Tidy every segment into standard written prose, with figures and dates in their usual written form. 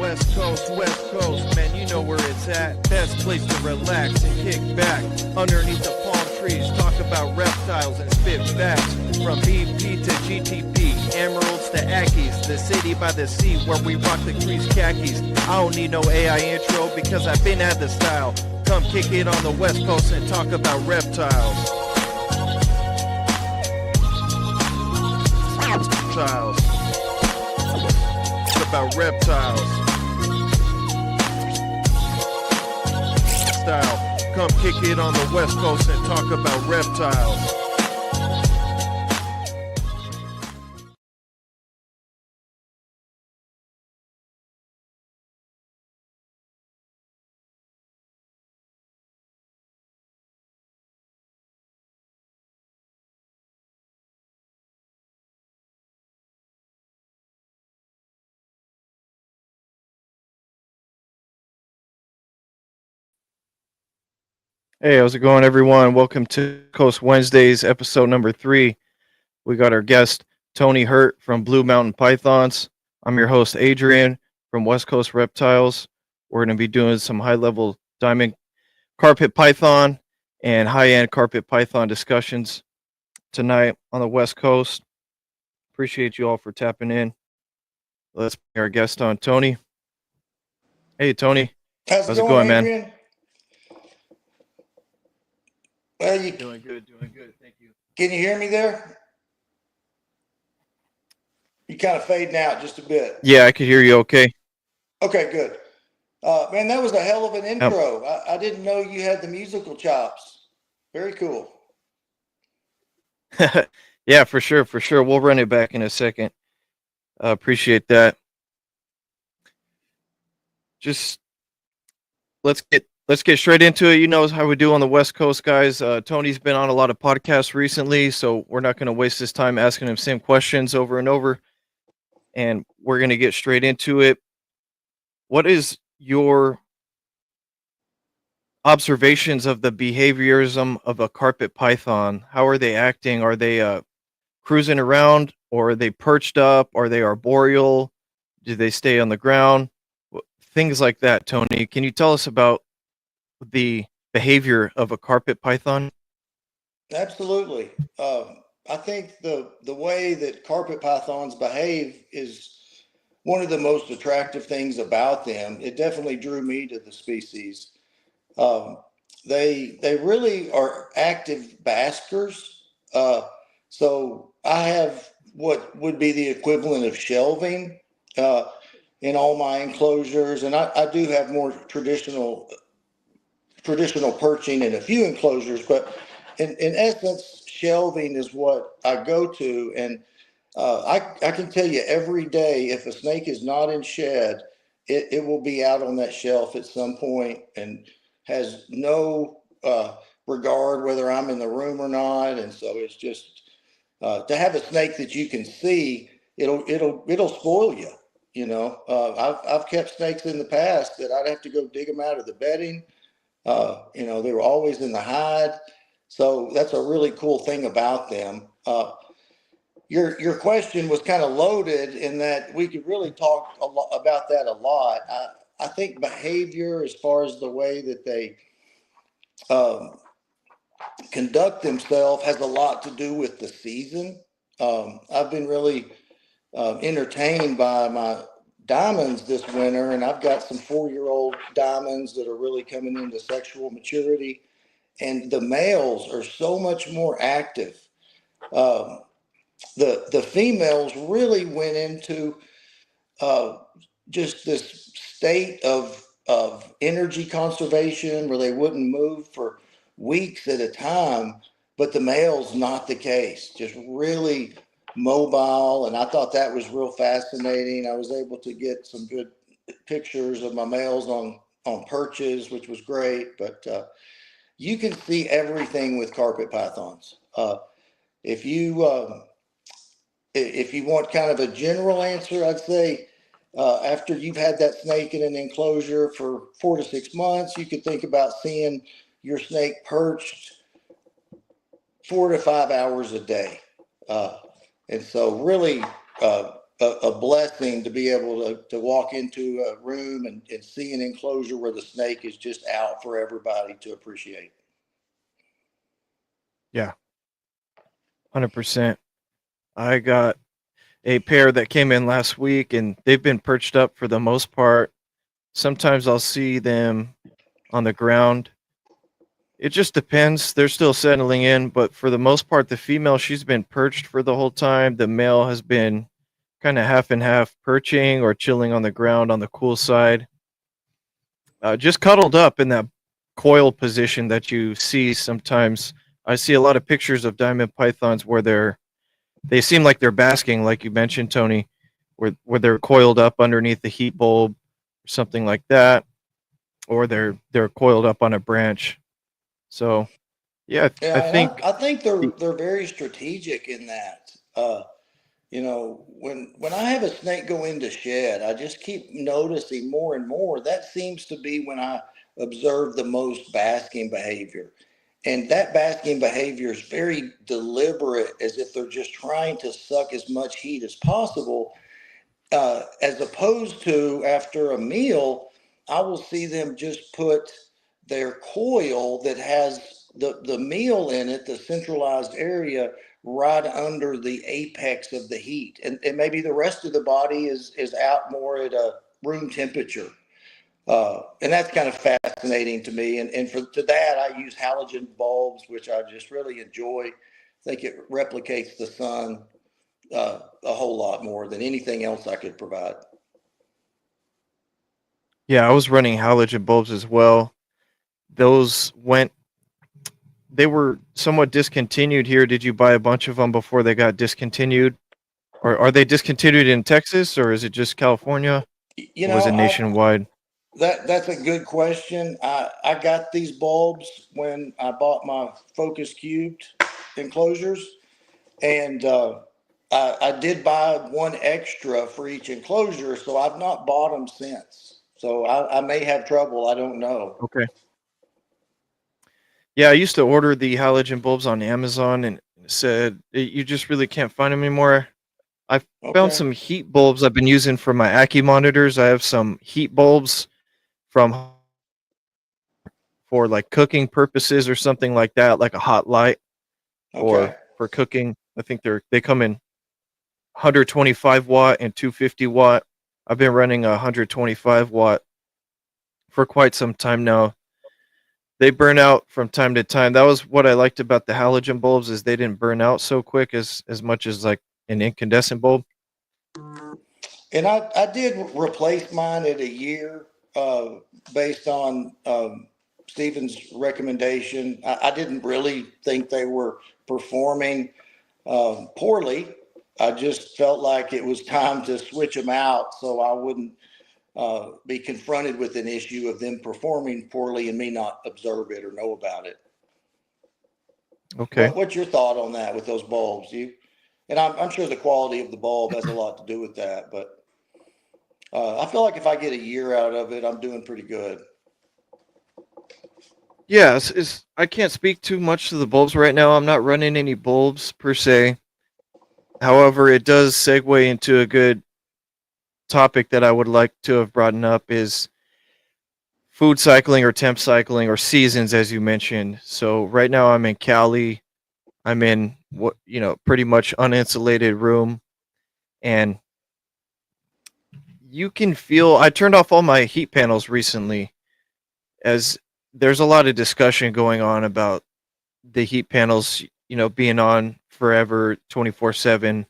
West Coast, man, you know where it's at. Best place to relax and kick back underneath the palm trees. Talk about reptiles and spit facts. From BP to GTP, emeralds to Ackies, the city by the sea where we rock the crease khakis. I don't need no AI intro because I've been at the style. Come kick it on the West Coast and talk about reptiles. Reptiles. About reptiles. Style. Come kick it on the West Coast and talk about reptiles. Hey, how's it going, everyone? Welcome to Coast Wednesdays, episode number 3. We got our guest, Tony Hurt from Blue Mountain Pythons. I'm your host, Adrian from West Coast Reptiles. We're going to be doing some high-level diamond carpet python and high-end carpet python discussions tonight on the West Coast. Appreciate you all for tapping in. Let's bring our guest on, Tony. Hey, Tony. How's it going, Adrian? Man? Well, you doing good. Thank you. Can you hear me there? You kind of fading out just a bit. Yeah, I can hear you okay. Okay, good. Man, that was a hell of an intro. I didn't know you had the musical chops. Very cool. Yeah, for sure. We'll run it back in a second. Appreciate that. Just let's get straight into it. You know how we do on the West Coast, guys. Tony's been on a lot of podcasts recently, so we're not going to waste this time asking him same questions over and over. And we're going to get straight into it. What is your observations of the behaviorism of a carpet python? How are they acting? Are they cruising around, or are they perched up? Are they arboreal? Do they stay on the ground? Things like that, Tony. Can you tell us about the behavior of a carpet python? Absolutely. I think the way that carpet pythons behave is one of the most attractive things about them. It definitely drew me to the species. They really are active baskers. So I have what would be the equivalent of shelving in all my enclosures, and I do have more traditional perching in a few enclosures, but in essence, shelving is what I go to. And I can tell you every day, if a snake is not in shed, it will be out on that shelf at some point and has no regard whether I'm in the room or not. And so it's just to have a snake that you can see, it'll spoil you. You know, I've kept snakes in the past that I'd have to go dig them out of the bedding. They were always in the hide. So that's a really cool thing about them. Your question was kind of loaded in that we could really talk about that a lot. I think behavior, as far as the way that they conduct themselves, has a lot to do with the season. I've been really entertained by my diamonds this winter, and I've got some 4-year-old diamonds that are really coming into sexual maturity, and the males are so much more active. The females really went into just this state of energy conservation where they wouldn't move for weeks at a time, but the males not the case, just really mobile. And I thought that was real fascinating. I was able to get some good pictures of my males on perches, which was great. But you can see everything with carpet pythons. If you want kind of a general answer, I'd say after you've had that snake in an enclosure for 4 to 6 months, you could think about seeing your snake perched 4 to 5 hours a day. And so really a blessing to be able to walk into a room and see an enclosure where the snake is just out for everybody to appreciate. Yeah, 100%. I got a pair that came in last week, and they've been perched up for the most part. Sometimes I'll see them on the ground. It just depends. They're still settling in, but for the most part, the female, she's been perched for the whole time. The male has been kind of half and half, perching or chilling on the ground on the cool side, just cuddled up in that coil position that you see sometimes. I see a lot of pictures of diamond pythons where they seem like they're basking, like you mentioned, Tony, where they're coiled up underneath the heat bulb or something like that, or they're coiled up on a branch. So yeah, I Yeah, and think I think they're very strategic in that. When I have a snake go into shed, I just keep noticing more and more. That seems to be when I observe the most basking behavior. And that basking behavior is very deliberate, as if they're just trying to suck as much heat as possible, as opposed to after a meal, I will see them just put their coil that has the meal in it, the centralized area, right under the apex of the heat. And maybe the rest of the body is out more at a room temperature. And that's kind of fascinating to me. And to that, I use halogen bulbs, which I just really enjoy. I think it replicates the sun a whole lot more than anything else I could provide. yeah, I was running halogen bulbs as well. Those went they were somewhat discontinued here. Did you buy a bunch of them before they got discontinued? Or are they discontinued in Texas, or is it just California? You Or was know, it nationwide? that's a good question. I got these bulbs when I bought my Focus cubed enclosures, and I did buy one extra for each enclosure, so I've not bought them since. So I may have trouble. I don't know. Okay. Yeah, I used to order the halogen bulbs on Amazon, and it said you just really can't find them anymore. I found Okay. some heat bulbs I've been using for my Ackie monitors. I have some heat bulbs from for like cooking purposes or something like that, like a hot light Okay. for cooking. I think they come in 125 watt and 250 watt. I've been running a 125 watt for quite some time now. They burn out from time to time. That was what I liked about the halogen bulbs is they didn't burn out so quick as much as like an incandescent bulb. And I did replace mine at a year, based on Stephen's recommendation. I didn't really think they were performing poorly. I just felt like it was time to switch them out so I wouldn't be confronted with an issue of them performing poorly and me not observe it or know about it. Okay. What's your thought on that with those bulbs? And I'm sure the quality of the bulb has a lot to do with that, but I feel like if I get a year out of it, I'm doing pretty good. Yeah, I can't speak too much to the bulbs right now. I'm not running any bulbs per se. However, it does segue into a good topic that I would like to have brought up is food cycling or temp cycling or seasons, as you mentioned. So right now I'm in Cali. I'm in what pretty much uninsulated room, and you can feel. I turned off all my heat panels recently, as there's a lot of discussion going on about the heat panels, being on forever, 24/7.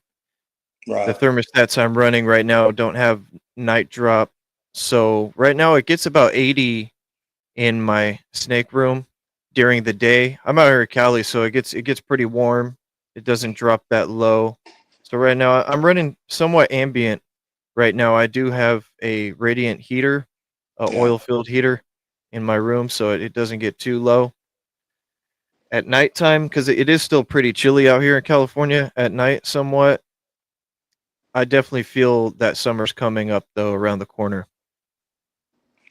The Right. thermostats I'm running right now don't have night drop, so right now it gets about 80 in my snake room during the day. I'm out here in Cali, so it gets pretty warm. It doesn't drop that low. So right now I'm running somewhat ambient. Right now I do have a radiant heater, a Yeah. oil filled heater in my room, so it doesn't get too low at nighttime because it is still pretty chilly out here in California at night. Somewhat, I definitely feel that summer's coming up though around the corner.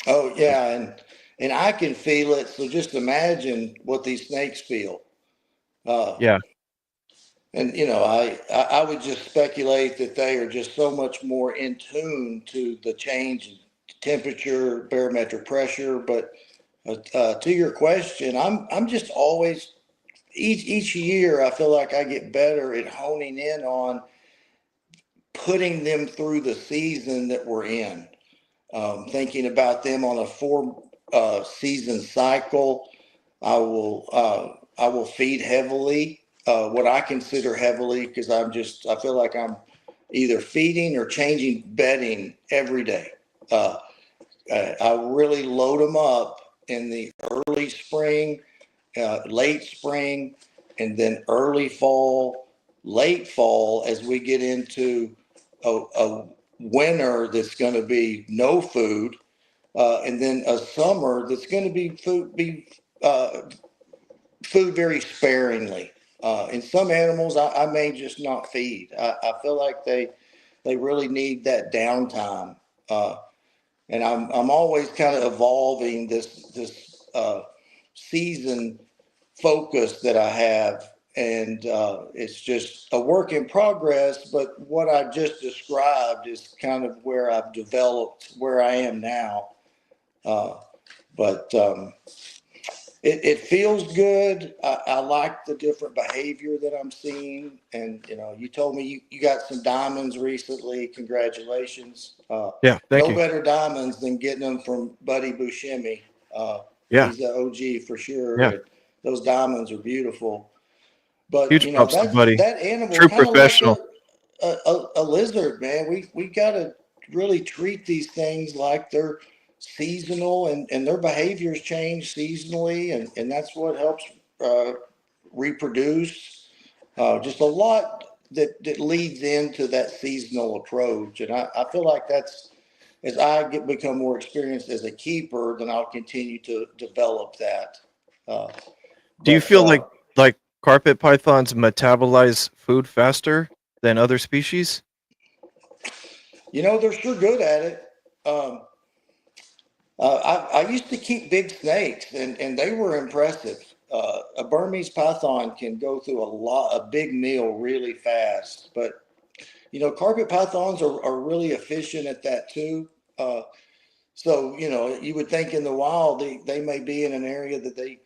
Oh, yeah. And I can feel it. So just imagine what these snakes feel. Uh, Yeah, And I would just speculate that they are just so much more in tune to the change in temperature, barometric pressure. But to your question, I'm just always each year I feel like I get better at honing in on putting them through the season that we're in. Thinking about them on a four season cycle. I will feed heavily, what I consider heavily, because I feel like I'm either feeding or changing bedding every day. Uh, I really load them up in the early spring, late spring, and then early fall, late fall, as we get into a winter that's going to be no food, and then a summer that's going to uh, food very sparingly. In some animals, I may just not feed. I feel like they really need that downtime, and I'm always kind of evolving this season focus that I have, and it's just a work in progress. But what I just described is kind of where I've developed where I am now. Uh, but it feels good. I like the different behavior that I'm seeing. And, you told me you got some diamonds recently. Congratulations. Yeah, thank No you. better diamonds than getting them from Buddy Buscemi. Yeah, He's an OG for sure. yeah. And those diamonds are beautiful. But, Huge props to Buddy. that animal True kind of like professional. a lizard, man. We got to really treat these things like they're seasonal, and their behaviors change seasonally, and that's what helps uh, reproduce. Just a lot that leads into that seasonal approach, and I feel like that's as become more experienced as a keeper, then I'll continue to develop that. Uh, Do you but feel like carpet pythons metabolize food faster than other species? they're sure good at it. Um, I used to keep big snakes, and they were impressive. A Burmese python can go through a big meal really fast, but carpet pythons are really efficient at that too. So you would think in the wild they may be in an area that they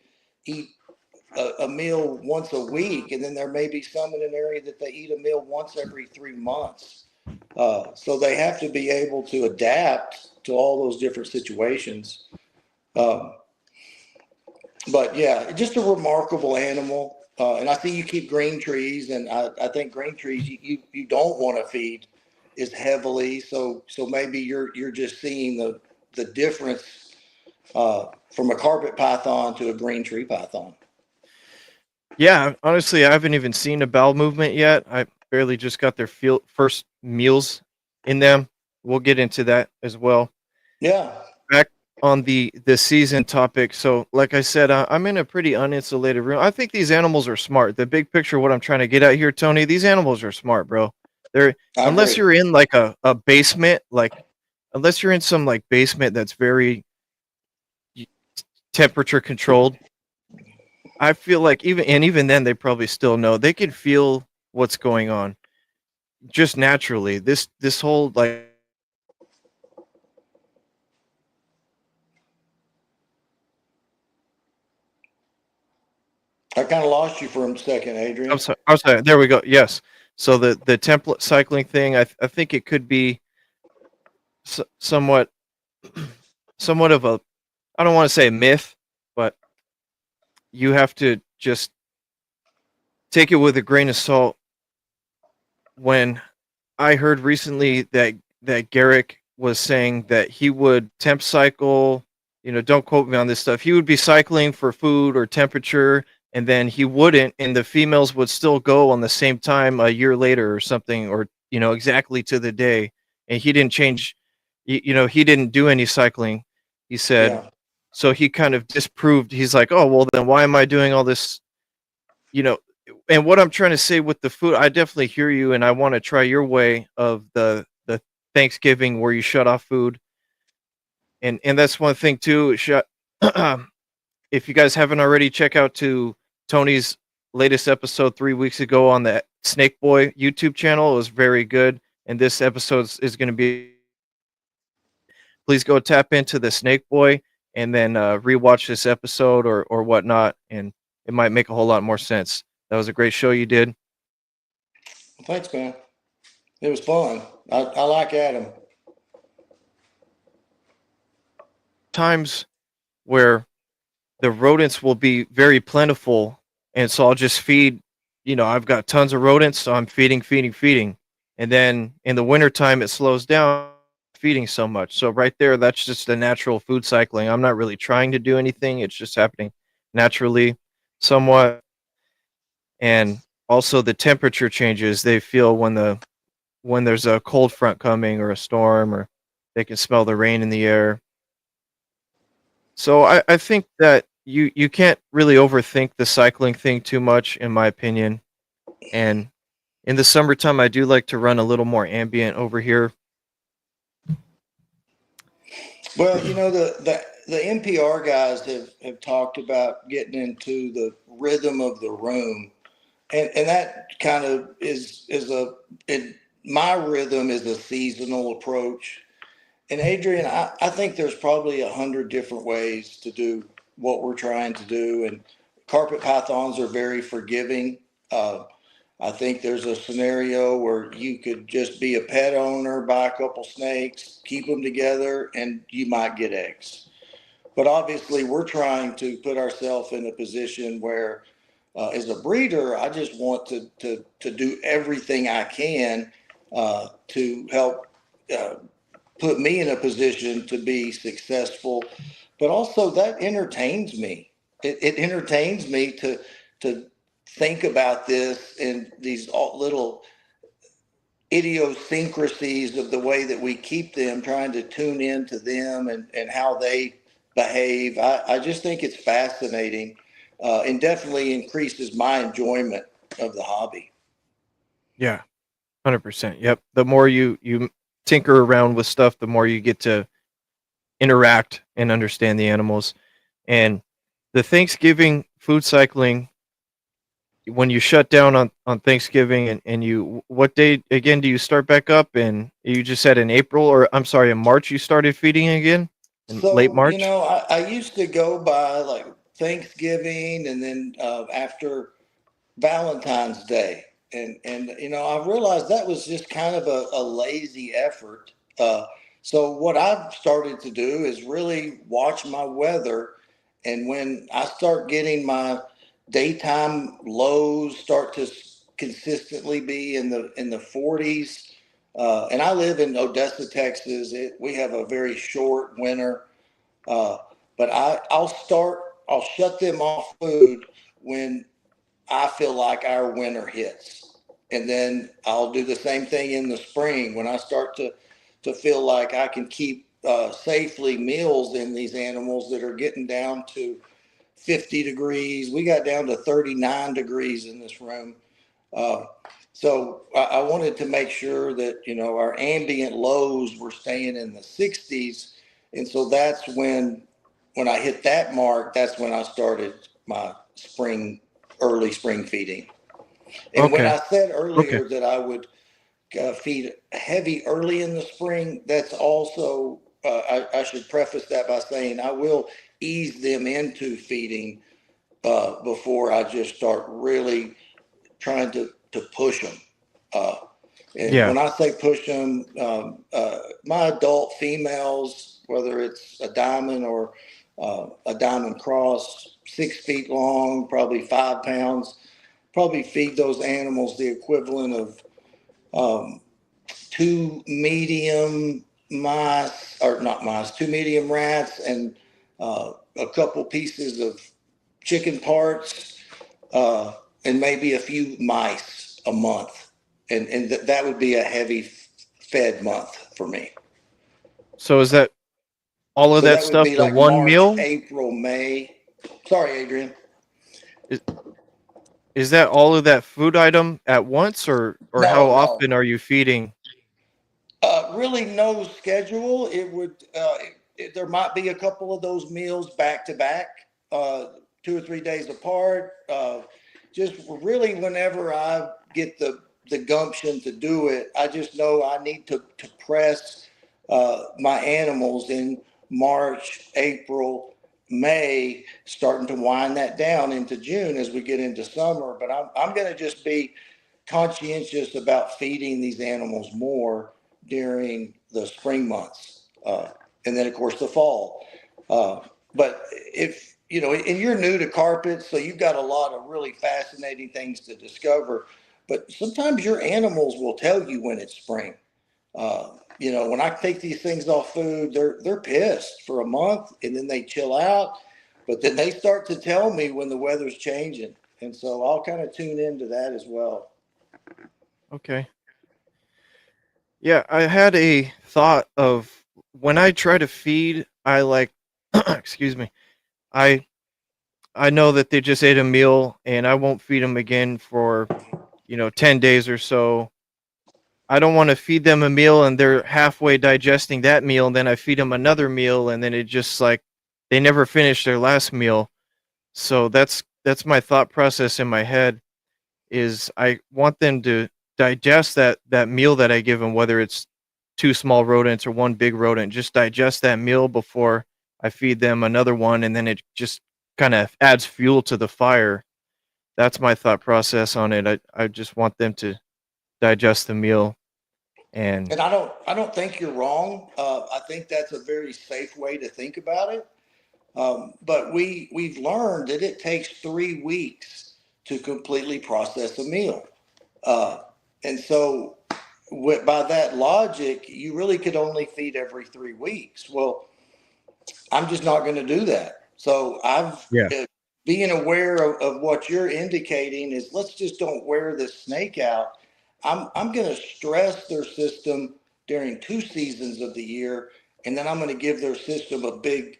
eat a meal once a week, and then there may be some in an area that they eat a meal once every 3 months. So they have to be able to adapt to all those different situations. Um, but yeah, just a remarkable animal. And I see you keep green trees, and I think green trees you don't want to feed as heavily. So maybe you're just seeing the difference from a carpet python to a green tree python. Yeah, honestly, I haven't even seen a bowel movement yet. I barely just got their first meals in them. We'll get into that as well. Yeah, Back on the season topic. So, like I said, I'm in a pretty uninsulated room. I think these animals are smart. The big picture, what I'm trying to get at here, Tony, these animals are smart, bro. They're I unless agree. you're in like a basement, unless you're in some like basement that's very y- temperature controlled. I feel like even then they probably still know. They can feel what's going on just naturally. This whole like I kind of lost you for a second, Adrian. I'm sorry. There we go. Yes. So the template cycling thing, I think it could be somewhat somewhat of a, I don't want to say a myth, but you have to just take it with a grain of salt. When I heard recently that Garrick was saying that he would temp cycle, don't quote me on this stuff. He would be cycling for food or temperature, and then he wouldn't, and the females would still go on the same time a year later or something, or exactly to the day. And he didn't change, he didn't do any cycling. He said, Yeah. so he kind of disproved. He's like, oh well, then why am I doing all this? you know and what I'm trying to say with the food, I definitely hear you, and I want to try your way of the Thanksgiving where you shut off food. And that's one thing too. Shut If you guys haven't already, check out to Tony's latest episode 3 weeks ago on the Snake Boy YouTube channel. It was very good, and this episode is going to be. Please go tap into the Snake Boy and then rewatch this episode or whatnot, and it might make a whole lot more sense. That was a great show you did. Thanks, man. It was fun. I like Adam. Times where the rodents will be very plentiful, and so I'll just feed. I've got tons of rodents, so I'm feeding, and then in the wintertime it slows down feeding so much. So right there, that's just the natural food cycling. I'm not really trying to do anything; it's just happening naturally, somewhat. And also the temperature changes they feel when there's a cold front coming or a storm, or they can smell the rain in the air. So I think that you can't really overthink the cycling thing too much, in my opinion. And in the summertime, I do like to run a little more ambient over here. Well, the NPR guys have talked about getting into the rhythm of the room, and that kind of my rhythm is a seasonal approach. And Adrian, I think there's probably 100 different ways to do what we're trying to do, and carpet pythons are very forgiving. I think there's a scenario where you could just be a pet owner, buy a couple snakes, keep them together, and you might get eggs. But obviously, we're trying to put ourselves in a position where, as a breeder, I just want to do everything I can to help put me in a position to be successful. But also, that entertains me. It entertains me to think about this and these little idiosyncrasies of the way that we keep them, trying to tune in to them and how they behave. I just think it's fascinating, and definitely increases my enjoyment of the hobby. Yeah, 100%. Yep. The more you tinker around with stuff, the more you get to interact and understand the animals. And the Thanksgiving food cycling, when you shut down on Thanksgiving, and you, what day again do you start back up? And you just said in April, or I'm sorry, in March you started feeding again? In late So, March? I used to go by like Thanksgiving and then after Valentine's Day. And I realized that was just kind of a lazy effort. So what I've started to do is really watch my weather. And when I start getting my daytime lows start to consistently be in the 40s, and I live in Odessa, Texas. We have a very short winter, uh, but I'll shut them off food when I feel like our winter hits. And then I'll do the same thing in the spring when I start to feel like I can keep safely meals in these animals that are getting down to 50 degrees. We got down to 39 degrees in this room. Uh, so I wanted to make sure that, our ambient lows were staying in the 60s. And so that's when I hit that mark, that's when I started my early spring feeding. And when Okay. I said Okay. earlier that I would feed heavy early in the spring, that's also, I should preface that by saying I will ease them into feeding before I just start really trying to push them. Uh, and Yeah. when I say push them, my adult females, whether it's a diamond or a diamond cross, 6 feet long, probably 5 pounds, probably feed those animals the equivalent of um, two medium mice, or not mice, two medium rats, and a couple pieces of chicken parts, and maybe a few mice a month. And that would be a heavy fed month for me. So is that all of So that that would stuff be in like one March, meal? April, May. Sorry, Adrian. Is, is that all of that food item at once, or how No, no. often are you feeding? Really, no schedule. There might be a couple of those meals back to back, 2 or 3 days apart. just really whenever I get the gumption to do it, I just know I need to press my animals in March, April, May, starting to wind that down into June as we get into summer. But I'm going to just be conscientious about feeding these animals more during the spring months, and then of course the fall. But if you know, and you're new to carpets, so you've got a lot of really fascinating things to discover. But sometimes your animals will tell you when it's spring. You know, when I take these things off food, they're pissed for a month, and then they chill out. But then they start to tell me when the weather's changing, and so I'll kind of tune into that as well. Okay. Yeah, I had a thought of when I try to feed, I like, excuse me, I I know that they just ate a meal and I won't feed them again for 10 days or so. I don't want to feed them a meal and they're halfway digesting that meal and then I feed them another meal and then it just like they never finish their last meal. So that's my thought process in my head is I want them to digest that meal that I give them, whether it's two small rodents or one big rodent, just digest that meal before I feed them another one, and then it just kind of adds fuel to the fire. That's my thought process on it. I just want them to digest the meal, and And I don't think you're wrong. I think that's a very safe way to think about it. But we've learned that it takes 3 weeks to completely process a meal. Uh, and so, by that logic, you really could only feed every 3 weeks. Well, I'm just not going to do that. So, yeah, being aware of what you're indicating is let's just don't wear this snake out. I'm going to stress their system during 2 seasons of the year, and then I'm going to give their system a big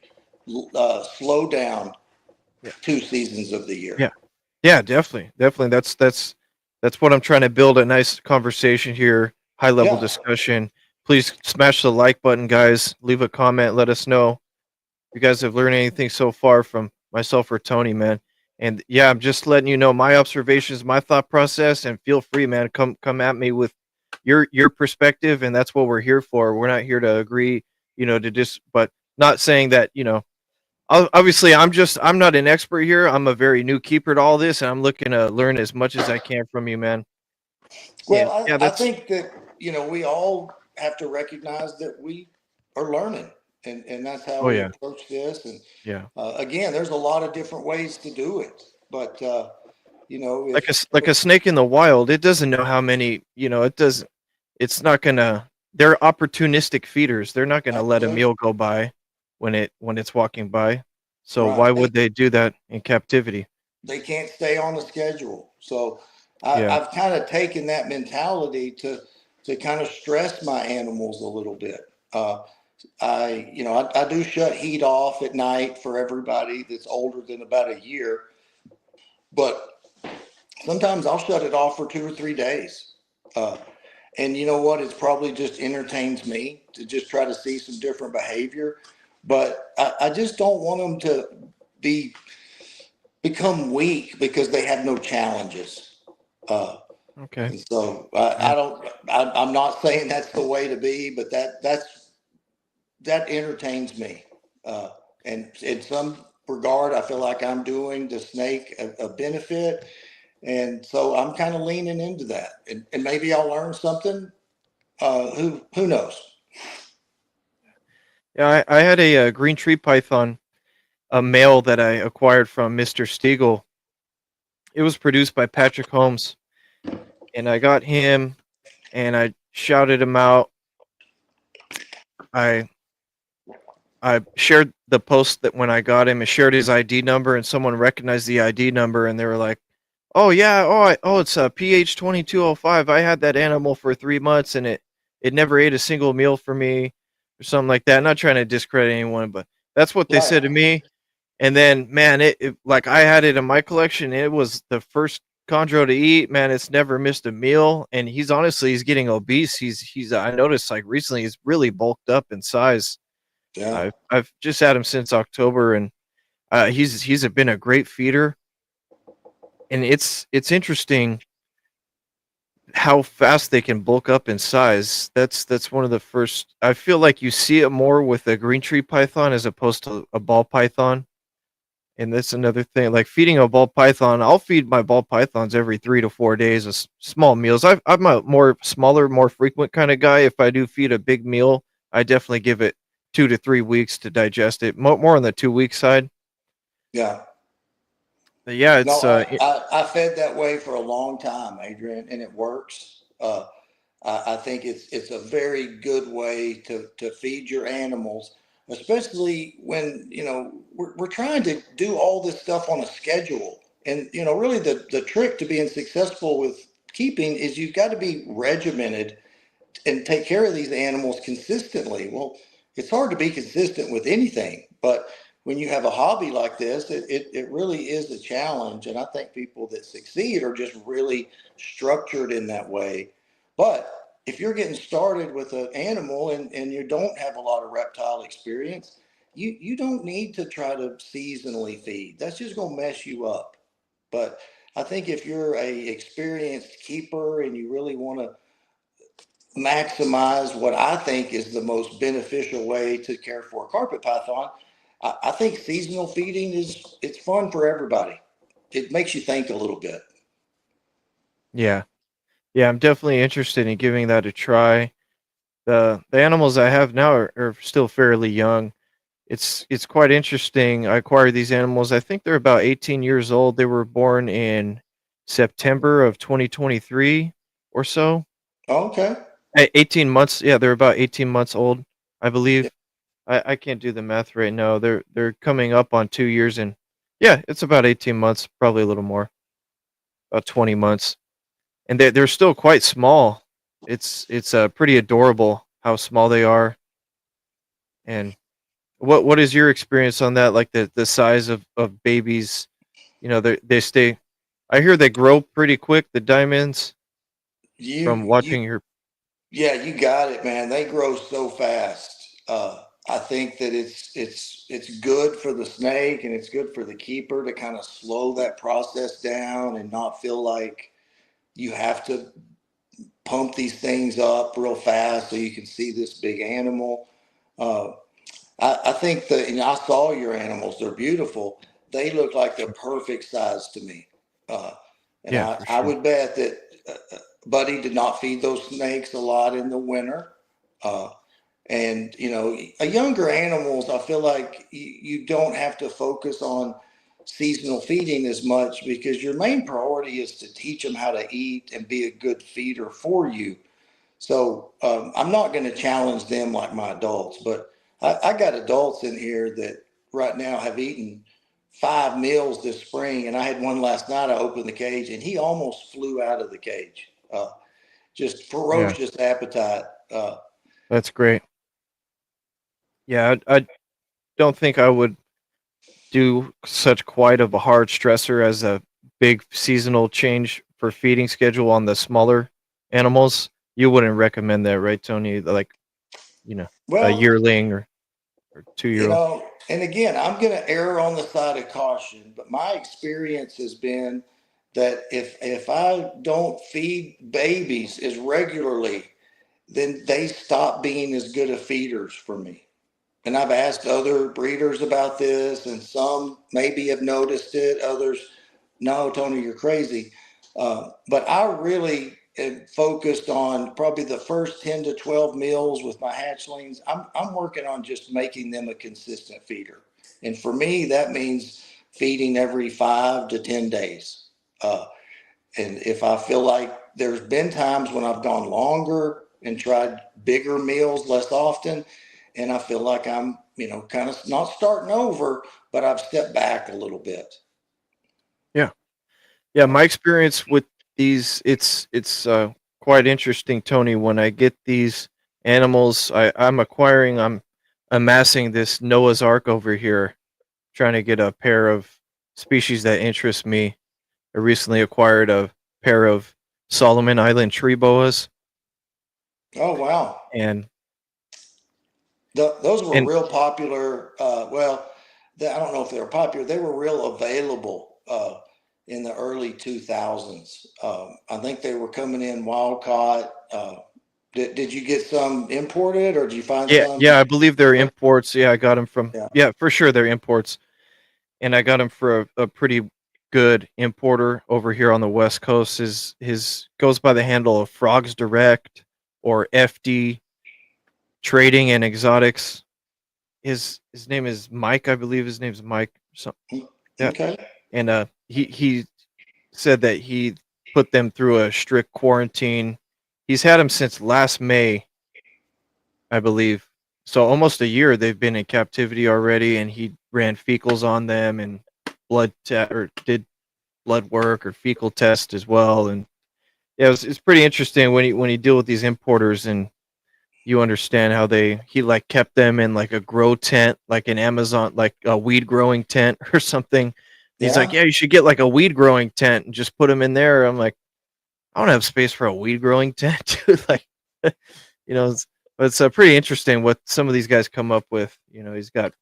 slow down yeah, 2 seasons of the year. yeah, yeah, definitely. That's what I'm trying to build a nice conversation here, high level Yeah. discussion. Please smash the like button, guys. Leave a comment. Let us know you guys have learned anything so far from myself or Tony, man. And yeah, I'm just letting you know my observations, my thought process, and feel free, man. Come at me with your perspective, and that's what we're here for. We're not here to agree, to just, but not saying that, obviously I'm not an expert here. I'm a very new keeper to all this, and I'm looking to learn as much as I can from you, man. And Well, yeah, I that's think that, we all have to recognize that we are learning, and that's how oh we yeah, approach this. And yeah. again, there's a lot of different ways to do it. But, Like if, like a snake in the wild, it doesn't know how many, it does it's not gonna they're opportunistic feeders. They're not gonna let a absolutely meal go by when it's walking by. So right, why would they do that in captivity? they can't stay on the schedule. So Yeah. I've kind of taken that mentality to kind of stress my animals a little bit. I do shut heat off at night for everybody that's older than about a year, but sometimes I'll shut it off for 2 or 3 days. Uh, and you know what? It's probably just entertains me to just try to see some different behavior. But I just don't want them to be become weak because they have no challenges. Uh, Okay. and so Yeah. I don't. I'm not saying that's the way to be, but that entertains me. Uh, and in some regard, I feel like I'm doing the snake a benefit. And so I'm kind of leaning into that. And maybe I'll learn something. Who knows? Yeah, I had a, green tree python, a male that I acquired from Mr. Stiegel. It was produced by Patrick Holmes, and I got him and I shouted him out. I I shared the post that when I got him, I shared his ID number, and someone recognized the ID number, and they were like, "Oh yeah, it's a PH 2205. I had that animal for 3 months, and it never ate a single meal for me, or something like that." Not trying to discredit anyone, but that's what they Right. said to me. And then, man, it like I had it in my collection. It was the first chondro to eat. Man, it's never missed a meal, and he's getting obese. He's I noticed like recently he's really bulked up in size. Yeah. I've just had him since October, and been a great feeder. and it's interesting how fast they can bulk up in size. That's one of the first. I feel like you see it more with a green tree python as opposed to a ball python. And that's another thing. Like feeding a ball python, I'll feed my ball pythons every 3 to 4 days of small meals. I'm a more smaller, more frequent kind of guy. If I do feed a big meal, I definitely give it 2 to 3 weeks to digest it. More on the 2 week side. Yeah. But yeah, No, it's I fed that way for a long time, Adrian, and it works. I think it's a very good way to feed your animals, especially when we're trying to do all this stuff on a schedule. And really the trick to being successful with keeping is you've got to be regimented and take care of these animals consistently. Well, it's hard to be consistent with anything, but when you have a hobby like this, it really is a challenge. And I think people that succeed are just really structured in that way. But if you're getting started with an animal and you don't have a lot of reptile experience, you don't need to try to seasonally feed. That's just going to mess you up. But I think if you're a experienced keeper and you really want to maximize what I think is the most beneficial way to care for a carpet python, I think seasonal feeding it's fun for everybody. It makes you think a little bit. yeah. Yeah, I'm definitely interested in giving that a try. The animals I have now are still fairly young. It's quite interesting. I acquired these animals. I think they're about 18 years old. They were born in September of 2023 or so. Okay. 18 months. Yeah, they're about 18 months old, I Yeah. believe. I can't do the math right now. They're coming up on 2 years, and yeah, it's about 18 months, probably a little more, about 20 months, and they're still quite small. It's pretty adorable how small they are. And what is your experience on that? Like the size of babies, they stay. I hear they grow pretty quick. The diamonds from You watching your. yeah, you got it, man. They grow so fast. I think that it's good for the snake and it's good for the keeper to kind of slow that process down and not feel like you have to pump these things up real fast so you can see this big animal. Uh, I think that, I saw your animals. They're beautiful. They look like the perfect size to me. Uh, and Yeah, I, for I sure. would bet that Buddy did not feed those snakes a lot in the winter. Uh, and, a younger animals, I feel like you don't have to focus on seasonal feeding as much because your main priority is to teach them how to eat and be a good feeder for you. So I'm not going to challenge them like my adults, but I got adults in here that right now have eaten 5 meals this spring, and I had one last night. I opened the cage, and he almost flew out of the cage. Just Yeah, ferocious appetite. that's great. Yeah, I don't think I would do such quite of a hard stressor as a big seasonal change for feeding schedule on the smaller animals. You wouldn't recommend that, right, Tony? Like, you know, a Well, yearling or 2 year old. and again, I'm going to err on the side of caution, but my experience has been that if I don't feed babies as regularly, then they stop being as good of feeders for me. And I've asked other breeders about this, and some maybe have noticed it. Others, no, Tony, you're crazy. But I really am focused on probably the first 10 to 12 meals with my hatchlings. I'm working on just making them a consistent feeder. And for me, that means feeding every 5 to 10 days. Uh, and if I feel like there's been times when I've gone longer and tried bigger meals less often, and I feel like I'm, kind of not starting over, but I've stepped back a little bit. Yeah. Yeah, Uh, my experience with these, it's quite interesting, Tony. When I get these animals, I'm amassing this Noah's Ark over here, trying to get a pair of species that interest me. I recently acquired a pair of Solomon Island tree boas, oh, wow. and Those were and real popular. I don't know if they were popular. They were real available. in the early 2000s. I think they were coming in wild caught. Did you get some imported, or did you find Yeah, some? yeah, I believe they're imports. Yeah, I got them from. Yeah. Yeah, for sure they're imports, and I got them for a pretty good importer over here on the West Coast. His goes by the handle of Frogs Direct or FD Trading and Exotics. His name is Mike, I believe his name's Mike. So yeah, Okay. and he said that he put them through a strict quarantine. He's had them since last May, I believe. So almost a year they've been in captivity already, and he ran fecals on them and or did blood work or fecal test as well. And yeah, it's pretty interesting when you deal with these importers and you understand how he like kept them in like a grow tent, like an Amazon, like a weed growing tent or something. He's like, Yeah. yeah, you should get like a weed growing tent and just put them in there. I'm like, I don't have space for a weed growing tent, dude. Like, but it's pretty interesting what some of these guys come up with. He's got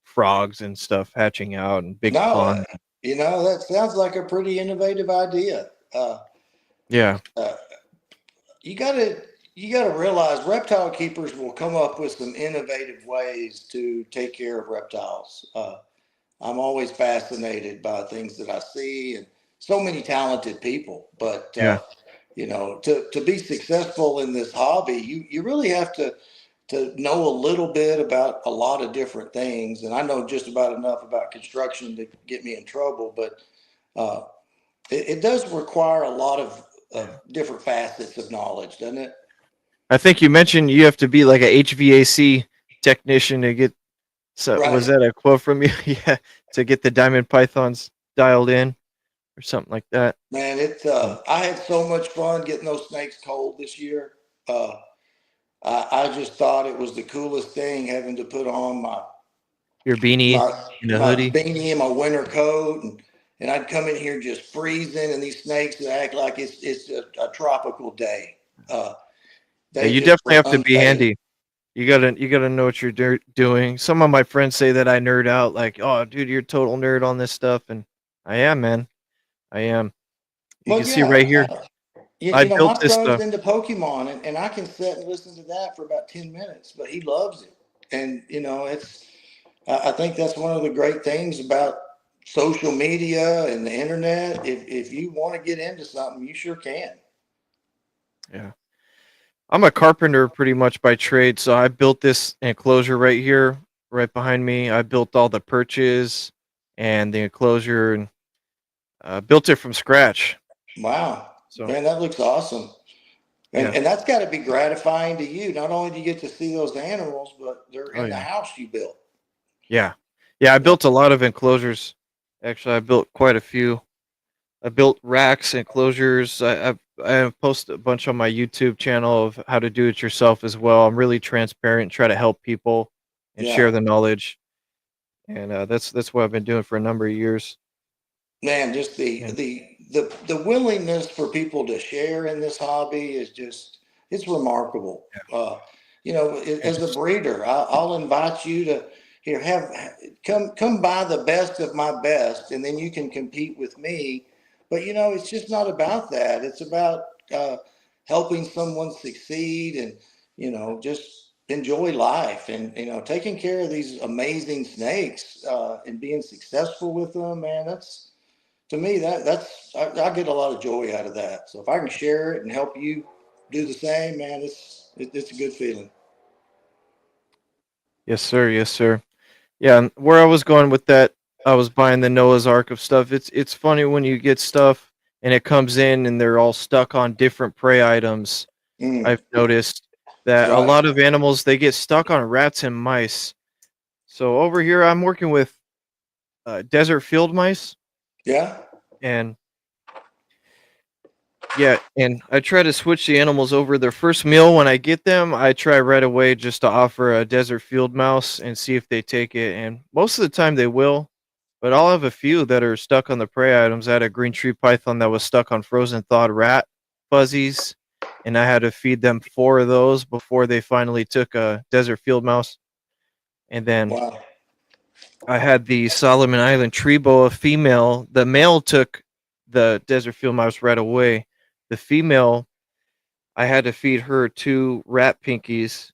frogs and stuff hatching out and big No, pond. that sounds like a pretty innovative idea. Yeah, Uh, you gotta you gotta realize reptile keepers will come up with some innovative ways to take care of reptiles. I'm always fascinated by things that I see, and so many talented people. But yeah. to be successful in this hobby, you really have to know a little bit about a lot of different things. And I know just about enough about construction to get me in trouble, but uh, it does require a lot of Yeah. different facets of knowledge, doesn't it? I think you mentioned you have to be like a HVAC technician to get. So was Right. that a quote from you? Yeah, to get the diamond pythons dialed in or something like that. Man, Um, I had so much fun getting those snakes cold this year. Uh, I just thought it was the coolest thing having to put on your beanie my and a my hoodie. beanie and my winter coat, and I'd come in here just freezing, and these snakes that act like it's a tropical day. Uh, Yeah, they you just definitely were have to be unfazed. handy. You gotta know what you're doing. Some of my friends say that I nerd out, like, "Oh, dude, you're a total nerd on this stuff," and I am, man. I am. You can Well, see right yeah, here. you I know, built my this. son's into Pokemon, and I can sit and listen to that for about 10 minutes, but he loves it, and I think that's one of the great things about social media and the internet. If you want to get into something, you sure can. Yeah, I'm a carpenter pretty much by trade, so I built this enclosure right here, right behind me. I built all the perches and the enclosure, and built it from scratch. Wow, So, man, that looks awesome. And yeah. and that's got to be gratifying to you. Not only do you get to see those animals, but they're Oh in the yeah. house you built. Yeah. Yeah, I Yeah. built a lot of enclosures. Actually, I built quite a few. I built racks, enclosures. I have posted a bunch on my YouTube channel of how to do it yourself as well. I'm really transparent, try to help people and share Yeah. the knowledge, and that's what I've been doing for a number of years. Man, just And the willingness for people to share in this hobby is just it's remarkable. yeah, and As a just breeder, I'll invite you to here have come buy the best of my best, and then you can compete with me. But it's just not about that. It's about helping someone succeed, and just enjoy life, and taking care of these amazing snakes and being successful with them. Man, that's to me I get a lot of joy out of that. So if I can share it and help you do the same, man, it's a good feeling. yes, sir, yes, sir. Yeah, and where I was going with that, I was buying the Noah's Ark of stuff. It's funny when you get stuff and it comes in and they're all stuck on different prey items. Mm, I've noticed that a right. lot of animals they get stuck on rats and mice. So over here, I'm working with desert field mice, Yeah. and yeah, and I try to switch the animals over. Their first meal when I get them, I try right away just to offer a desert field mouse and see if they take it. And most of the time they will, but I'll have a few that are stuck on the prey items. I had a green tree python that was stuck on frozen thawed rat fuzzies, and I had to feed them four of those before they finally took a desert field mouse. And then Wow. I had the Solomon Island tree boa female. The male took the desert field mouse right away. The female, I had to feed her 2 rat pinkies,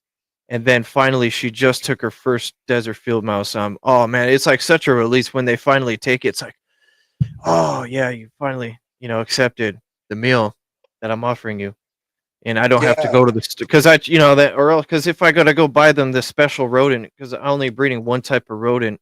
and then finally she just took her first desert field mouse. Oh man, it's like such a release when they finally take it. It's like, oh yeah, you finally accepted the meal that I'm offering you, and I don't have to Yeah, go to the because I that or else because if I gotta go buy them this special rodent because I'm only breeding one type of rodent,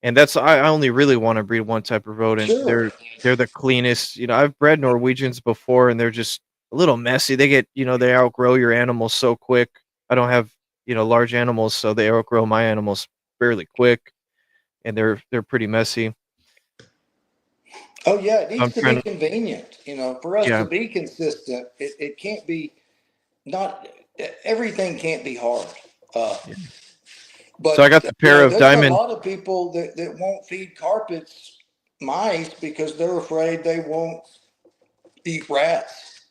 and that's I only really want to breed one type of rodent. sure. They're the cleanest. I've bred Norwegians before, and they're just a little messy. They get they outgrow your animals so quick. I don't have large animals, so they outgrow my animals fairly quick, and they're pretty messy. Oh yeah, it I'm needs to be trying to convenient. For us to yeah. be consistent, it can't be not everything can't be hard. Uh, Yeah. So I but got the pair of there's a diamond. lot of people that won't feed carpets mice because they're afraid they won't eat rats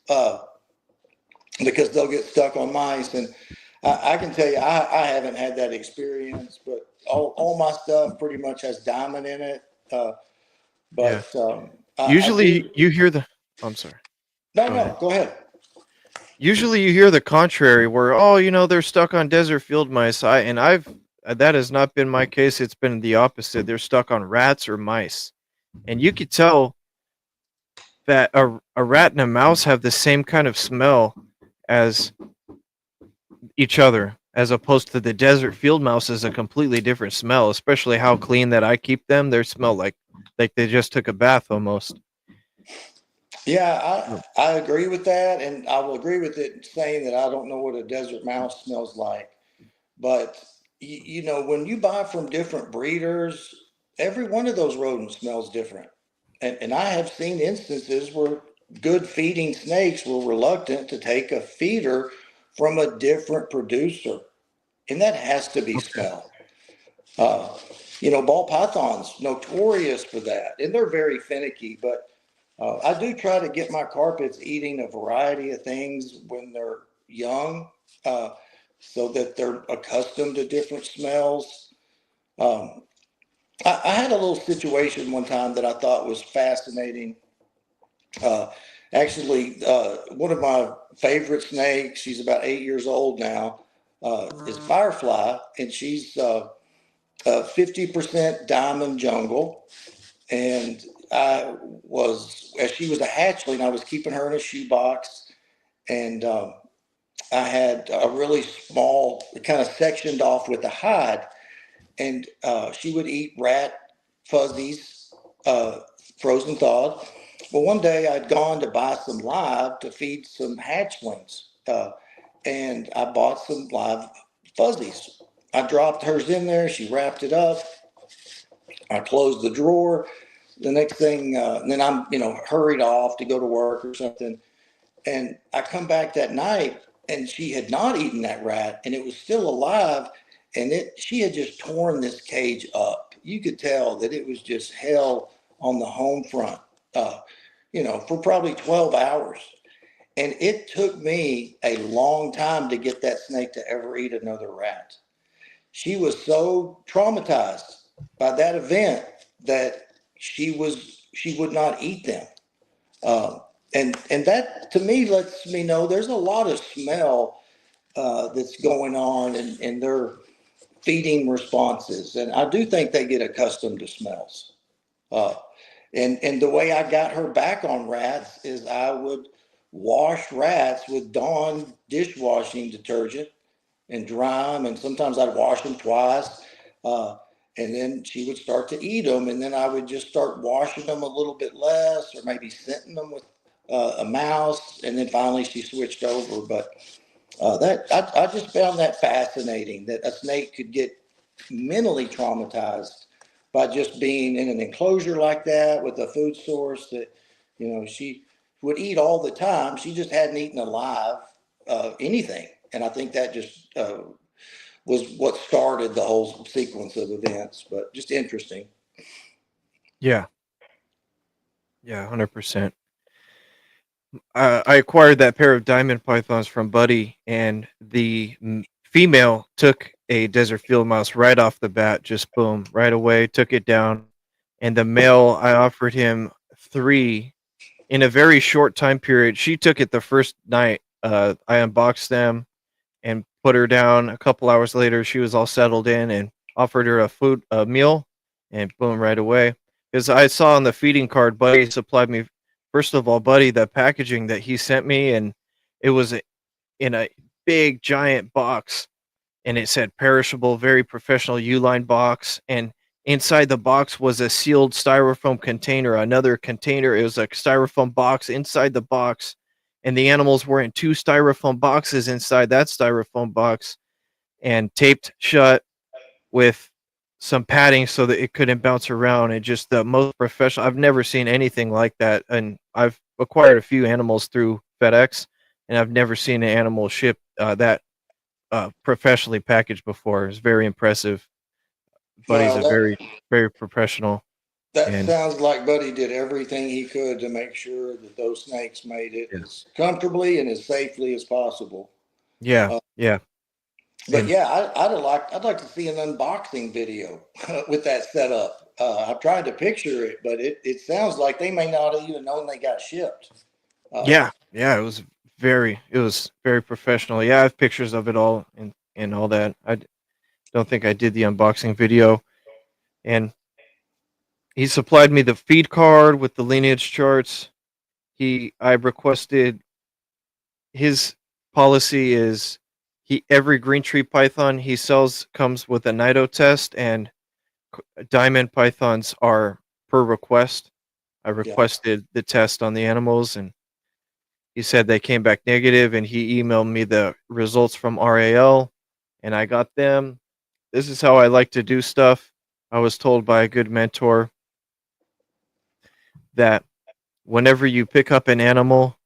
because they'll get stuck on mice. And I can tell you, I haven't had that experience, but all my stuff pretty much has diamond in it. Uh, Yeah. but I Usually do. you hear the. I'm sorry. No, Go ahead. no, go ahead. Usually you hear the contrary, where they're stuck on desert field mice. I've that has not been my case. It's been the opposite. They're stuck on rats or mice, and you could tell that a rat and a mouse have the same kind of smell as each other, as opposed to the desert field mouse is a completely different smell. Especially how clean that I keep them. They smell like they just took a bath almost. Yeah, Mm. I agree with that, and I will agree with it saying that I don't know what a desert mouse smells like. But when you buy from different breeders, every one of those rodents smells different. And I have seen instances where good feeding snakes were reluctant to take a feeder from a different producer, and that has to be Okay. smelled. Uh, ball pythons notorious for that, and they're very finicky. But I do try to get my carpets eating a variety of things when they're young, uh, so that they're accustomed to different smells. Um, I had a little situation one time that I thought was fascinating. Uh, one of my favorite snakes, she's about 8 years old now, is Firefly, and she's 50% diamond jungle. And as she was a hatchling, I was keeping her in a shoebox, and I had a really small, kind of sectioned off with a hide, and she would eat rat fuzzies, uh, frozen thawed. Well, one day I'd gone to buy some live to feed some hatchlings, and I bought some live fuzzies. I dropped hers in there. She wrapped it up. I closed the drawer. The next thing, and then I'm, hurried off to go to work or something. And I come back that night, and she had not eaten that rat, and it was still alive. And she had just torn this cage up. You could tell that it was just hell on the home front, uh, for probably 12 hours. And it took me a long time to get that snake to ever eat another rat. She was so traumatized by that event that she would not eat them. Um, and that to me lets me know there's a lot of smell that's going on in their feeding responses, and I do think they get accustomed to smells. Uh, and the way I got her back on rats is I would wash rats with Dawn dishwashing detergent and dry them, and sometimes I'd wash them twice. Uh, and then she would start to eat them, and then I would just start washing them a little bit less, or maybe scenting them with a mouse, and then finally she switched over. But that I just found that fascinating that a snake could get mentally traumatized by just being in an enclosure like that with a food source that she would eat all the time. She just hadn't eaten alive anything, and I think that just was what started the whole sequence of events. But just interesting. Yeah. Yeah. 100%. I acquired that pair of diamond pythons from Buddy, and the female took a desert field mouse right off the bat, just boom, right away, took it down. And the male, I offered him three in a very short time period. She took it the first night. I unboxed them and put her down. A couple hours later, she was all settled in and offered her a meal, and boom, right away. Because I saw on the feeding card, Buddy supplied me. First of all, Buddy, the packaging that he sent me, and it was in a big giant box, and it said perishable, very professional U-line box, and inside the box was a sealed styrofoam container, another container. It was a styrofoam box inside the box, and the animals were in two styrofoam boxes inside that styrofoam box, and taped shut with some padding so that it couldn't bounce around. And just the most professional. I've never seen anything like that, and I've acquired a few animals through FedEx, and I've never seen an animal ship that professionally packaged before. It's very impressive. Buddy's Well, a very professional, that and sounds like Buddy did everything he could to make sure that those snakes made it yeah, as comfortably and as safely as possible. yeah, Uh, yeah, but and yeah, I'd like to see an unboxing video with that setup. I've tried to picture it, but it sounds like they may not have even known they got shipped. Uh, yeah, yeah. It was very professional. Yeah, I have pictures of it all and all that. Don't think I did the unboxing video, and he supplied me the feed card with the lineage charts. I requested his policy is he every green tree python he sells comes with a nido test, and diamond pythons are per request. I yeah, requested the test on the animals, and he said they came back negative, and he emailed me the results from RAL, and I got them. This is how I like to do stuff. I was told by a good mentor that whenever you pick up an animal,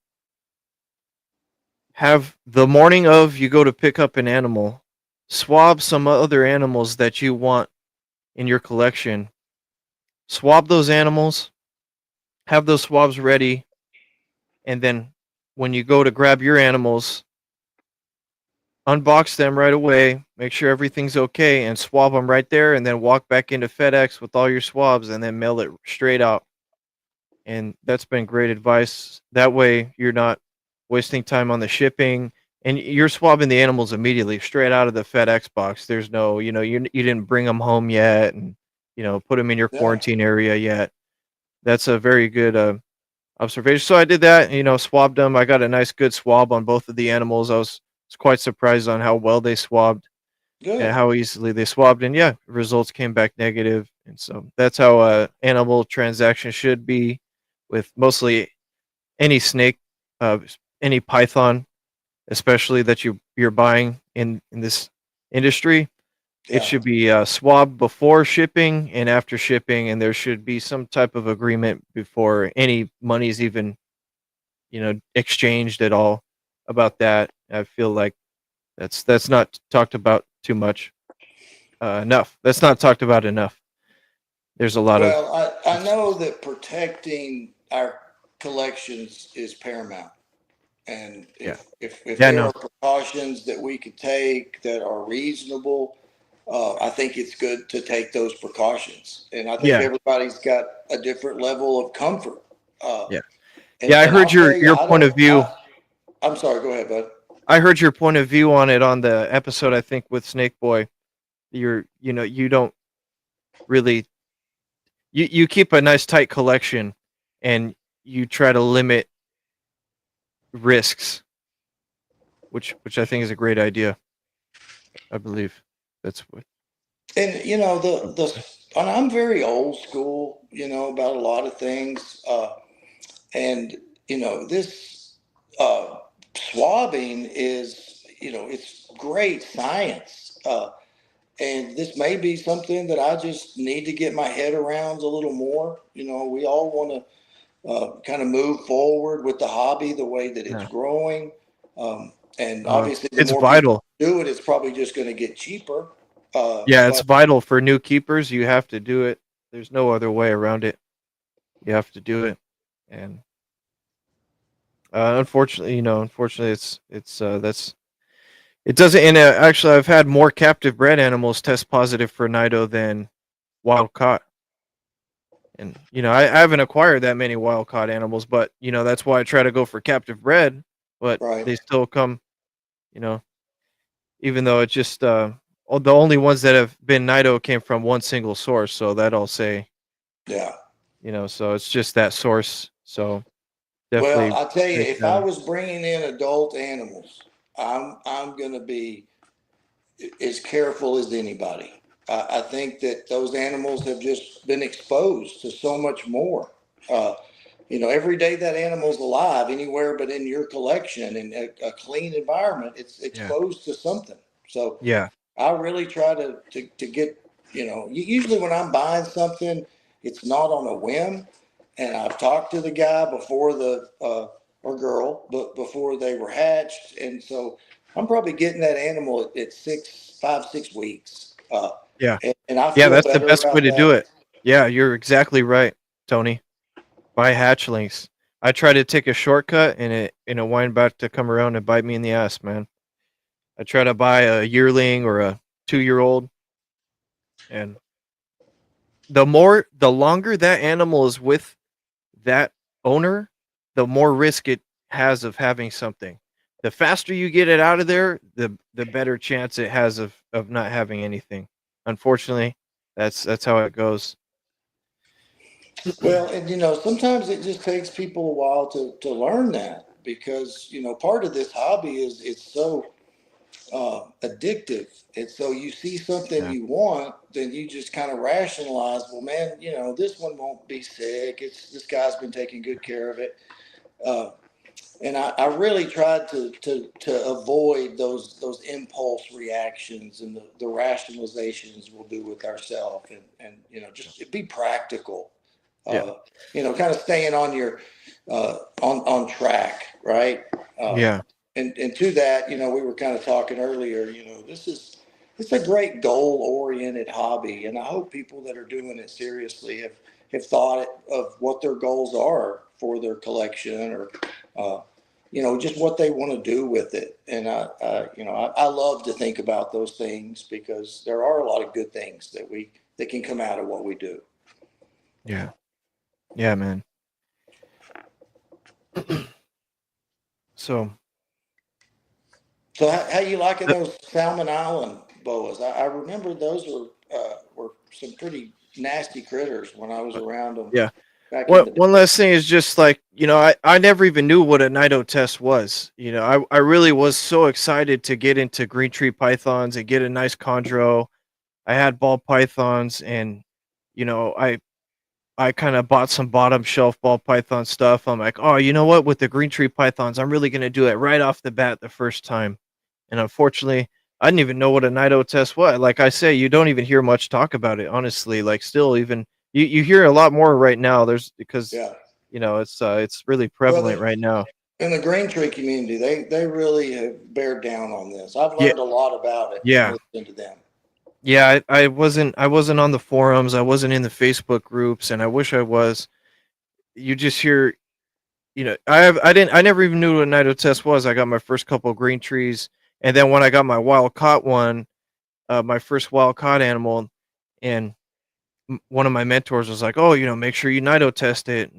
have the morning of you go to pick up an animal, swab some other animals that you want in your collection. Swab those animals, have those swabs ready, and then when you go to grab your animals, unbox them right away, make sure everything's okay, and swab them right there, and then walk back into FedEx with all your swabs, and then mail it straight out. And that's been great advice. That way, you're not wasting time on the shipping, and you're swabbing the animals immediately, straight out of the FedEx box. There's no, you didn't bring them home yet, and put them in your yeah, quarantine area yet. That's a very good observation. So I did that, swabbed them. I got a nice good swab on both of the animals. I was quite surprised on how well they swabbed and good. how easily they swabbed. And yeah, results came back negative. And so that's how animal transaction should be with mostly any snake, uh, any python, especially that you're buying in this industry. It Yeah, should be swabbed before shipping and after shipping, and there should be some type of agreement before any money's even exchanged at all about that. I feel like that's not talked about too much enough. That's not talked about enough. There's a lot of well, I know that protecting our collections is paramount. And yeah, if yeah, there no, are precautions that we could take that are reasonable, I think it's good to take those precautions. And I think yeah, everybody's got a different level of comfort. Uh, yeah, yeah. I and heard I'll tell you, your point of view. I'm sorry, go ahead, bud. I heard your point of view on it on the episode. I think with Snake Boy, you don't really you keep a nice tight collection, and you try to limit risks, which I think is a great idea. I believe that's what. And and I'm very old school, about a lot of things. And this swabbing is, it's great science. And this may be something that I just need to get my head around a little more. We all want to kind of move forward with the hobby the way that it's Yeah. growing. And obviously, the It's more people vital. do it, it's probably just going to get cheaper. Yeah, it's But vital for new keepers. You have to do it. There's no other way around it. You have to do it. And unfortunately, it's that's It doesn't. And actually, I've had more captive bred animals test positive for nido than wild caught. And I haven't acquired that many wild caught animals, but that's why I try to go for captive bred. But Right. they still come, you know, even though it's just the only ones that have been nido came from one single source. So that I'll say, Yeah. so it's just that source. So Well, definitely I tell you, break if I down. was bringing in adult animals, I'm going to be as careful as anybody. I think that those animals have just been exposed to so much more. Uh, every day that animal's alive, anywhere but in your collection in a clean environment, it's Yeah. exposed to something. So Yeah. I really try to get, usually when I'm buying something, it's not on a whim. And I've talked to the guy before or girl, but before they were hatched. And so I'm probably getting that animal at 5, 6 weeks. Yeah. And I Yeah. feel That's the better best way about to do that. it. Yeah. You're exactly right, Tony. Buy hatchlings. I tried to take a shortcut and it wind back to come around and bite me in the ass, man. I try to buy a yearling or a 2 year old, and the longer that animal is with that owner, the more risk it has of having something. The faster you get it out of there, the better chance it has of not having anything. Unfortunately, that's how it goes. Well, and sometimes it just takes people a while to learn that because, part of this hobby is it's so addictive. And so you see something Yeah. you want, then you just kind of rationalize, well, man, this one won't be sick. This guy's been taking good care of it. Uh, and I really tried to avoid those impulse reactions and the rationalizations we'll do with ourselves and just be practical. Yeah. Uh, kind of staying on your on track, right? Uh, Yeah. and to that, we were kind of talking earlier. It's a great goal oriented hobby, and I hope people that are doing it seriously have thought of what their goals are for their collection or just what they want to do with it. And I love to think about those things because there are a lot of good things that can come out of what we do. Yeah. Yeah, man. So So how you liking uh, those Salmon Island boas? I remember those were some pretty nasty critters when I was around them yeah. back in What the day. one last thing is just like, I never even knew what a nido test was. I really was so excited to get into green tree pythons and get a nice chondro. I had ball pythons, and I kind of bought some bottom shelf ball python stuff. I'm like, oh, you know what? With the green tree pythons, I'm really gonna do it right off the bat the first time. And unfortunately, I didn't even know what a nido test was. Like I say, you don't even hear much talk about it. Honestly, like still, even you hear a lot more right now. There's because Yeah. it's really Well, prevalent right now. in the green tree community, they really have bared down on this. I've Yeah, learned a lot about it from yeah, listening to them. yeah. I wasn't on the forums. I wasn't in the Facebook groups, and I wish I was. You just hear I never even knew what a nido test was. I got my first couple of green trees, and then when I got my wild caught one, my first wild caught animal, and one of my mentors was like, "Oh, make sure you nido test it."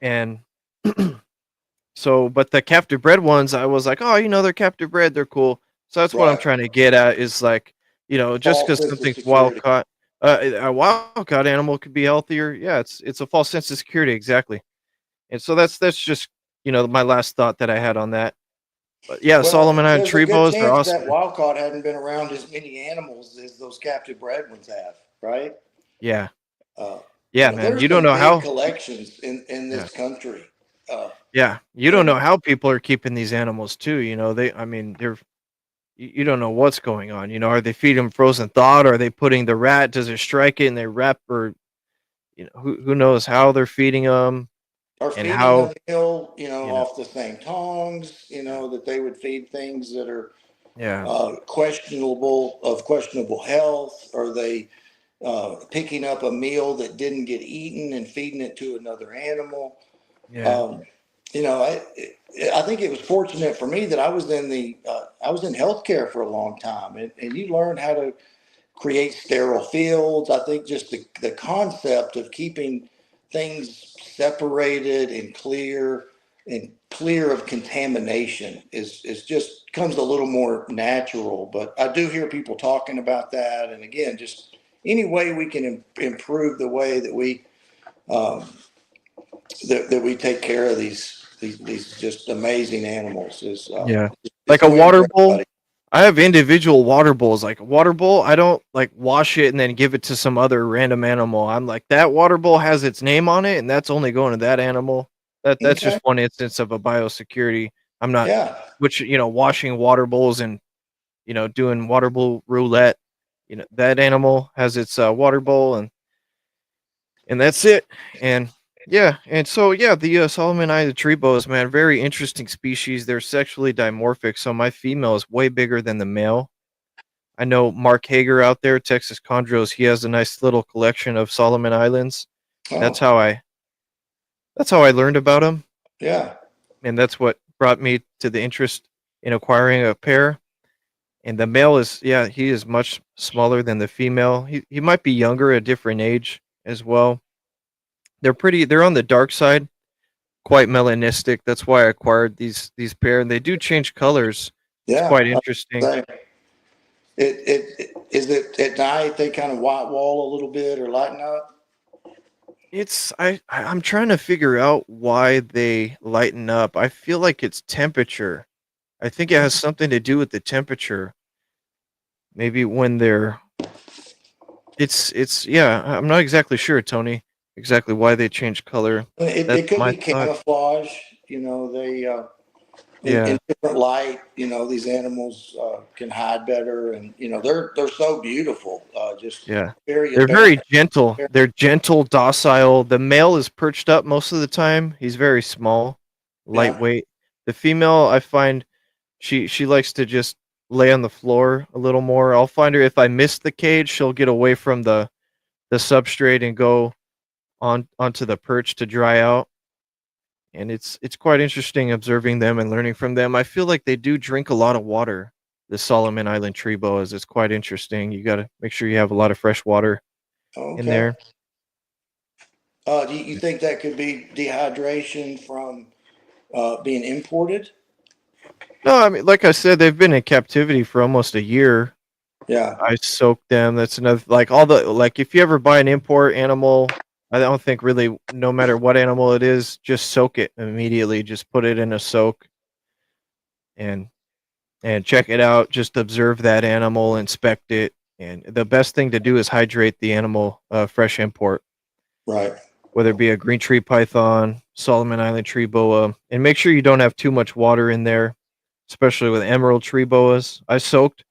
And but the captive bred ones, I was like, "Oh, they're captive bred, they're cool." So that's what I'm Right. trying to get at is like, just False because sense of something's wild security. caught, a wild caught animal could be healthier. Yeah, it's a false sense of security, exactly. And so that's just my last thought that I had on that. But yeah, Well, Solomon Island there's a tree good boas, they're chance that awesome. wild caught hadn't been around as many animals as those captive bred ones have, right? Yeah. Uh, Yeah, man. there's You don't some know big how collections in yeah. this country. Uh, Yeah. You don't and know how people are keeping these animals too, I mean, you don't know what's going on. Are they feeding them frozen thawed? Are they putting the rat? Does it strike it and they wrap or who knows how they're feeding them are and feeding how, a meal, you know. off the same tongs, Yeah. that they would feed things that are Yeah. questionable health. Are they picking up a meal that didn't get eaten and feeding it to another animal? Yeah. Um, you know, I think it was fortunate for me that I was in healthcare for a long time, and you learn how to create sterile fields. I think just the concept of keeping things separated and clear of contamination is just comes a little more natural. But I do hear people talking about that. And again, just any way we can improve the way that um, that we take care of these just amazing animals is Yeah. it's Like a a win water for bowl. everybody. I have individual water bowls. Like a water bowl, I don't like wash it and then give it to some other random animal. I'm like that water bowl has its name on it, and that's only going to that animal. That's just Okay. one instance of a biosecurity. I'm not, Yeah. which washing water bowls and doing water bowl roulette. That animal has its water bowl, and that's it. And yeah, and so yeah, the Solomon Island tree boas, man, very interesting species. They're sexually dimorphic, so my female is way bigger than the male. I know Mark Hager out there, Texas Chondros. He has a nice little collection of Solomon Islands. That's Oh, how I that's how I learned about them, yeah. and that's what brought me to the interest in acquiring a pair. And the male is, yeah, he is much smaller than the female. He might be younger, a different age as well. They're on the dark side, quite melanistic. That's why I acquired these pair, and they do change colors. It's Yeah. quite interesting. Say it is it at night they kind of white wall a little bit or lighten up. I'm trying to figure out why they lighten up. I feel like it's temperature. I think it has something to do with the temperature. Maybe when they're it's yeah, I'm not exactly sure, Tony, exactly why they change color. That's It could my be thought. camouflage. You know, they in Yeah. different light. You know, these animals can hide better, and you know they're so beautiful. Just Yeah. very They're apparent. very gentle. They're gentle, docile. The male is perched up most of the time. He's very small, Yeah, lightweight. The female, I find she likes to just lay on the floor a little more. I'll find her if I miss the cage, she'll get away from the substrate and go onto the perch to dry out. And it's quite interesting observing them and learning from them. I feel like they do drink a lot of water. The Solomon Island tree boas. It's quite interesting. You got to make sure you have a lot of fresh water in okay. there. Do you think that could be dehydration from being imported? No, I mean, like I said, they've been in captivity for almost a year. Yeah, I soak them. That's another, like all the, like if you ever buy an import animal, I don't think really, no matter what animal it is, just soak it immediately. Just put it in a soak and check it out. Just observe that animal, inspect it, and the best thing to do is hydrate the animal. Fresh import, right. whether it be a green tree python, Solomon Island tree boa, and make sure you don't have too much water in there, especially with emerald tree boas. I soaked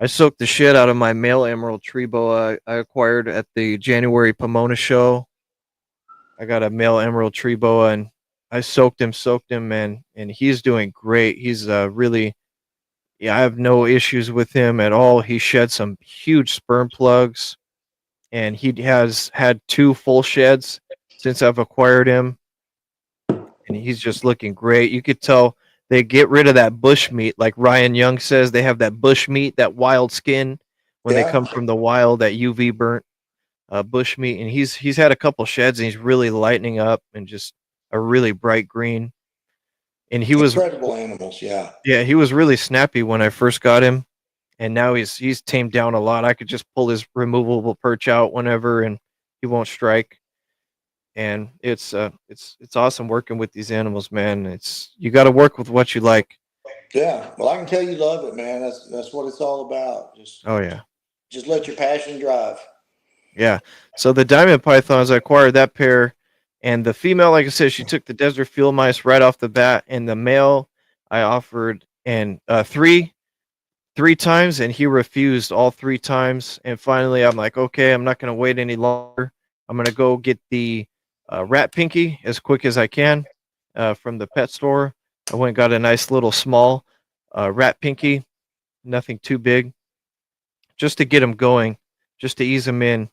the shit out of my male emerald tree boa I acquired at the January Pomona show. I got a male emerald tree boa, and I soaked him, and he's doing great. He's really, yeah, I have no issues with him at all. He shed some huge sperm plugs, and he has had two full sheds since I've acquired him, and he's just looking great. You could tell they get rid of that bush meat, like Ryan Young says. They have that bush meat, that wild skin when they Yeah, come from the wild, that UV burnt bush meat. And he's had a couple sheds, and he's really lightening up and just a really bright green. And he was, incredible animals. Yeah, yeah, he was really snappy when I first got him, and now he's tamed down a lot. I could just pull his removable perch out whenever, and he won't strike. And it's awesome working with these animals, man. It's you got to work with what you like. yeah. Well, I can tell you love it, man. That's what it's all about. Oh yeah, Just let your passion drive. yeah. So the diamond pythons, I acquired that pair, and the female, like I said, she took the desert field mice right off the bat, and the male I offered and three times, and he refused all three times. And finally, I'm like, okay, I'm not gonna wait any longer. I'm gonna go get the rat pinky as quick as I can from the pet store. I went and got a nice little small rat pinky, nothing too big, just to get him going, just to ease him in.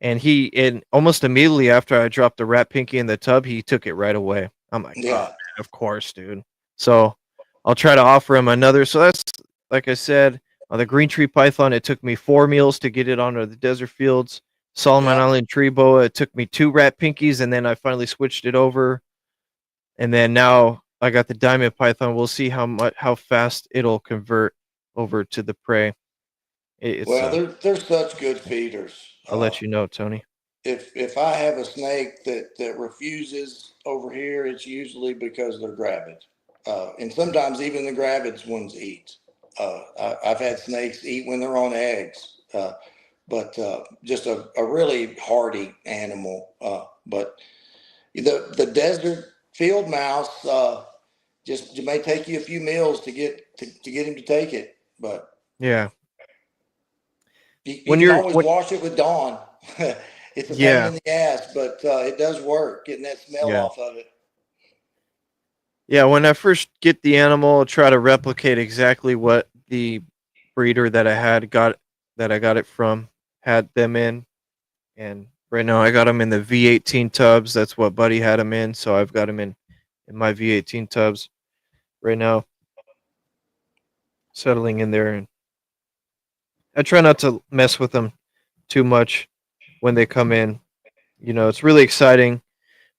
And almost immediately after I dropped the rat pinky in the tub, he took it right away. I'm like, oh Yeah, Of course, dude. So I'll try to offer him another. So that's like I said, on the green tree python, it took me 4 meals to get it onto the desert fields. Solomon Yeah. Island tree boa, it took me 2 rat pinkies, and then I finally switched it over. And then now I got the diamond python. We'll see how fast it'll convert over to the prey. It's Well, they're such good feeders. I'll let you know, Tony. If I have a snake that refuses over here, it's usually because they're gravid, and sometimes even the gravid ones eat. I've had snakes eat when they're on eggs, but just a really hardy animal. But the desert field mouse just it may take you a few meals to get him to take it, but Yeah. you When can you're always what wash it with Dawn. It's a pain Yeah. in the ass, but it does work getting that smell Yeah. off of it. Yeah, when I first get the animal, I'll try to replicate exactly what the breeder that I got it from had them in. And right now I got them in the V18 tubs. That's what Buddy had them in, so I've got them in my V18 tubs right now, settling in there. And I try not to mess with them too much when they come in. It's really exciting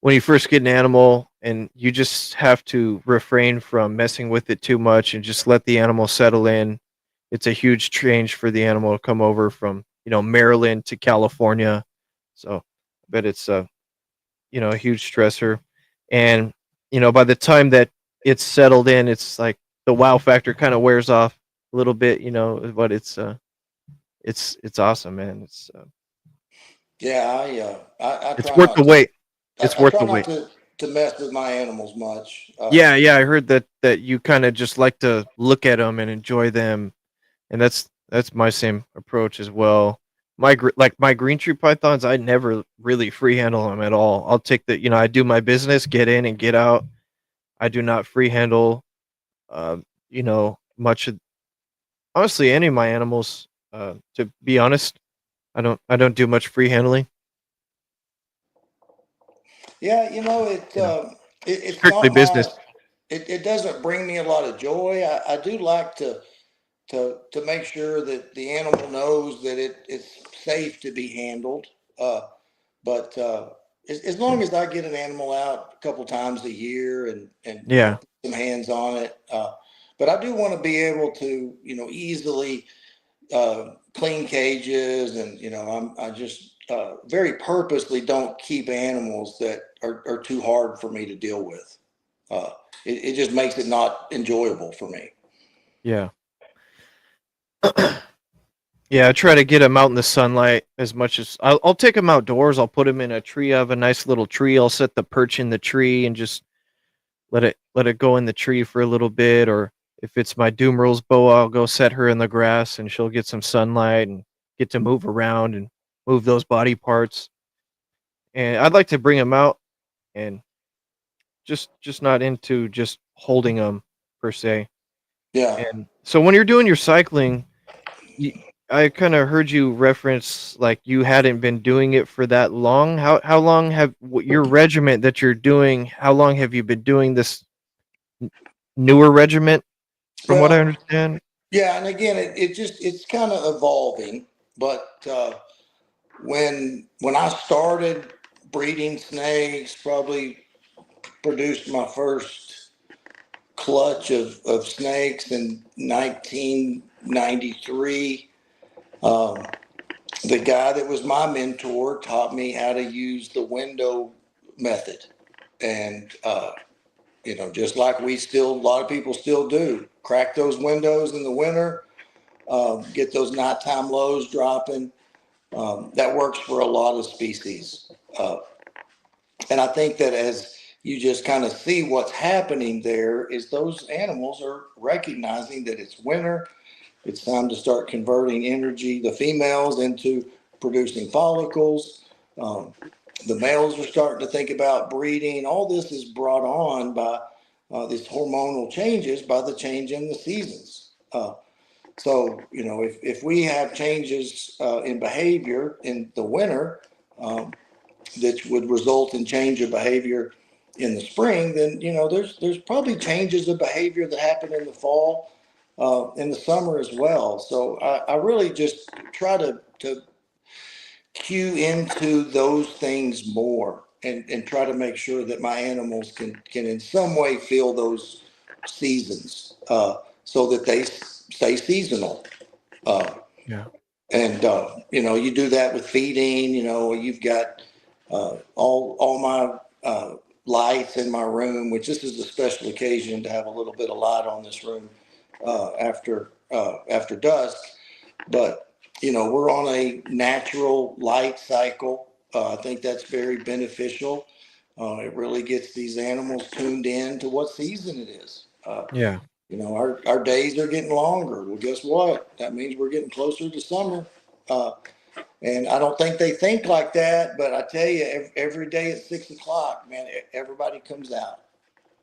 when you first get an animal, and you just have to refrain from messing with it too much and just let the animal settle in. It's a huge change for the animal to come over from, Maryland to California. So I bet it's a huge stressor. And, by the time that it's settled in, it's like the wow factor kind of wears off a little bit, but it's awesome, man. Yeah, I It's try worth the not to. wait. It's I worth try the not wait. to mess with my animals much. Yeah, yeah, I heard that you kind of just like to look at them and enjoy them, and that's my same approach as well. My green tree pythons, I never really free handle them at all. I'll take I do my business, get in and get out. I do not free handle, much of honestly any of my animals. To be honest, I don't do much free handling. Yeah, You know, it's strictly not my. business. It doesn't bring me a lot of joy. I do like to make sure that the animal knows that it's safe to be handled. Uh, but as long as I get an animal out a couple times a year and Yeah, put some hands on it, but I do want to be able to easily clean cages, and I just very purposely don't keep animals that are too hard for me to deal with. Uh, it just makes it not enjoyable for me. yeah. Yeah, I try to get them out in the sunlight as much as I'll take them outdoors. I'll put them in a tree. I have a nice little tree. I'll set the perch in the tree and just let it go in the tree for a little bit. Or if it's my Doomer's boa, I'll go set her in the grass and she'll get some sunlight and get to move around and move those body parts. And I'd like to bring them out and just not into just holding them per se. Yeah. And so when you're doing your cycling, You, I kind of heard you reference like you hadn't been doing it for that long. How long have your regiment that you're doing? How long have you been doing this newer regiment? From what I Well, understand. yeah, and again, it's kind of evolving. But when I started breeding snakes, probably produced my first clutch of snakes in 1993. Um, the guy that was my mentor taught me how to use the window method, and just like a lot of people still do, crack those windows in the winter, get those nighttime lows dropping. That works for a lot of species. And I think that as you just kind of see what's happening there is those animals are recognizing that it's winter. It's time to start converting energy, the females, into producing follicles. Um, the males are starting to think about breeding. All this is brought on by these hormonal changes, by the change in the seasons. So, if we have changes in behavior in the winter, that would result in change of behavior in the spring, then there's probably changes of behavior that happen in the fall, in the summer as well. So I really just try to cue into those things more, and try to make sure that my animals can in some way feel those seasons, so that they stay seasonal. Uh, Yeah. and you do that with feeding. You've got all my lights in my room, which this is a special occasion to have a little bit of light on this room after dusk. But we're on a natural light cycle. I think that's very beneficial. It really gets these animals tuned in to what season it is. Yeah. Our days are getting longer. Well, guess what? That means we're getting closer to summer. Uh, and I don't think they think like that, but I tell you, every day at 6 o'clock, man, everybody comes out.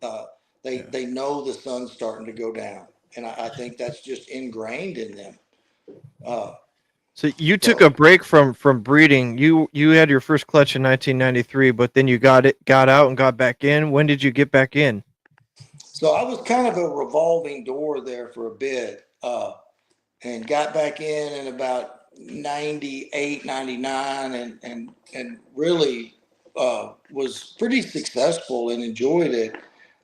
Uh, Yeah. they know the sun's starting to go down, and I think that's just ingrained in them. Uh, So you took so a break from breeding. You had your first clutch in 1993, but then you got out and got back in. When did you get back in? so I was kind of a revolving door there for a bit, and got back in about 98, 99, and really was pretty successful and enjoyed it,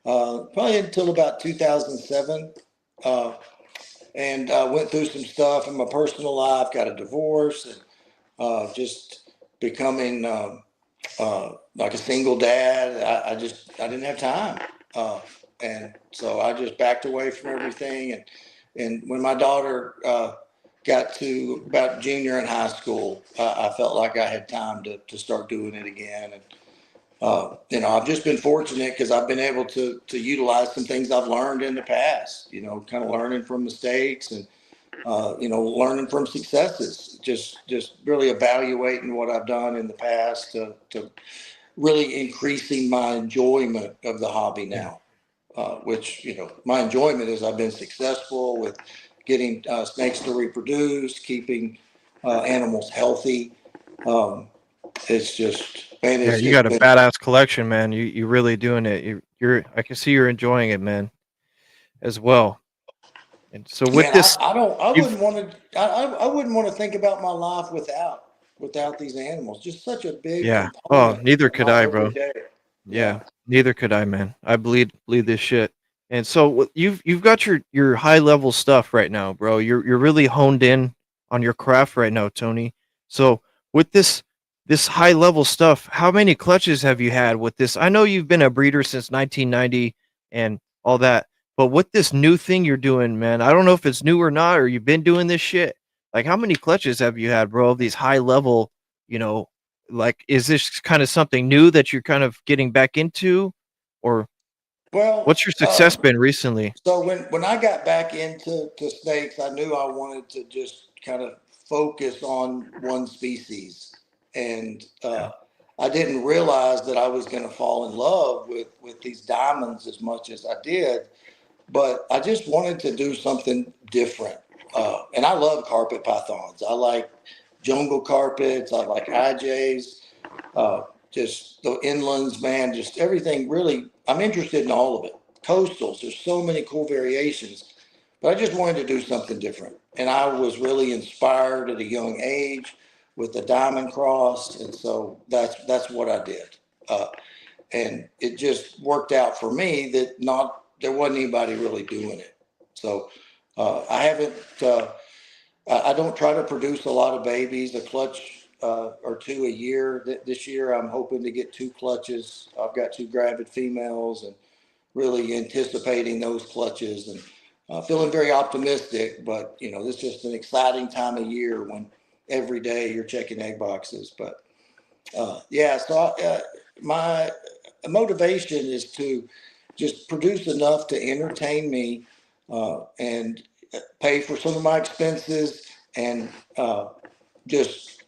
probably until about 2007. Uh, and went through some stuff in my personal life, got a divorce, and just becoming like a single dad. I didn't have time, and so I just backed away from everything. And when my daughter got to about junior in high school, I felt like I had time to start doing it again. And I've just been fortunate because I've been able to utilize some things I've learned in the past. Kind of learning from mistakes, and learning from successes. Just really evaluating what I've done in the past to really increasing my enjoyment of the hobby Yeah. now. Which my enjoyment is I've been successful with getting snakes to reproduce, keeping animals healthy. Um, it's just, man, Yeah, you it's got a been. badass collection, man. You really doing it. You're I can see you're enjoying it, man, as well. And so with Man, this, I don't. I you've wouldn't want to. I wouldn't want to think about my life without these animals. Just such a big yeah. Oh, component neither of could my I, bro. everyday. Yeah. Yeah, neither could I, man. I bleed this shit. And so you've got your high level stuff right now, bro. You're really honed in on your craft right now, Tony. So with this high level stuff, how many clutches have you had with this? I know you've been a breeder since 1990 and all that, but with this new thing you're doing, man, I don't know if it's new or not, or you've been doing this shit. Like, how many clutches have you had, bro? These high level, you know, like, is this kind of something new that you're kind of getting back into, or Well, what's your success been recently? so when I got back into snakes, I knew I wanted to just kind of focus on one species, and Yeah. I didn't realize that I was going to fall in love with these diamonds as much as I did. But I just wanted to do something different. And I love carpet pythons. I like jungle carpets. I like IJs. Just the inlands, man. Just everything. Really, I'm interested in all of it. Coastals. There's so many cool variations. But I just wanted to do something different. And I was really inspired at a young age with the diamond cross, and so that's what I did. Uh, and it just worked out for me that not there wasn't anybody really doing it. So I haven't. I don't try to produce a lot of babies. A clutch or two a year. This year, I'm hoping to get two clutches. I've got two gravid females, and really anticipating those clutches, and feeling very optimistic. But this is just an exciting time of year when every day you're checking egg boxes. But yeah, so my motivation is to just produce enough to entertain me, and pay for some of my expenses, and just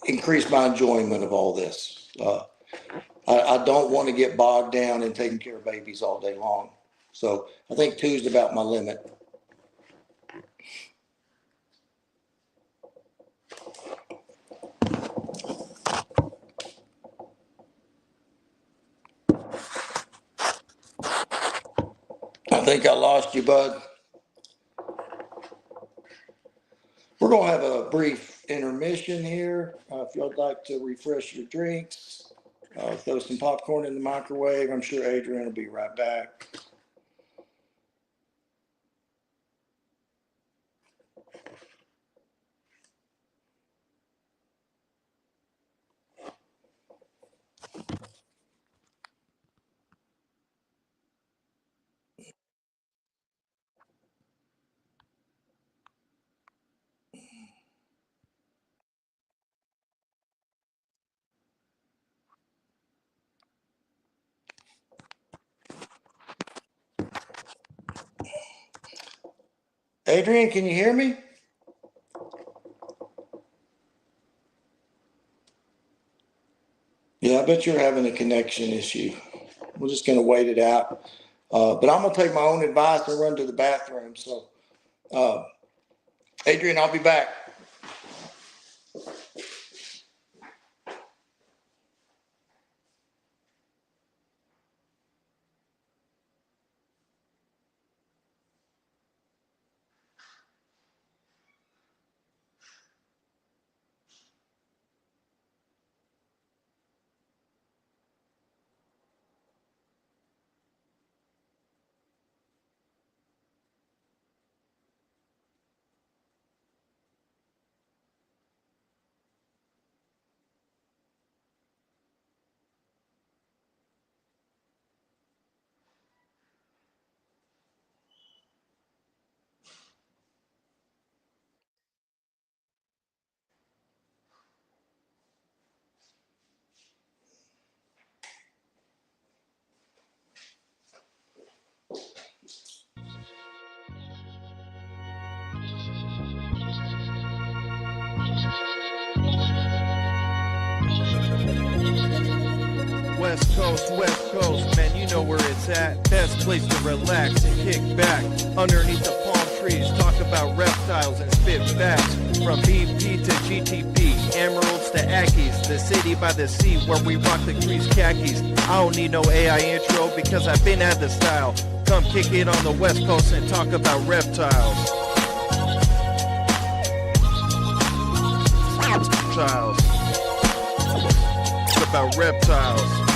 increase my enjoyment of all this. I don't want to get bogged down in taking care of babies all day long. So I think two is about my limit. think I lost you, bud. We're going to have a brief intermission here. If you'd like to refresh your drinks, throw some popcorn in the microwave. I'm sure Adrian will be right back. Adrian, can you hear me? Yeah, I bet you're having a connection issue. We're just going to wait it out. But I'm going to take my own advice and run to the bathroom. So, Adrian, I'll be back. West Coast, man, you know where it's at. Best place to relax and kick back underneath the palm trees. Talk about reptiles and spit facts. From BP to GTP, emeralds to Ackies, the city by the sea where we rock the crease khakis. I don't need no AI intro because I've been at the style. Come kick it on the West Coast and talk about reptiles. Reptiles. Talk about reptiles.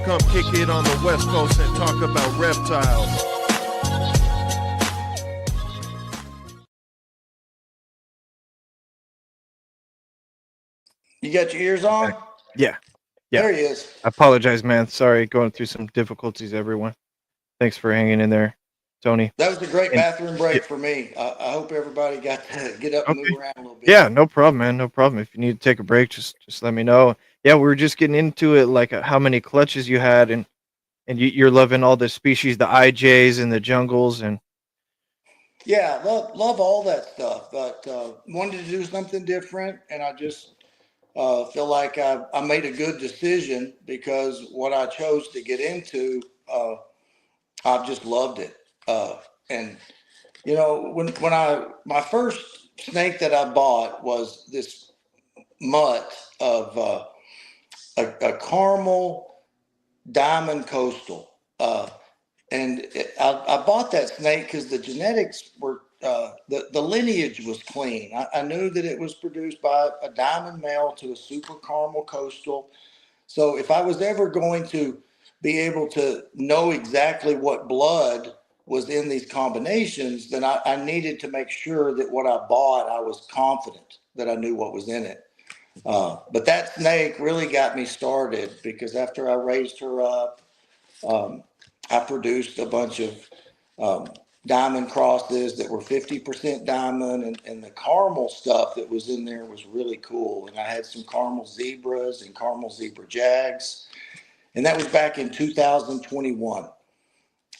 Come kick it on the West Coast and talk about reptiles. You got your ears on? Yeah. There he is. I apologize, man. Sorry, going through some difficulties, everyone. Thanks for hanging in there, Tony. That was a great bathroom break for me. I hope everybody got to get up and move around a little bit. Yeah, no problem, man. No problem. If you need to take a break, just let me know. Yeah, we were just getting into it, like how many clutches you had, and you're loving all the species, the IJs and the jungles, and yeah, love all that stuff. But wanted to do something different, and I just feel like I made a good decision because what I chose to get into, I've just loved it. And you know, when my first snake that I bought was this mutt of a caramel diamond coastal. And I bought that snake because the genetics were, the lineage was clean. I knew that it was produced by a diamond male to a super caramel coastal. So if I was ever going to be able to know exactly what blood was in these combinations, then I needed to make sure that what I bought, I was confident that I knew what was in it. But that snake really got me started because after I raised her up, I produced a bunch of diamond crosses that were 50% diamond, and the caramel stuff that was in there was really cool. And I had some caramel zebras and caramel zebra jags, and that was back in 2021.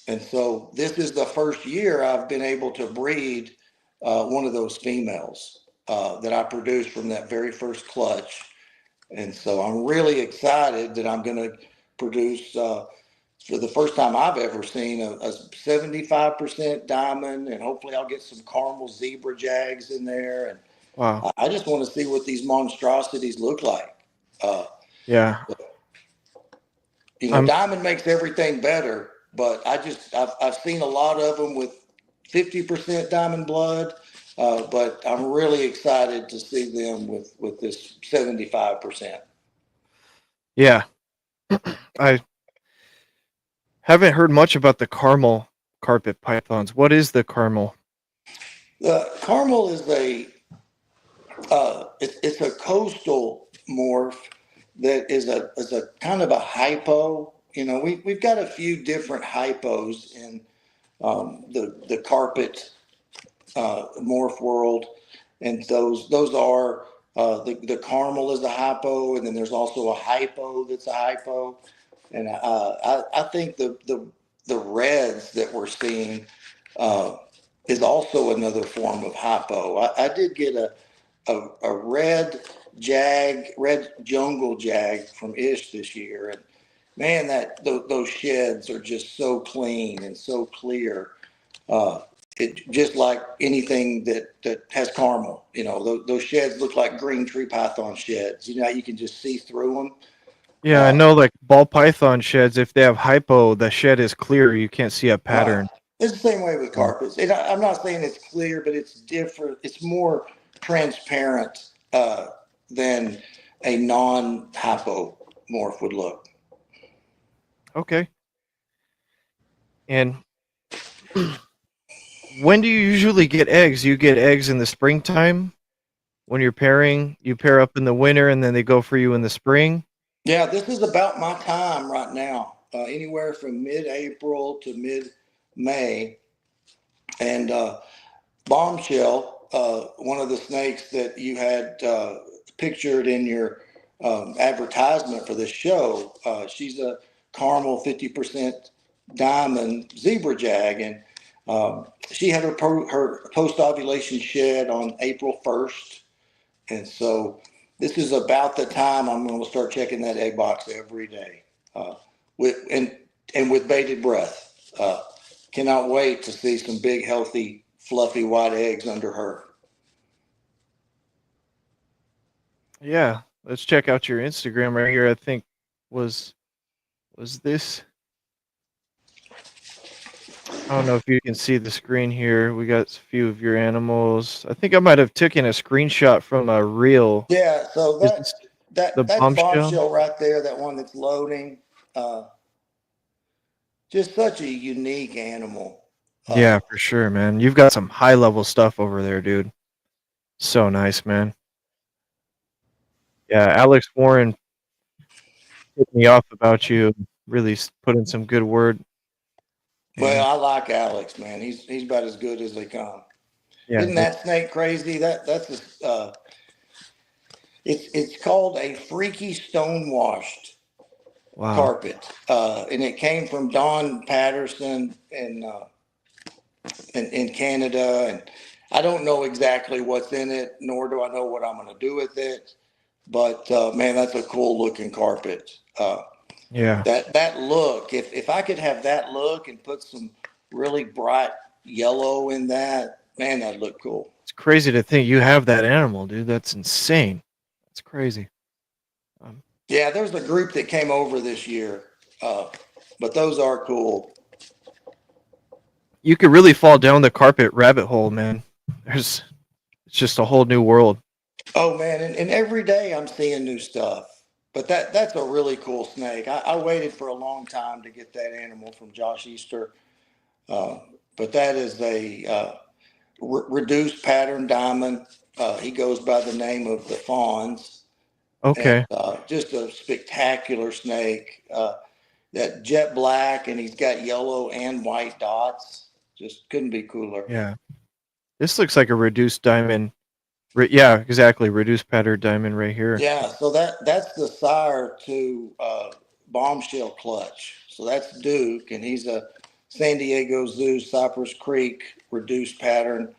And so this is the first year I've been able to breed one of those females that I produced from that very first clutch. And so I'm really excited that I'm going to produce, for the first time I've ever seen, a 75% diamond, and hopefully I'll get some caramel zebra jags in there. And wow, I just want to see what these monstrosities look like. yeah. I'm Diamond makes everything better, but I've seen a lot of them with 50% diamond blood, but I'm really excited to see them with this 75%. yeah. I haven't heard much about the caramel carpet pythons. What is the caramel? The caramel is it's a coastal morph that is a kind of a hypo. We've got a few different hypos in the carpet morph world, and those are the caramel is a hypo, and then there's also a hypo that's a hypo, and I think the reds that we're seeing uh, is also another form of hypo. I did get a red jungle jag from Ish this year, and man, those sheds are just so clean and so clear. Uh, it just like anything that has caramel. Those sheds look like green tree python sheds. You can just see through them. Yeah, I Uh, know like ball python sheds, if they have hypo, the shed is clear. You can't see a right. pattern. It's the same way with Yeah. carpets. And I'm not saying it's clear, but it's different. It's more transparent than a non-hypomorph would look. Okay. And when do you usually get eggs? You get eggs in the springtime when you're pairing. You pair up in the winter, and then they go for you in the spring. Yeah, this is about my time right now. Anywhere from mid-April to mid-May, and Bombshell, one of the snakes that you had pictured in your advertisement for this show, she's a caramel 50% diamond zebra jag, and she had her post ovulation shed on April 1st, and so this is about the time I'm going to start checking that egg box every day, with and with bated breath. Cannot wait to see some big, healthy, fluffy white eggs under her. Yeah, let's check out your Instagram right here. I think was was this. I don't know if you can see the screen here. We got a few of your animals. I think I might have taken a screenshot from a reel. Yeah, so Is this the that's bombshell? Bombshell right there. That one that's loading. Uh, just such a unique animal. Uh, Yeah, for sure, man. You've got some high level stuff over there, dude. So nice, man. Yeah, Alex Warren hit me off about you. Really put in some good word. well, And I like Alex, man. He's about as good as they come. yeah, Isn't that snake crazy? It's called a freaky stonewashed wow. carpet, and it came from Don Patterson in Canada, and I don't know exactly what's in it, nor do I know what I'm going to do with it. But man, that's a cool looking carpet. Yeah. That look, if I could have that look and put some really bright yellow in that, man, that'd look cool. It's crazy to think you have that animal, dude. That's insane. That's crazy. Um, Yeah, there's a group that came over this year, uh, but those are cool. you could really fall down the carpet rabbit hole, man. There's it's just a whole new world. Oh man, and every day I'm seeing new stuff. But that's a really cool snake. I waited for a long time to get that animal from Josh Easter, uh, but that is a reduced pattern diamond. He goes by the name of the Fawns, and Okay. just a spectacular snake. That jet black, and he's got yellow and white dots. Just couldn't be cooler. Yeah. This looks like a reduced diamond. Yeah, exactly. Reduced pattern diamond right here. Yeah, so that's the sire to Bombshell Clutch. So that's Duke, and he's a San Diego Zoo Cypress Creek reduced pattern,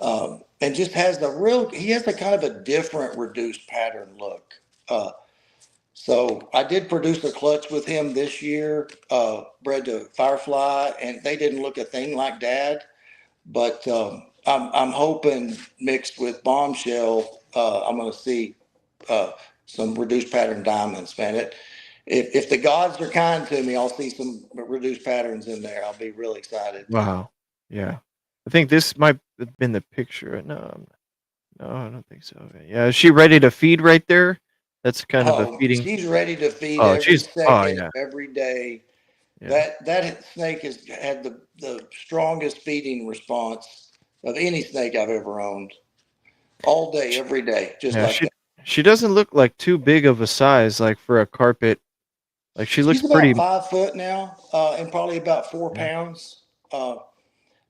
and just has the real. He has a kind of a different reduced pattern look. So I did produce a clutch with him this year, bred to Firefly, and they didn't look a thing like Dad. But I'm hoping mixed with Bombshell, I'm going to see uh, some reduced pattern diamonds, man. if the gods are kind to me, I'll see some reduced patterns in there. I'll be really excited. Wow. Yeah. I think this might have been the picture. No, I don't think so. Okay. Yeah, is she ready to feed right there? That's kind of a Oh, feeding. she's ready to feed Oh, every she's. Oh, second of yeah, every day. yeah. That snake has had the strongest feeding response of any snake I've ever owned. All day, She, every day, just yeah, like that. she doesn't look like too big of a size, like for a carpet. Like she looks She's about pretty. 5 foot now, and probably about four Yeah, pounds. Uh,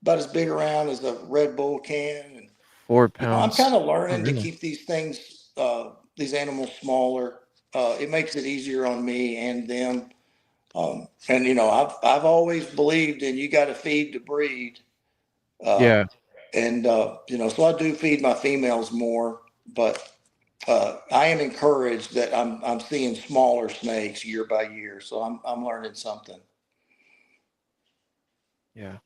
about as big around as a Red Bull can. And four I'm kind pounds. of Oh, learning to really? keep these animals smaller. It makes it easier on me and them. And I've always believed in you got to feed to breed. Uh, Yeah, and so I do feed my females more, but I am encouraged that I'm seeing smaller snakes year by year. So I'm learning something. yeah,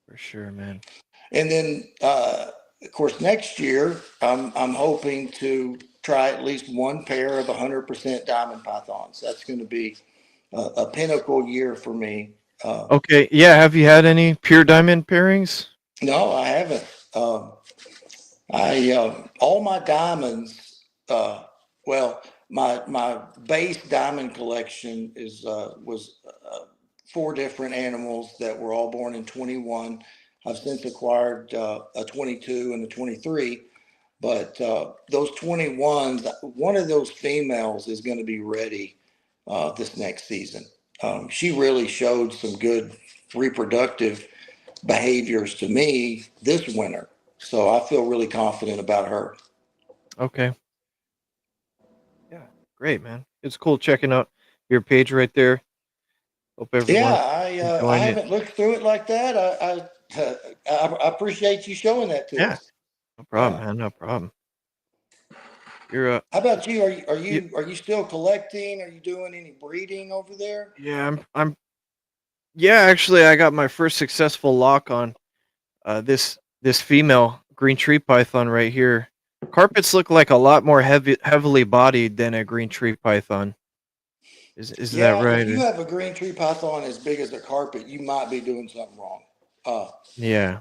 for sure, man. And then, of course, next year I'm hoping to try at least one pair of 100% diamond pythons. That's going to be a pinnacle year for me. Okay, yeah. Have you had any pure diamond pairings? No, I haven't. Um, I all my diamonds. Well, my base diamond collection was four different animals that were all born in 21. I've since acquired a 22 and a 23. But those 21s, one of those females is going to be ready this next season. She really showed some good reproductive behaviors to me this winter. So I feel really confident about her. Okay. Yeah, great, man. It's cool checking out your page right there. Hope Yeah, everyone's I enjoying it. haven't looked through it like that. I appreciate you showing that to Yeah, us. no problem, Yeah. man. No problem. You're How about you? you, Are you still collecting? Are you doing any breeding over there? yeah, I'm yeah, actually I got my first successful lock on this female green tree python right here. Carpets look like a lot more heavily bodied than a green tree python. Is that Yeah, if right? you have a green tree python as big as a carpet, you might be doing something wrong. Uh, Yeah.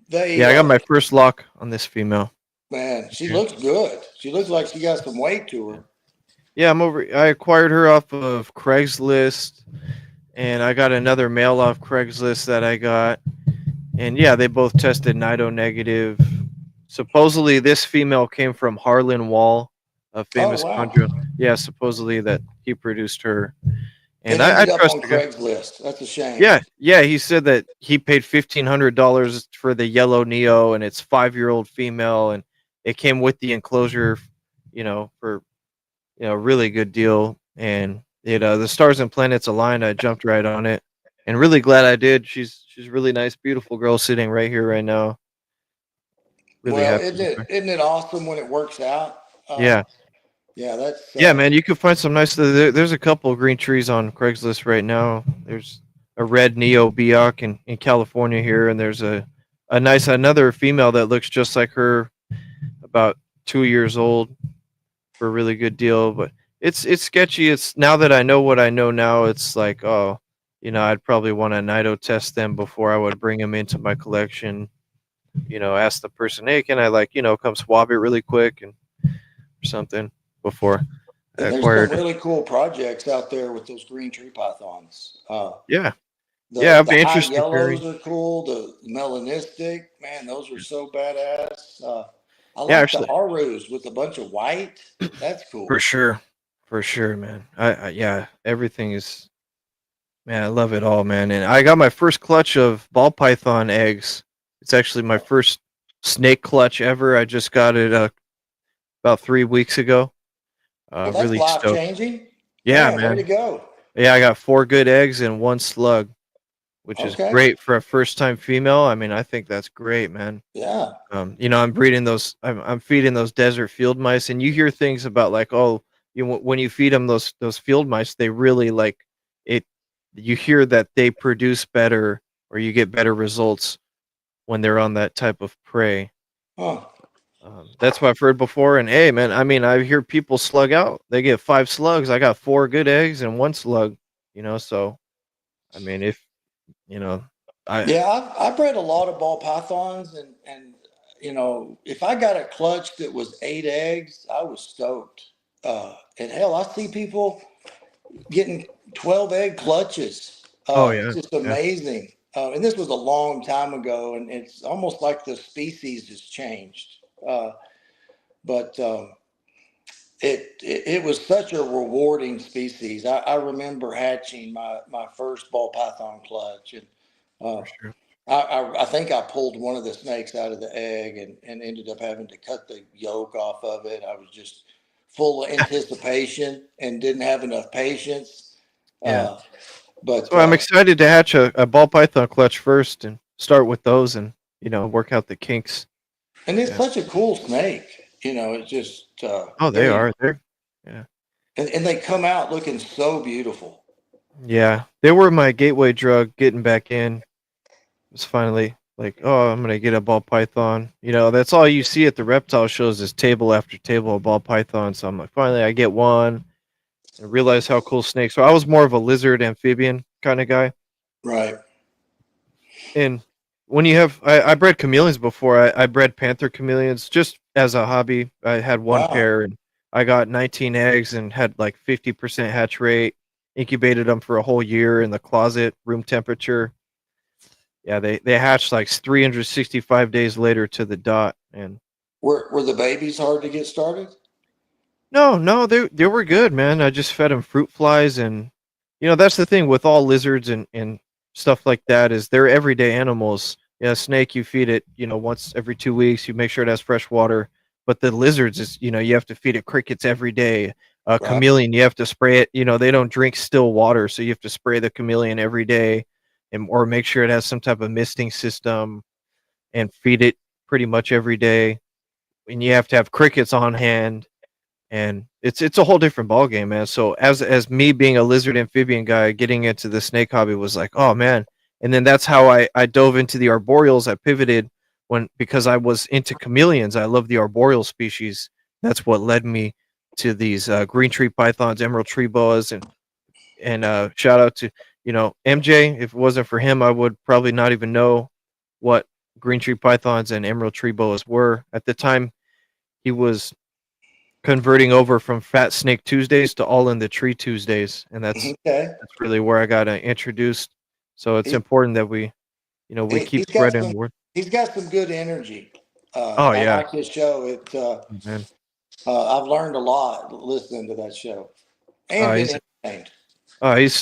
they, Yeah, I got my first lock on this female. man, she Okay. looks good. She looks like she got some weight to Yeah. her. Yeah, I acquired her off of Craigslist, and I got another male off Craigslist that I got. And yeah, they both tested Nido negative. Supposedly, this female came from Harlan Wall, a Oh, famous wow. conjurer. Yeah, supposedly that he produced her, and And I ended up trust on the guy. Craigslist. That's a shame. Yeah, yeah, he said that he paid $1,500 for the yellow Neo, and it's 5-year-old female, and it came with the enclosure, for really good deal. And the stars and planets aligned. I jumped right on it, and really glad I did. She's a really nice, beautiful girl sitting right here, right now. Really Well, happy with her. isn't it awesome when it works out? Yeah, Yeah, that's yeah, man. You can find some nice. There's a couple of green trees on Craigslist right now. There's a red Neo Biak in California here, and there's a nice another female that looks just like her, about 2 years old, for a really good deal. But it's sketchy. It's now that I know what I know now, it's like, oh, I'd probably want to Nido test them before I would bring them into my collection. Ask the person, hey, can I come swab it really quick and or something before I and there's some acquired it. really cool projects out there with those green tree pythons. Yeah, yeah, The it'd be high interesting yellows pairing. are cool. The melanistic, man, those are so badass. I Yeah, like the actually, Harus with a bunch of white. That's for cool. sure, for sure, man. Yeah, everything is, man. I love it all, man. And I got my first clutch of ball python eggs. It's actually my first snake clutch ever. I just got it about 3 weeks ago. Well, that's Really life stoked. changing. Yeah, Man, way to man. go. Yeah, I got 4 good eggs and 1 slug, which is Okay. great for a first time female. I mean, I think that's great, man. Yeah. I'm breeding those. I'm feeding those desert field mice, and you hear things about like, oh, when you feed them those field mice, they really like it. You hear that they produce better, or you get better results when they're on that type of prey. Huh. That's what I've heard before. And hey, man, I mean, I hear people slug out. They get 5 slugs. I got 4 good eggs and 1 slug. So I mean, if you know, I Yeah, I bred a lot of ball pythons, and if I got a clutch that was 8 eggs, I was stoked. And hell, I see people getting 12 egg clutches. oh It's yeah, just yeah, amazing. And this was a long time ago, and it's almost like the species has changed. But it was such a rewarding species. I remember hatching my first ball python clutch, and uh, for sure. I think I pulled one of the snakes out of the egg, and ended up having to cut the yolk off of it. I was just full of anticipation and didn't have enough patience. Yeah. Uh, but So I'm excited to hatch a ball python clutch first and start with those and work out the kinks. and it's Yeah. such a cool snake. It's just Oh, they very, are. They're yeah. and they come out looking so beautiful. Yeah. They were my gateway drug getting back in. Was finally like, oh, I'm gonna get a ball python. That's all you see at the reptile shows is table after table of ball pythons. So I'm like, finally, I get one and realize how cool snakes. So I was more of a lizard amphibian kind of guy. Right. And when you have, I bred chameleons before. I bred panther chameleons just as a hobby. I had one Wow. pair and I got 19 eggs and had like 50% hatch rate. Incubated them for a whole year in the closet, room temperature. Yeah, they hatched like 365 days later to the dot. And Were the babies hard to get started? no, no, they were good, man. I just fed them fruit flies, and that's the thing with all lizards and stuff like that is they're everyday animals. Yeah, snake you feed it, once every 2 weeks. You make sure it has fresh water. But the lizards is you have to feed it crickets every day. A Right. chameleon, you have to spray it. They don't drink still water, so you have to spray the chameleon every day, and or make sure it has some type of misting system and feed it pretty much every day. And you have to have crickets on hand and it's a whole different ball game, man. So as me being a lizard amphibian guy, getting into the snake hobby was like, oh man. And then that's how I dove into the arboreals. I pivoted because I was into chameleons. I love the arboreal species. That's what led me to these green tree pythons, emerald tree boas, and shout out to MJ. If it wasn't for him, I would probably not even know what green tree pythons and emerald tree boas were at the time. He was converting over from Fat Snake Tuesdays to All in the Tree Tuesdays, and that's Okay. that's really where I got introduced. So it's He, important that we keep he's got spreading some the word. he's got some good energy. Oh I yeah, like his show. oh, man. I've learned a lot listening to that show and Uh, been he's entertained.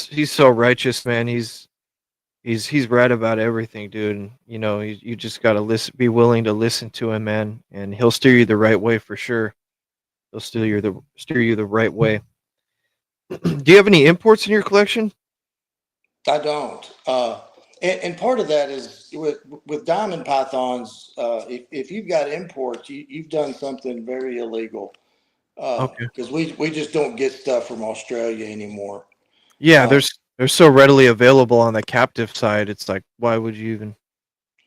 he's so righteous, man. He's right about everything, dude. And you just gotta listen, be willing to listen to him, man, and he'll steer you the right way for sure. He'll steer you the right way. Do you have any imports in your collection? I don't. And part of that is with diamond pythons. If you've got imports, you've done something very illegal. Okay. Because we just don't get stuff from Australia anymore. Yeah, Uh, they're so readily available on the captive side. It's like, why would you even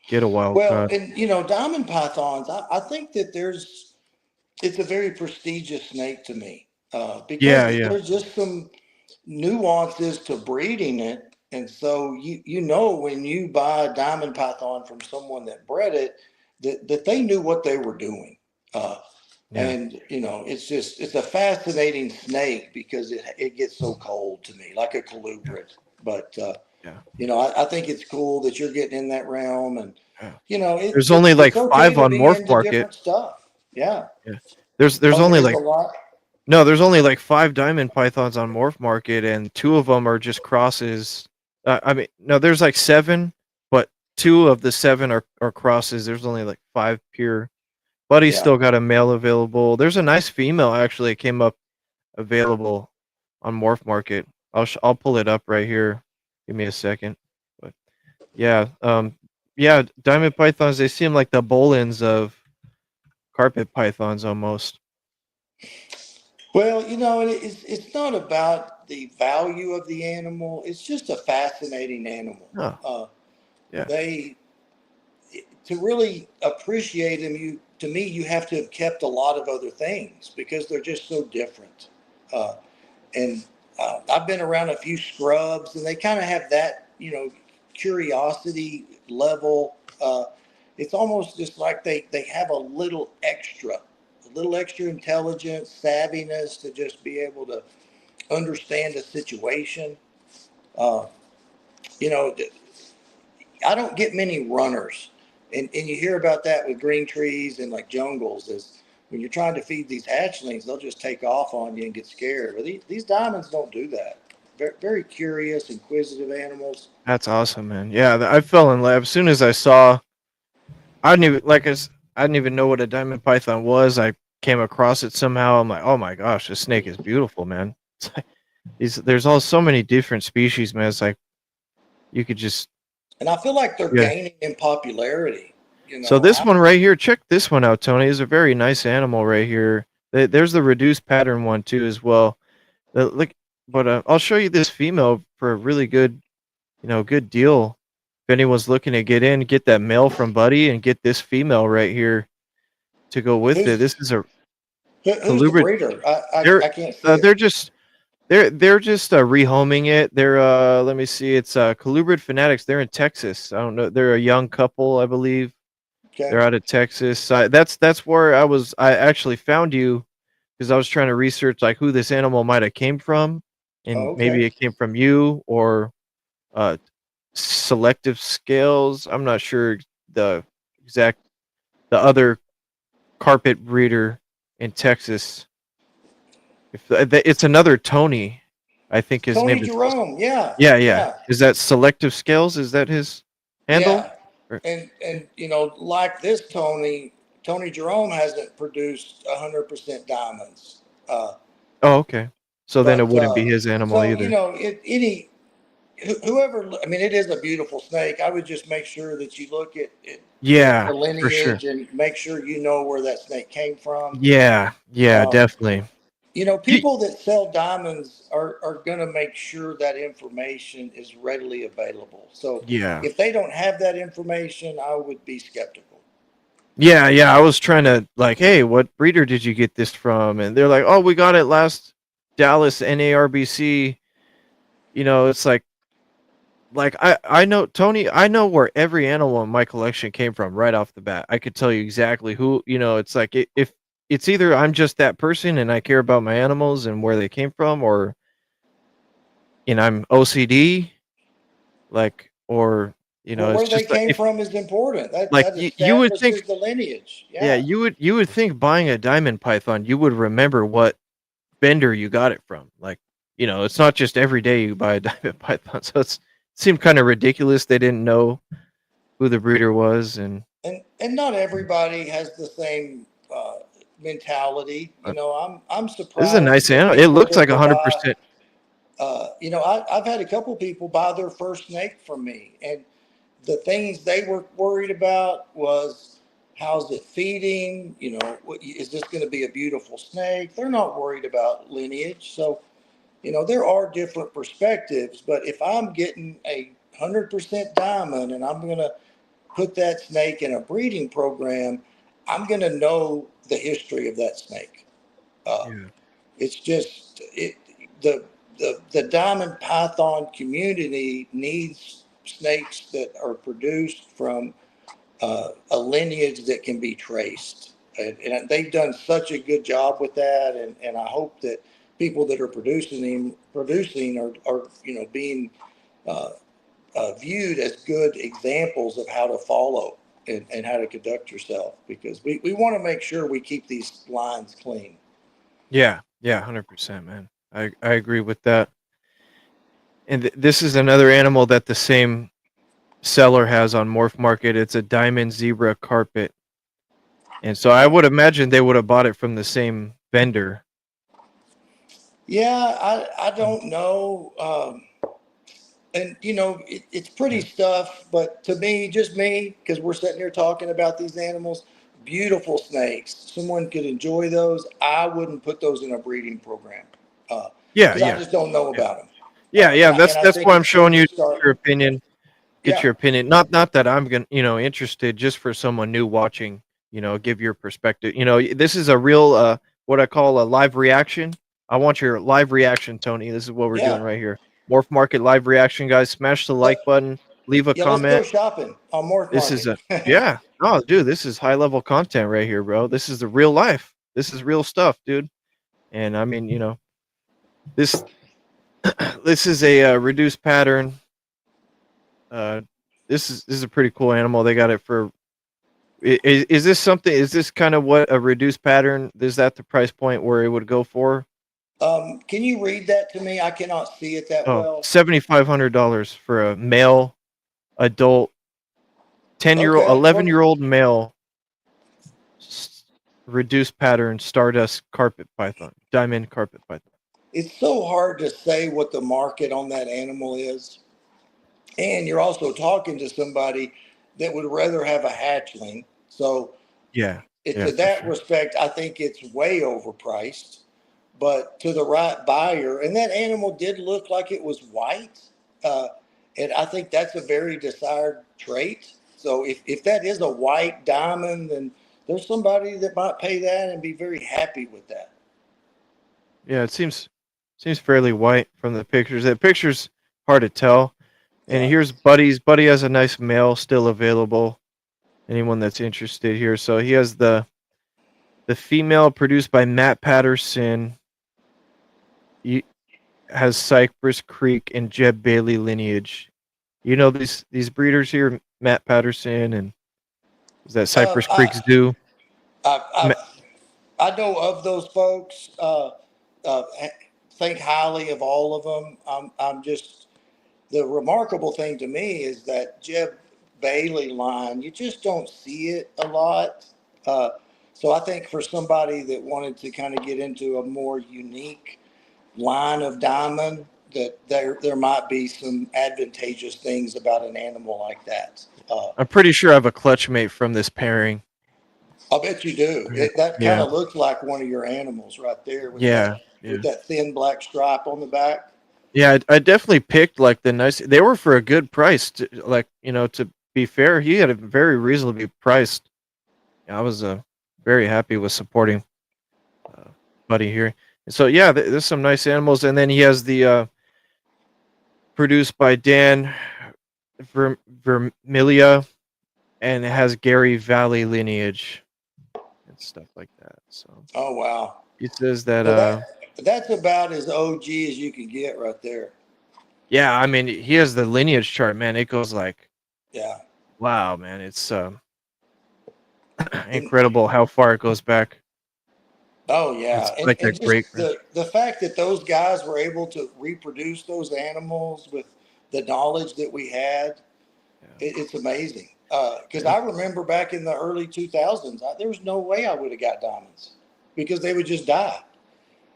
get a wild well, card? and diamond pythons. I think that it's a very prestigious snake to me because Yeah, yeah, there's just some nuances to breeding it. And so when you buy a diamond python from someone that bred it, that they knew what they were doing. Uh, yeah, and it's a fascinating snake because it gets so cold to me, like a colubrid. But yeah, I think it's cool that you're getting in that realm, and yeah. it, There's it's only like it's okay five to on be Morph into Market. different stuff. Yeah. Yeah, there's Oh, only there is a like lot. no, there's only like 5 diamond pythons on Morph Market, and 2 of them are just crosses. I mean, no, there's like 7, but 2 of the 7 are crosses. There's only like 5 pure. Buddy's Yeah. still got a male available. There's a nice female actually that came up available on Morph Market. I'll pull it up right here. Give me a second. But yeah, yeah, diamond pythons they seem like the bolins of carpet pythons almost. Well, it's not about the value of the animal. It's just a fascinating animal. Oh, yeah. They To really appreciate them, to me, you have to have kept a lot of other things because they're just so different. Uh, and I've been around a few scrubs, and they kind of have that, curiosity level. It's almost just like they have a little extra intelligence, savviness to just be able to understand a situation. Uh, you know, I don't get many runners, and you hear about that with green trees and like jungles. Is when you're trying to feed these hatchlings, they'll just take off on you and get scared. But these diamonds don't do that. Very, very curious, inquisitive animals. That's awesome, man. Yeah, I fell in love as soon as I saw. I didn't even I didn't even know what a diamond python was. I came across it somehow. I'm like, oh my gosh, this snake is beautiful, man. It's like, there's all so many different species, man. It's like you could just And I feel like they're yeah. gaining in popularity. You So know, this one right here, check this one out, Tony. Is a very nice animal right here. There's the reduced pattern one too as well. Look, but I'll show you this female for a really good, good deal. If anyone's looking to get in, get that male from Buddy and get this female right here to go with it. who's This is a who's the colubrid. breeder? They're I can't see it. they're just they're just rehoming it. They're let me see. It's colubrid fanatics. They're in Texas. I don't know. They're a young couple, I believe. Okay. They're out of Texas. That's where I actually found you because I was trying to research like who this animal might have came from, Oh, and maybe okay. it came from you or uh, selective scales. I'm not sure the exact the other carpet breeder in Texas. If it's another Tony, I think his Tony name is. Jerome. Yeah. Yeah, yeah. Yeah. Is that selective scales? Is that his handle? Yeah. Or- And like this Tony Jerome hasn't produced 100% diamonds. Oh, okay. So then it But wouldn't be his animal so either. whoever, I mean, it is a beautiful snake. I would just make sure that you look at the Yeah, for sure. lineage and make sure you know where that snake came from. Yeah, yeah, Um, definitely. You, People that sell diamonds are going to make sure that information is readily available. So yeah, if they don't have that information, I would be skeptical. yeah, yeah. I was trying to like, hey, what breeder did you get this from? And they're like, oh, we got it last Dallas NARBC. It's like I know Tony. I know where every animal in my collection came from right off the bat. I could tell you exactly who. It's like if it's either I'm just that person and I care about my animals and where they came from, or I'm OCD, like, or Well, it's where they just like came if from is important. like That you would think. establishes the lineage. Yeah, Yeah. you would think buying a diamond python, you would remember what vendor you got it from. Like, it's not just every day you buy a diamond python. So it seemed kind of ridiculous they didn't know who the breeder was, and And not everybody has the same mentality. uh, I'm this is a surprised nice at animal. It people looks that like will buy. 100%. I've had a couple people buy their first snake from me, and the things they were worried about was how's it feeding? Is this going to be a beautiful snake? They're not worried about lineage. So, there are different perspectives. But if I'm getting a 100% diamond and I'm going to put that snake in a breeding program, I'm going to know the history of that snake. Uh, Yeah. it's just the the diamond python community needs snakes that are produced from a lineage that can be traced, and they've done such a good job with that. And I hope that people that are producing are being uh, viewed as good examples of how to follow and how to conduct yourself, because we want to make sure we keep these lines clean. Yeah. Yeah. 100%, man. I agree with that. And this is another animal that the same seller has on Morph Market. It's a diamond zebra carpet. And so I would imagine they would have bought it from the same vendor. Yeah, I don't know. And it's pretty Yeah. stuff, but to me, just me, because we're sitting here talking about these animals, beautiful snakes. Someone could enjoy those. I wouldn't put those in a breeding program Yeah. because I Yeah. just don't know Yeah. about them. Yeah. And Yeah. I and I That's think why I'm it's good showing to you start. your opinion. Get Yeah, your opinion. Not that I'm gonna, interested, just for someone new watching. give your perspective. This is a real what I call a live reaction. I want your live reaction, Tony. This is what we're doing Yeah. right here. Morph Market live reaction, guys. Smash the like Let, button, leave a yeah, let's go comment. shopping on Morph This is Market. a yeah. Oh, dude, this is high level content right here, bro. This is the real life. This is real stuff, dude. And I mean, this this is a reduced pattern. Uh, this is a pretty cool animal. They got it for. Is this something? Is this kind of what a reduced pattern? Is that the price point where it would go for? Can you read that to me? I cannot see it that Oh, well. $7,500 for a male adult 10-year-old Okay. 11-year-old male reduced pattern stardust carpet python, diamond carpet python. It's so hard to say what the market on that animal is. And you're also talking to somebody that would rather have a hatchling. So Yeah. to Yeah, for that sure. respect, I think it's way overpriced. But to the right buyer, and that animal did look like it was white. Uh, and I think that's a very desired trait. So if that is a white diamond, then there's somebody that might pay that and be very happy with that. Yeah, it seems fairly white from the pictures. The pictures hard to tell. And Yeah. here's Buddy's. Buddy has a nice male still available. Anyone that's interested here. So he has the female produced by Matt Patterson. He has Cypress Creek and Jeb Bailey lineage. You know these breeders here, Matt Patterson and is that Uh, Cypress Creek I, Zoo? I, Ma- I know of those folks. Uh, think highly of all of them. I'm just the remarkable thing to me is that Jeb Bailey line. You just don't see it a lot. Uh, so I think for somebody that wanted to kind of get into a more unique line of diamond, that there might be some advantageous things about an animal like that. I'm pretty sure I have a clutch mate from this pairing. I bet you do. That kind Yeah. of looks like one of your animals right there Yeah. with Yeah. that thin black stripe on the back. Yeah, I definitely picked like the nice. They were for a good price. Like to be fair, he had a very reasonably priced. I was very happy with supporting uh, Buddy here. So yeah, there's some nice animals, and then he has the produced by Dan Vermilia, and it has Gary Valley lineage and stuff like that. So Oh wow! he says that So that's about as OG as you can get right there. yeah, I mean he has the lineage chart, man. It goes like Yeah. wow, man. It's And incredible how far it goes back. oh It's yeah, like a and just great the fact that those guys were able to reproduce those animals with the knowledge that we had, yeah, it's amazing. Because yeah, I remember back in the early 2000s, there was no way I would have got diamonds because they would just die.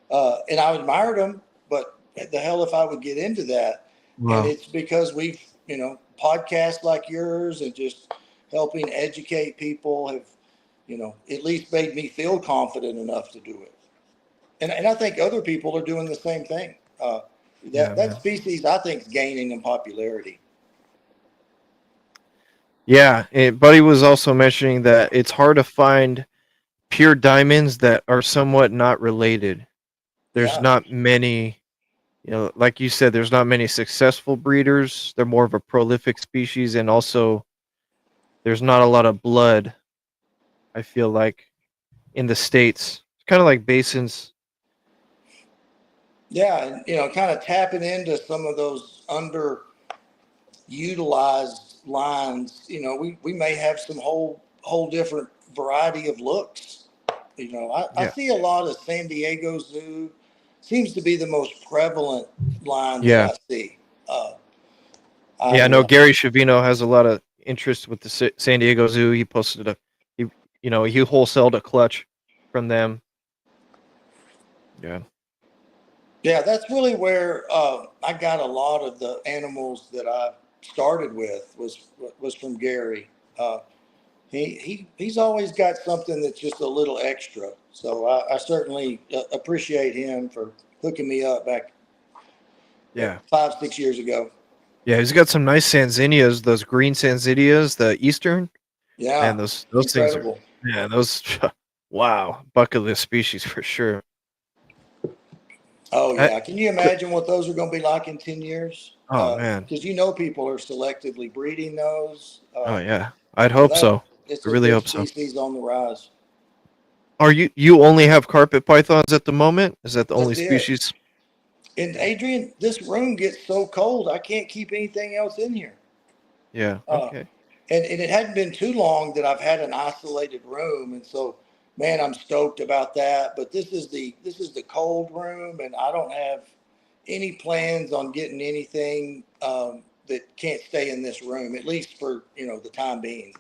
And I admired them, but the hell if I would get into that. And wow, it's because we've, podcasts like yours and just helping educate people have, at least made me feel confident enough to do it. And I think other people are doing the same thing. yeah, That man. species, I think, is gaining in popularity. Yeah, Buddy was also mentioning that it's hard to find pure diamonds that are somewhat not related. There's Yeah. not many, like you said, there's not many successful breeders. They're more of a prolific species, and also there's not a lot of blood. I feel like in the states, it's kind of like basins. Yeah. And, kind of tapping into some of those underutilized lines, we may have some whole different variety of looks. I Yeah, see a lot of San Diego Zoo seems to be the most prevalent line that yeah, I see. Uh, yeah. I I know Gary Shavino has a lot of interest with the San Diego Zoo. He posted he, he wholesaled a clutch from them. Yeah, Yeah, that's really where I got a lot of the animals that I started with was from Gary. Uh, he's always got something that's just a little extra. So I certainly appreciate him for hooking me up back yeah. 5 6 years ago. Yeah, he's got some nice Sanzinias, those green Sanzinias, the Eastern. Man, Yeah, those things are incredible. Yeah, those wow, bucket list species for sure. Oh I, yeah, can you qu- imagine what those are going to be like in 10 years? oh man. Because people are selectively breeding those. Oh yeah. I'd So hope that so. it's I a really good hope so. species on the rise. Are you only have carpet pythons at the moment? Is that the only That's it. species? And Adrian, this room gets so cold, I can't keep anything else in here. Yeah. Uh, Okay. and it hadn't been too long that I've had an isolated room, and so man, I'm stoked about that. But this is the cold room, and I don't have any plans on getting anything that can't stay in this room, at least for the time being.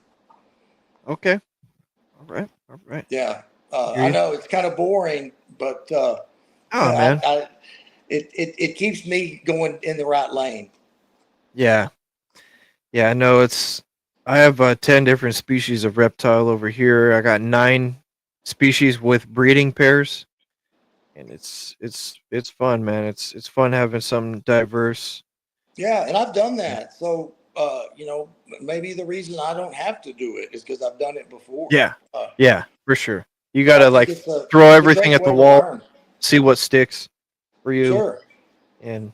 Okay. All right. All right. Yeah, Hear I you. know it's kind of boring, but Oh yeah, man. it keeps me going in the right lane. Yeah. Yeah. I know it's. I have 10 different species of reptile over here. I got 9 species with breeding pairs, and it's fun, man. It's fun having some diverse. Yeah, and I've done that. So, maybe the reason I don't have to do it is because I've done it before. Yeah. Uh, Yeah. For sure. You but I gotta think like throw it's a everything great at the way to wall, learn. see what sticks for you, Sure. and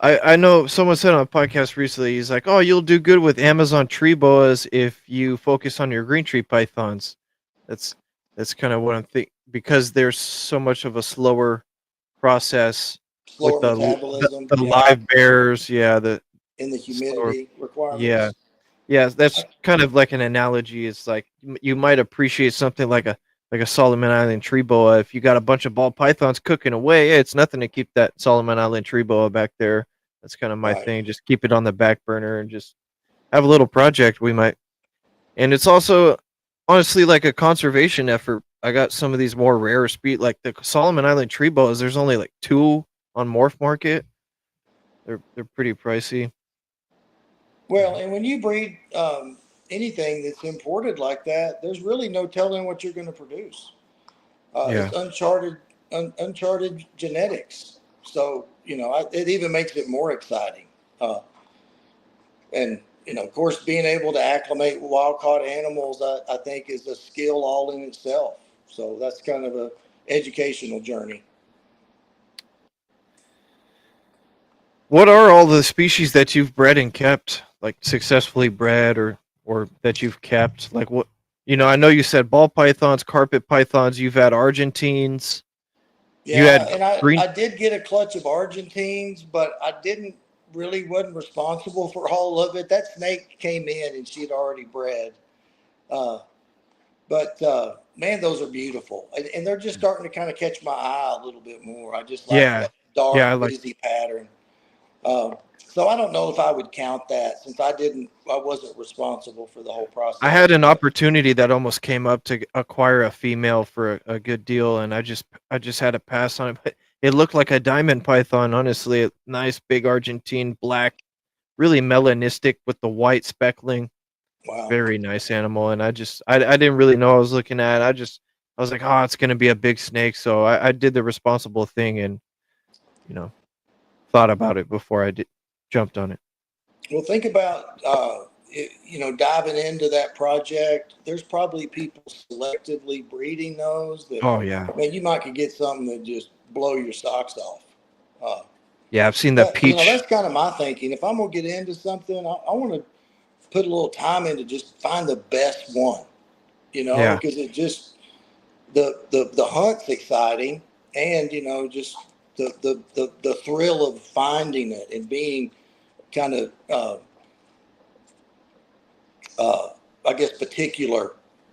I know someone said on a podcast recently, he's like, "Oh, you'll do good with Amazon tree boas if you focus on your green tree pythons." That's that's kind of what I'm thinking because there's so much of a slower process with Slower metabolism. the Yeah. live bears. Yeah, the In the slower. humidity Yeah, requirements. yeah. That's I, kind of like an analogy. It's like you might appreciate something like a Solomon Island tree boa if you got a bunch of ball pythons cooking away. It's nothing to keep that Solomon Island tree boa back there. That's kind of my right. thing. Just keep it on the back burner and just have a little project we might. And it's also honestly like a conservation effort. I got some of these more rare speed like the Solomon Island tree boas. There's only like 2 on Morph Market. They're pretty pricey. Well, Yeah. and when you breed anything that's imported like that, there's really no telling what you're going to produce. It's Yeah. uncharted genetics. So it even makes it more exciting. Uh, and of course, being able to acclimate wild caught animals, I think, is a skill all in itself. So that's kind of a educational journey. What are all the species that you've bred and kept, like successfully bred or that you've kept? Like what I know you said ball pythons, carpet pythons, you've had Argentines, you Yeah, had and I, green I did get a clutch of Argentines, but I didn't really wasn't responsible for all of it. That snake came in and she had already bred. Uh, but man, those are beautiful, and they're just starting to kind of catch my eye a little bit more. I just like Yeah. that Yeah, I dark, like busy pattern. So I don't know if I would count that since I wasn't responsible for the whole I had process. an But opportunity that almost came up to acquire a female for a good deal and I just had to pass on it. But it looked like a diamond python, honestly. A nice big Argentine black, really melanistic with the white speckling. wow. Very nice animal, and I didn't really know what I was looking at. I was like, "Oh, it's gonna be a big snake," so I did the responsible thing and, you know, thought about it before I did jumped on it. Well, think about diving into that project. There's probably people selectively breeding those that, Oh, yeah. man, you might could get something that just blow your socks off. Uh, Yeah, I've seen the but peach. that's kind of my thinking. If I'm gonna get into something, I want to put a little time into just find the best one. Yeah. Because it just the hunt's exciting, and just the thrill of finding it and being kind of uh, I guess particular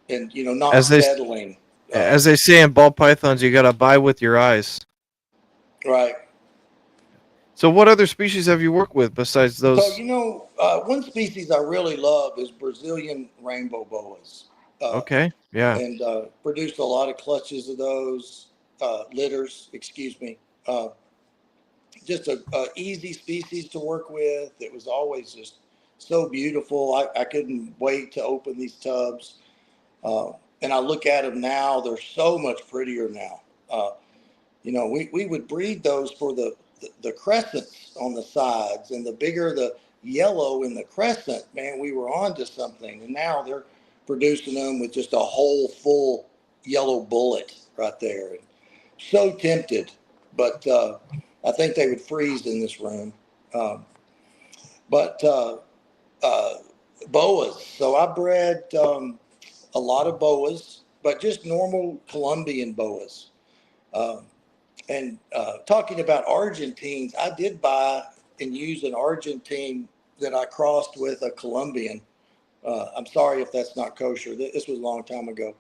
and not As they settling. Uh, as they say in ball pythons, you gotta buy with your eyes. right. So what other species have you worked with besides So those? one species I really love is Brazilian rainbow boas, uh, Okay. Yeah. and produced a lot of clutches of those litters. Excuse me. Just a easy species to work with. It was always just so beautiful. I couldn't wait to open these tubs. Uh, and I look at them now; they're so much prettier now. We would breed those for the crescents on the sides, and the bigger the yellow in the crescent, man, we were on to something. And now they're producing them with just a whole full yellow bullet right there. And so tempted, but I think they would freeze in this room. Um, but uh, boas. So I bred a lot of boas, but just normal Colombian boas. Um, and talking about Argentines, I did buy and use an Argentine that I crossed with a Colombian. I'm sorry if that's not kosher. This was a long time ago.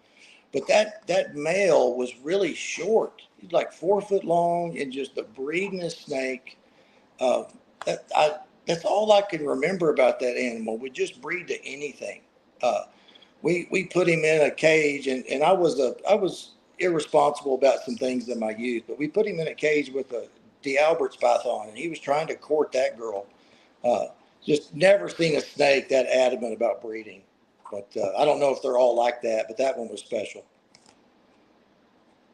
But that male was really short. He's like 4 foot long and just a breeding snake. Uh, that, I, that's all I can remember about that animal. We just breed to anything. Uh, we put him in a cage, and I was irresponsible about some things in my youth, but we put him in a cage with a D'Albert's python, and he was trying to court that girl. Uh, just never seen a snake that adamant about breeding. But I don't know if they're all like that, but that one was special.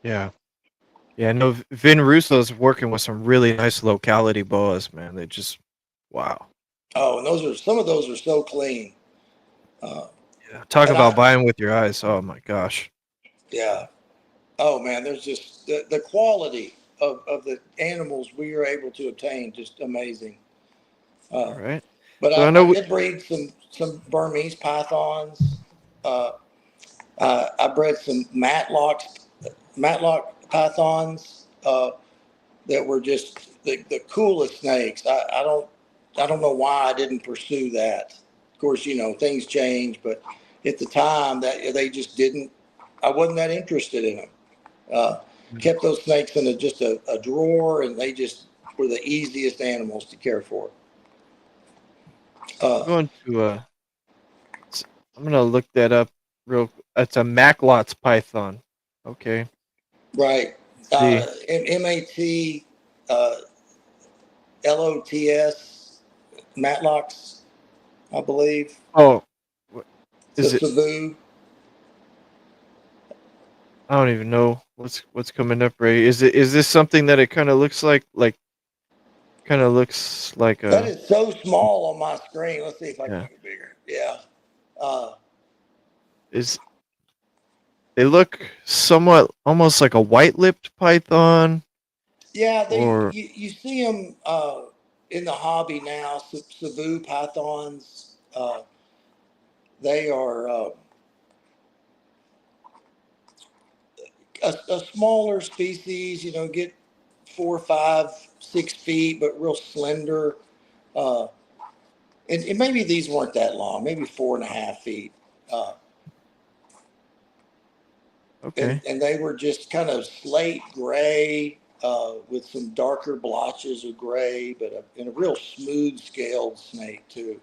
Yeah. Yeah, no, Vin Russo's working with some really nice locality boas, man. They just, wow. Oh, and some of those are so clean. Uh, Yeah. Talk and about I, buying with your eyes. Oh my gosh. yeah. Oh man, there's just the quality of the animals we are able to obtain, just amazing. All Uh, right. but So I I know did breed some Burmese pythons. Uh, I bred some matlock pythons that were just the coolest snakes. I don't know why I didn't pursue that. Of course, things change, but at the time that they just didn't. I wasn't that interested in them. Uh, Kept those snakes in just a drawer, and they just were the easiest animals to care for. I'm Uh, going to I'm gonna look that up real. It's a Macklot's python. Okay. right. See. MAT, uh, LOTS, Matlocks, I believe. Oh, what The is it? Savu. I don't even know what's coming up, Ray. Is this something that it kind of looks like? Like kind of looks like That a is so small on my screen. Let's see if I can yeah. make it bigger. Yeah. Uh, Is they look somewhat almost like a white-lipped python yeah, or you see them in the hobby now. Savu pythons. They are a smaller species. Get 4, 5, 6 feet, but real slender. Uh, and maybe these weren't that long. Maybe 4.5 feet. Uh, and okay. and they were just kind of slate gray with some darker blotches of gray, but in a real smooth scaled snake too.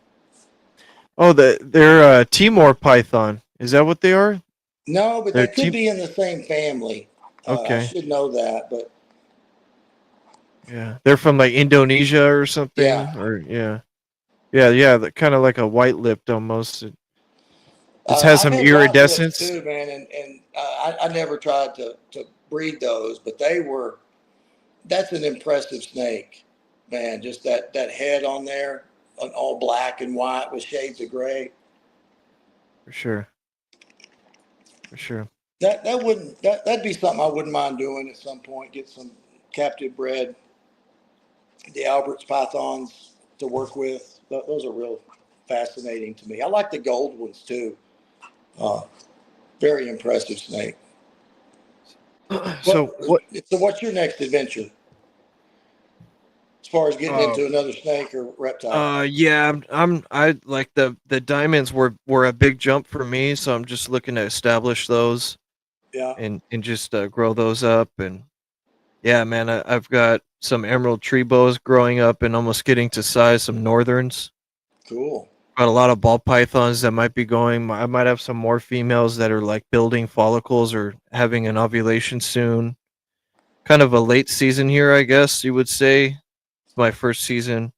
Oh, they're Timor python. Is that what they are? No, but They're they could Tim. be in the same family. I Okay. should know that, but Yeah. They're from like Indonesia or yeah. something or yeah. Yeah, yeah, kind of like a white-lipped almost. It has I've some had white lips iridescence. too, man, and I never tried to breed those, but that's an impressive snake, man. Just that head on there, all black and white with shades of gray. For sure. For sure. That'd be something I wouldn't mind doing at some point. Get some captive bred the Albert's pythons to work with. Those are real fascinating to me. I like the gold ones too. Uh, Very impressive snake. So what So what's your next adventure as far as getting uh into another snake or reptile? yeah, I like the diamonds were a big jump for me, so I'm just looking to establish those Yeah, and just grow those up and yeah, man, I've got some emerald tree bows growing up and almost getting to size, some northerns. cool. Got a lot of ball pythons that might be going. I might have some more females that are like building follicles or having an ovulation soon. Kind of a late season here, I guess you would say. It's my first season,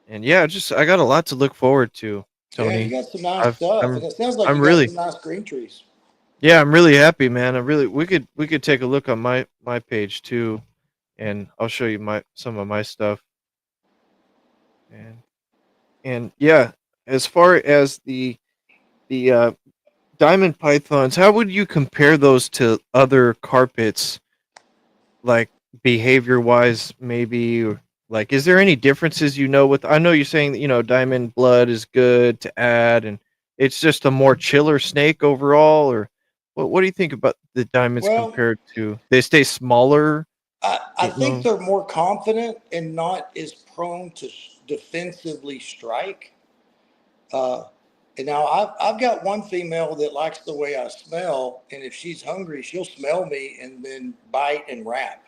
and yeah, just I got a lot to look forward to, Yeah, you Tony. got some nice stuff, and it sounds like I'm you got really some nice green trees. yeah, I'm really happy, man. I really we could take a look on my page too, and I'll show you my some of my stuff. And yeah, as far as the diamond pythons, how would you compare those to other carpets, like behavior wise, maybe? Or, like, is there any differences with? I know you're saying that diamond blood is good to add, and it's just a more chiller snake overall. Or what do you think about the diamonds Well, compared to? They stay smaller, I you think know. they're more confident and not as prone to defensively strike. Uh, and now I've got one female that likes the way I smell, and if she's hungry, she'll smell me and then bite and wrap.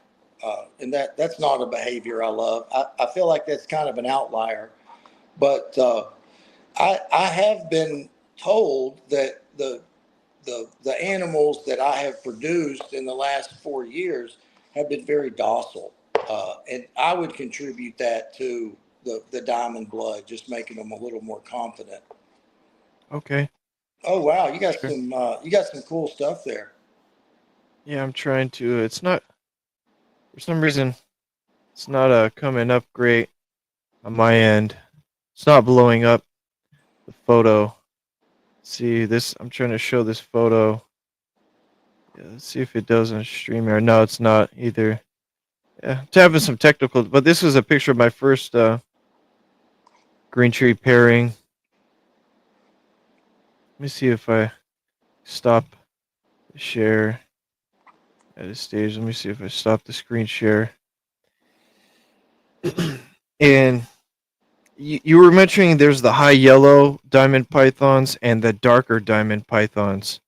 And that's not a behavior I love. I feel like that's kind of an outlier. But I have been told that the animals that I have produced in the last 4 years have been very docile, and I would contribute that to the diamond blood, just making them a little more confident. Okay, Oh wow, sure. you got some cool stuff there. Yeah, I'm trying to. It's not for some reason. It's not coming up great on my end. It's not blowing up the photo. See this? I'm trying to show this photo. Yeah, let's see if it does on StreamYard. No, it's not either. Yeah, it's having some technical. But this is a picture of my first green tree pairing. Let me see if I stop the share at this stage. Let me see if I stop the screen share. And you were mentioning there's the high yellow diamond pythons and the darker diamond pythons,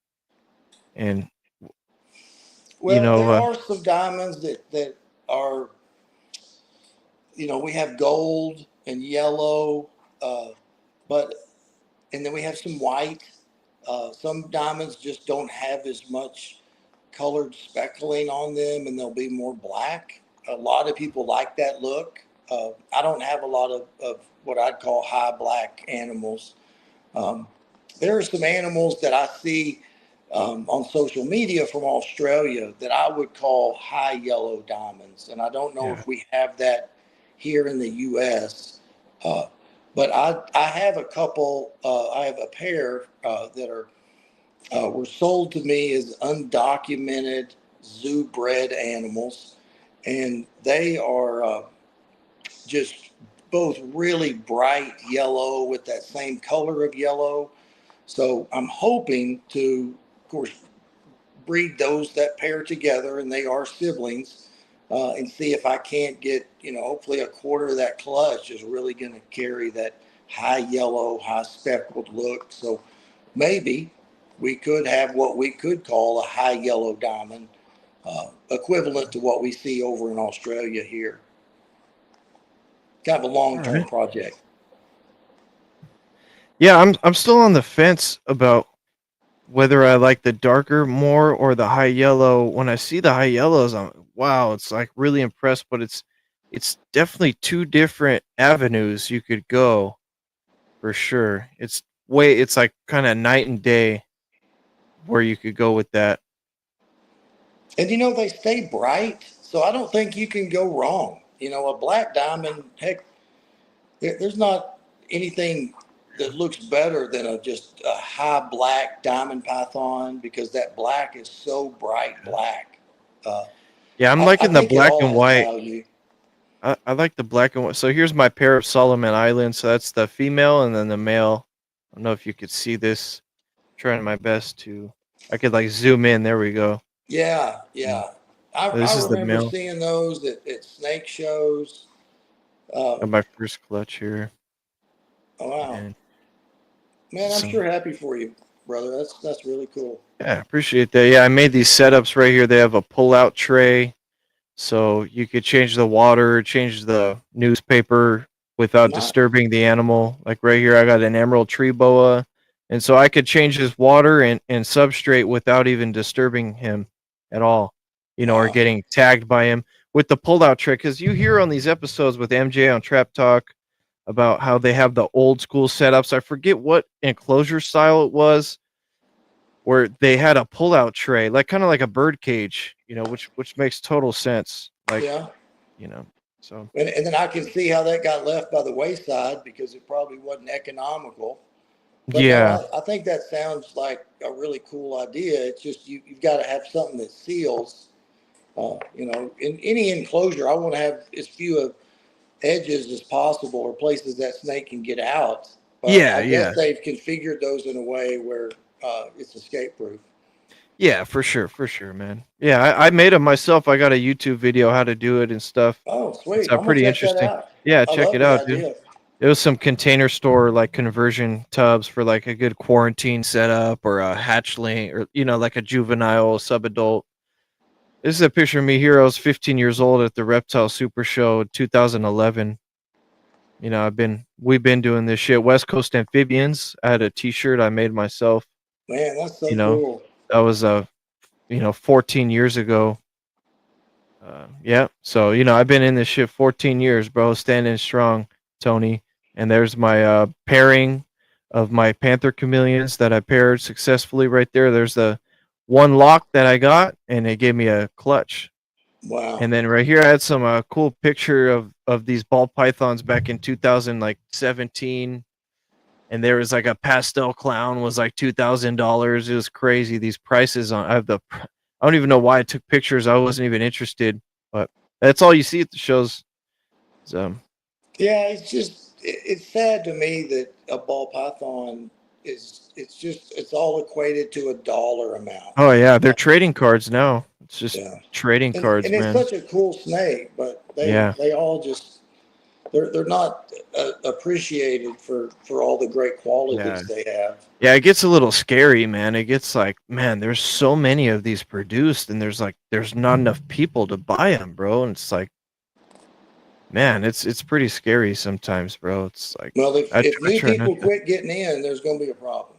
and you Well, know, there are some diamonds that are, we have gold and yellow, uh, but and then we have some white. Some diamonds just don't have as much colored speckling on them, and they'll be more black. A lot of people like that look. I don't have a lot of what I'd call high black animals. Um, there are some animals that I see on social media from Australia that I would call high yellow diamonds, and I don't know yeah, if we have that here in the U.S. Uh, but I have a couple. I have a pair that were sold to me as undocumented zoo bred animals, and they are just both really bright yellow with that same color of yellow. So I'm hoping to, of course, breed that pair together, and they are siblings, and see if I can't get, hopefully a quarter of that clutch is really going to carry that high yellow, high speckled look. So maybe we could have what we could call a high yellow diamond, equivalent to what we see over in Australia here. Kind of a long all term right. project. Yeah, I'm still on the fence about whether I like the darker more or the high yellow. When I see the high yellows, I'm wow, it's like really impressed. But it's definitely two different avenues you could go for sure. It's like kind of night and day where you could go with that. And they stay bright, so I don't think you can go wrong. A black diamond, heck, there's not anything that looks better than just a high black diamond python because that black is so bright black. Uh, Yeah, I'm I liking the think it black all and has white. value. I like the black and white. So here's my pair of Solomon Islands. So that's the female and then the male. I don't know if you could see this. Trying my best to. I could like zoom in. There we go. Yeah, Mm. yeah. This I is the remember male. seeing those at snake shows. Got Um, my first clutch here, oh, wow. and Man, I'm some. sure happy for you, brother. That's really cool. Yeah, I appreciate that. Yeah, I made these setups right here. They have a pull-out tray, so you could change the water, change the newspaper without Nice. disturbing the animal. Like right here, I got an emerald tree boa, and so I could change his water and substrate without even disturbing him at all, or Wow. getting tagged by him with the pull-out trick. Because you hear on these episodes with MJ on Trap Talk about how they have the old school setups. I forget what enclosure style it was where they had a pull-out tray, like kind of like a bird cage, which makes total sense. Like, Yeah. you know, so And then I can see how that got left by the wayside because it probably wasn't economical. But no, Yeah. I think that sounds like a really cool idea. It's just you've got to have something that seals. In any enclosure, I want to have as few of edges as possible or places that snake can get out. But Yeah, I yeah. guess they've configured those in a way where it's escape proof. Yeah, for sure, man. Yeah, I made them myself. I got a YouTube video how to do it and stuff. Oh, It's sweet! I'm gonna pretty check that interesting. out. Yeah, I check love it the out, dude. idea. It was some container store like conversion tubs for like a good quarantine setup or a hatchling or like a juvenile subadult. This is a picture of me here. I was 15 years old at the Reptile Super Show in 2011. We've been doing this shit. West Coast Amphibians. I had a T-shirt I made myself. Man, that's You so know, cool. that was 14 years ago. Yeah. So I've been in this shit 14 years, bro. Standing strong, Tony. And there's my pairing of my Panther chameleons that I paired successfully right there. There's the one lock that I got, and it gave me a clutch. Wow. And then right here, I had some cool picture of these ball pythons back in 2017, and there was like a pastel clown was like $2,000. It was crazy. These prices on I don't even know why I took pictures. I wasn't even interested, but that's all you see at the shows. So Yeah, it's sad to me that a ball python it's all equated to a dollar amount. oh yeah, they're trading cards now. It's just Yeah, trading and cards, it's man. such a cool snake, but Yeah. they all just they're not appreciated for all the great Yeah. qualities they have. Yeah, it gets a little scary, man. It gets like, man, there's so many of these produced, and there's not enough people to buy them, bro. And it's like, man, it's pretty scary sometimes, bro. It's like Well, if I new try not people to. quit getting in, there's going to be a problem.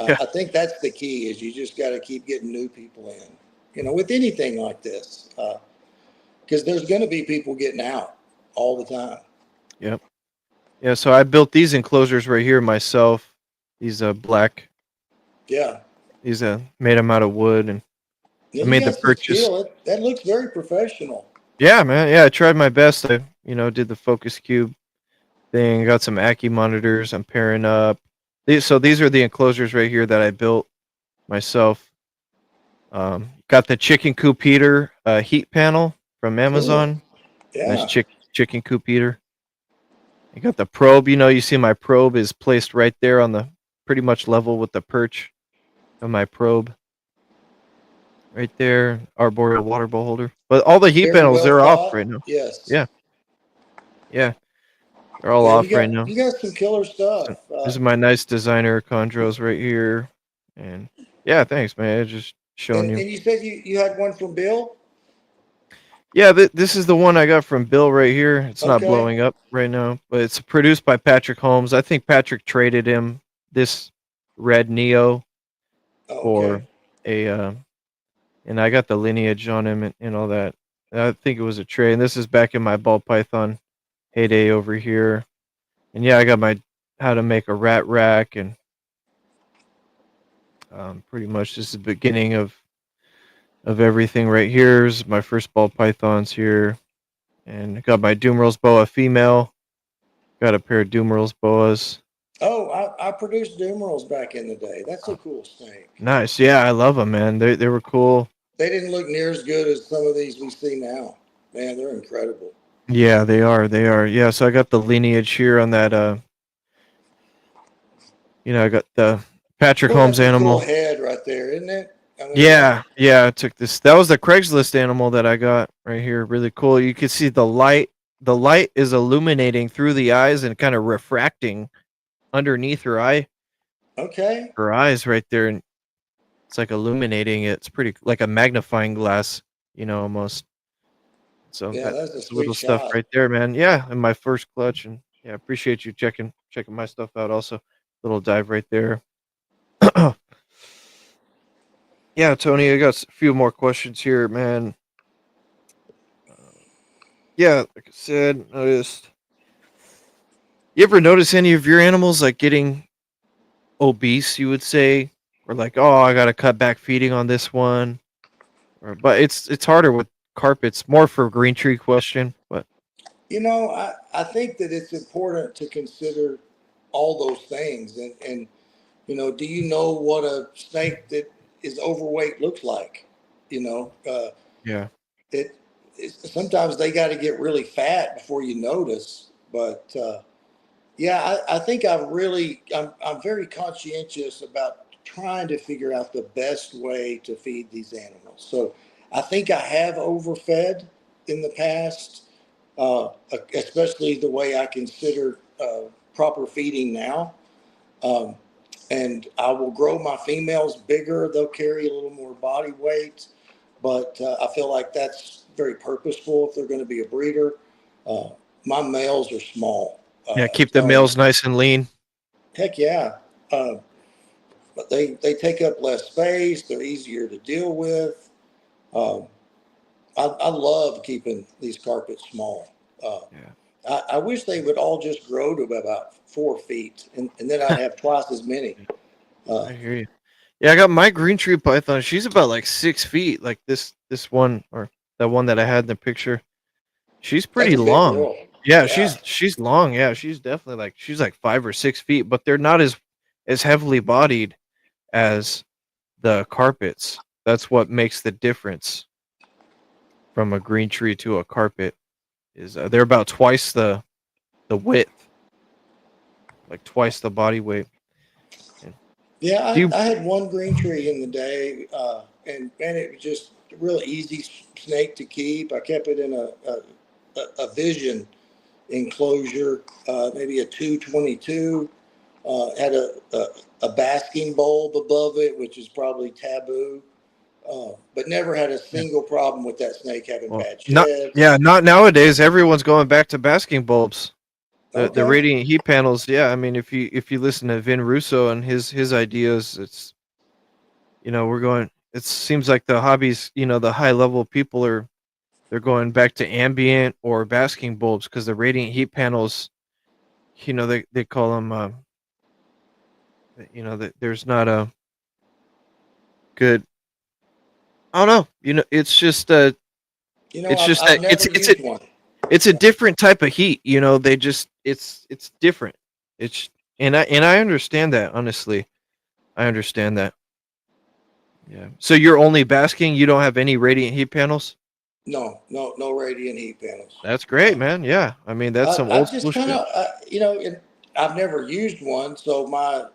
Yeah, I think that's the key is you just got to keep getting new people in. With anything like this, because there's going to be people getting out all the time. yep, yeah. So I built these enclosures right here myself. These black. Yeah. These made them out of wood, and Yeah, I you made the got some purchase. skill. That looks very professional. Yeah, man. Yeah, I tried my best. I did the focus cube thing. Got some Ackie monitors. I'm pairing up. These are the enclosures right here that I built myself. Got the chicken coop heater heat panel from Cool. Amazon. Nice Yeah. chicken coop heater. I got the probe. You see my probe is placed right there on the pretty much level with the perch of my probe. Right there, arboreal water bowl holder. But all the heat Very panels, well they're off thought. right now. Yes. Yeah, yeah, they're all Yeah, off right now. you got some killer So, stuff. this is my nice designer chondros right here. And yeah, thanks, man. Just showing you. And you said you had one from Bill. Yeah, this is the one I got from Bill right here. It's not Okay. blowing up right now, but it's produced by Patrick Holmes. I think Patrick traded him this red Neo Oh, for okay. a, and I got the lineage on him and all that. I think it was a trade. And this is back in my ball python heyday over here. And yeah, I got my how to make a rat rack and pretty much this is the beginning of everything right here. Is my first ball pythons here, and I got my Dumerals boa female. Got a pair of Dumerals boas. Oh, I produced numerals back in the day. That's a Oh, cool snake. nice, yeah, I love them, man. They were cool. They didn't look near as good as some of these we see now. Man, they're incredible. Yeah, they are. They are. Yeah, so I got the lineage here on that. I got the Patrick Boy, Holmes that's a cool animal. head right there, isn't it? I mean, Yeah, yeah. I took this. That was the Craigslist animal that I got right here. Really cool. You can see the light. The light is illuminating through the eyes and kind of refracting underneath okay. her eyes right there, and it's like illuminating it. It's pretty like a magnifying glass, almost. So Yeah, that's a that's the sweet little stuff shot. right there, man. Yeah, and my first clutch, and yeah, appreciate you checking my stuff out. Also, little dive right there. Yeah, Tony, I got a few more questions here, man. Uh, yeah, like I said, noticed. You ever notice any of your animals like getting obese? You would say, or like, oh, I got to cut back feeding on this one, but it's harder with carpets. More for green tree question, but I think that it's important to consider all those things. And do you know what a snake that is overweight looks like? You know, Yeah. it, sometimes they got to get really fat before you notice. But yeah, I think I'm very conscientious about trying to figure out the best way to feed these animals. So I think I have overfed in the past, especially the way I consider proper feeding now. Um, and I will grow my females bigger. They'll carry a little more body weight, but I feel like that's very purposeful if they're going to be a breeder. Uh, my males are small. Yeah, I'm keep the telling you, males nice and lean. heck yeah. Uh, but they take up less space. They're easier to deal with. Um, I love keeping these carpets small. Uh, Yeah. I wish they would all just grow to about 4 feet, and then I'd have twice as many. Uh, I hear you. Yeah, I got my green tree python. She's about like 6 feet. Like this one or the one that I had in the picture. She's that's pretty a big long. girl. Yeah, Yeah. she's long. Yeah, she's definitely like she's like 5 or 6 feet, but they're not as heavily bodied as the carpets. That's what makes the difference from a green tree to a carpet. Is they're about twice the width, like twice the body weight. And do Yeah, you? I had one green tree in the day, and it was just a real easy snake to keep. I kept it in a vision enclosure, maybe a 222. Had a basking bulb above it, which is probably taboo, but never had a Yeah. single problem with that snake having Well, bad not sheds. yeah, not nowadays. Everyone's going back to basking bulbs. The Okay. radiant heat panels. Yeah, I mean, if you listen to Vin Russo and his ideas, it's we're going. It seems like the hobbies, the high level people they're going back to ambient or basking bulbs because the radiant heat panels, they call them. That there's not a good. I don't know. It's just I've that never used one. it's a different type of heat. They just it's different. It's and I understand that honestly. I understand that. Yeah. So you're only basking. You don't have any radiant heat panels. No, no, no radiant heat panels. That's great, man. Yeah. I mean, that's some I old school just kind shit. of, I've never used one, so my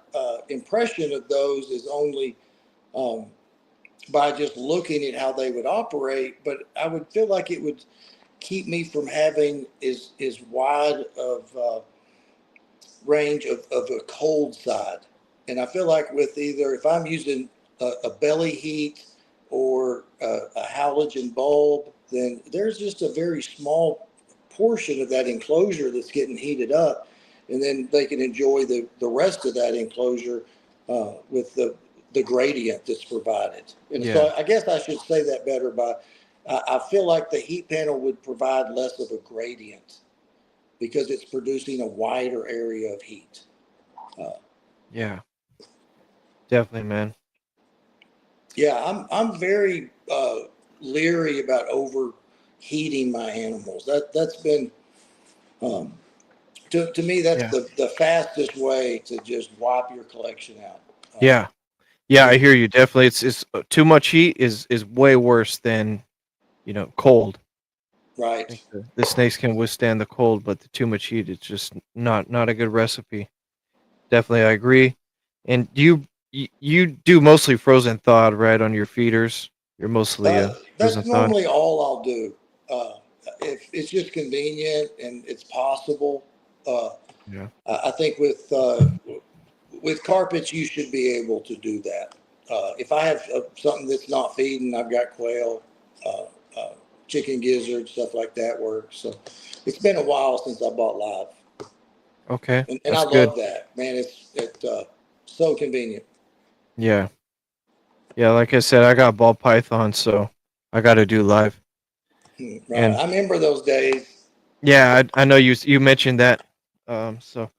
impression of those is only um, by just looking at how they would operate. But I would feel like it would keep me from having is wide of range of a cold side. And I feel like with either if I'm using a belly heat or a halogen bulb, then there's just a very small portion of that enclosure that's getting heated up. And then they can enjoy the rest of that enclosure with the gradient that's provided. And Yeah. so I guess I should say that better by I feel like the heat panel would provide less of a gradient because it's producing a wider area of heat. Uh, Yeah. Definitely, man. yeah, I'm very leery about overheating my animals. That's been um, to me that's Yeah. the fastest way to just wipe your collection out. Yeah. Yeah, I And hear you. Definitely, it's too much heat is way worse than cold. I right. think the snakes can withstand the cold, but the too much heat is just not a good recipe. Definitely, I agree. And you do mostly frozen thawed, right, on your feeders? You're mostly frozen That's thawed. normally all I'll do. Uh, if it's just convenient and it's possible. Uh, Yeah. I think with carpets, you should be able to do that. If I have something that's not feeding, I've got quail, uh, uh, chicken gizzard, stuff like that works. So it's been a while since I bought live, Okay, and I that's good. love that, man. It's so convenient. Yeah. Yeah, like I said, I got ball python, so I got to do live. Right, And I remember those days. yeah, I know you mentioned that. So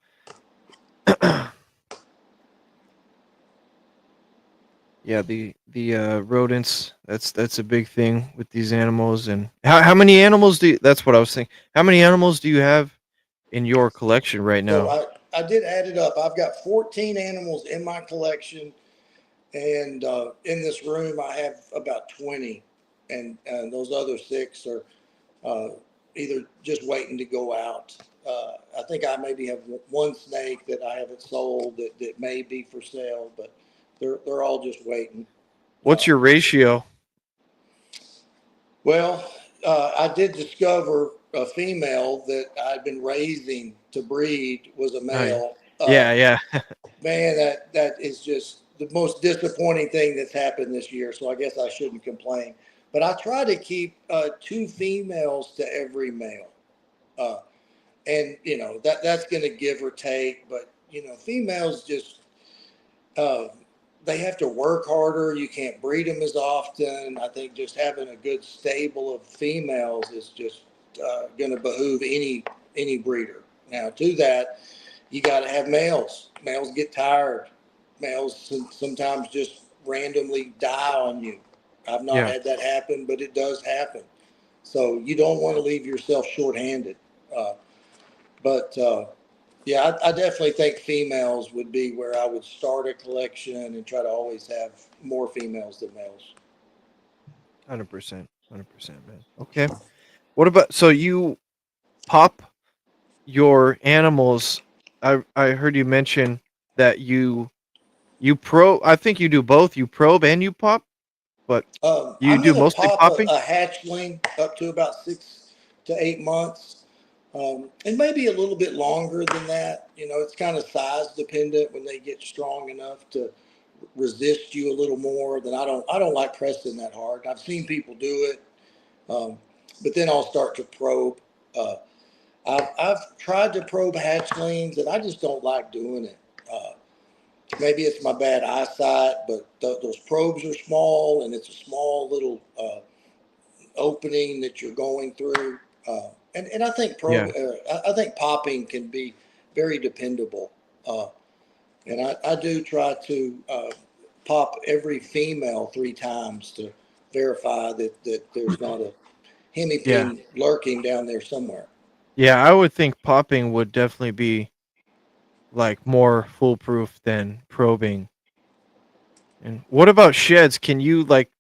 yeah, the rodents. That's a big thing with these animals. And how many animals do? That's what I was thinking. How many animals do you have in your collection right So now? I did add it up. I've got 14 animals in my collection, and in this room I have about 20, and those other six are uh, either just waiting to go out. I think I maybe have one snake that I haven't sold that may be for sale, but they're all just waiting. What's Uh, your ratio? well, I did discover a female that I'd been raising to breed was a Nice. male. Yeah, yeah, Man, that is just the most disappointing thing that's happened this year. So I guess I shouldn't complain. But I try to keep two females to every male. Uh, and that's going to give or take, but females just uh, they have to work harder. You can't breed them as often. I think just having a good stable of females is just going to behoove any breeder. Now, to that, you got to have males. Males get tired. Males sometimes just randomly die on you. I've not yeah. had that happen, but it does happen. So you don't want to leave yourself shorthanded. Uh, but yeah, I definitely think females would be where I would start a collection and try to always have more females than males. 100%, 100%, man. Okay. What about so you pop your animals? I heard you mention that you probe. I think you do both. You probe and you pop, but you I'm do going to mostly pop popping. a hatchling up to about 6 to 8 months, and maybe a little bit longer than that. It's kind of size dependent. When they get strong enough to resist you a little more, then I don't like pressing that hard. I've seen people do it, um, but then I'll start to probe. Uh, I've tried to probe hatchlings, and I just don't like doing it. Maybe it's my bad eyesight, but those probes are small, and it's a small little opening that you're going through. And I think Yeah, I think popping can be very dependable. Uh, and I do try to pop every female 3 times to verify that there's not a yeah, hemipene lurking down there somewhere. yeah. I would think popping would definitely be like more foolproof than probing. And what about sheds? Can you like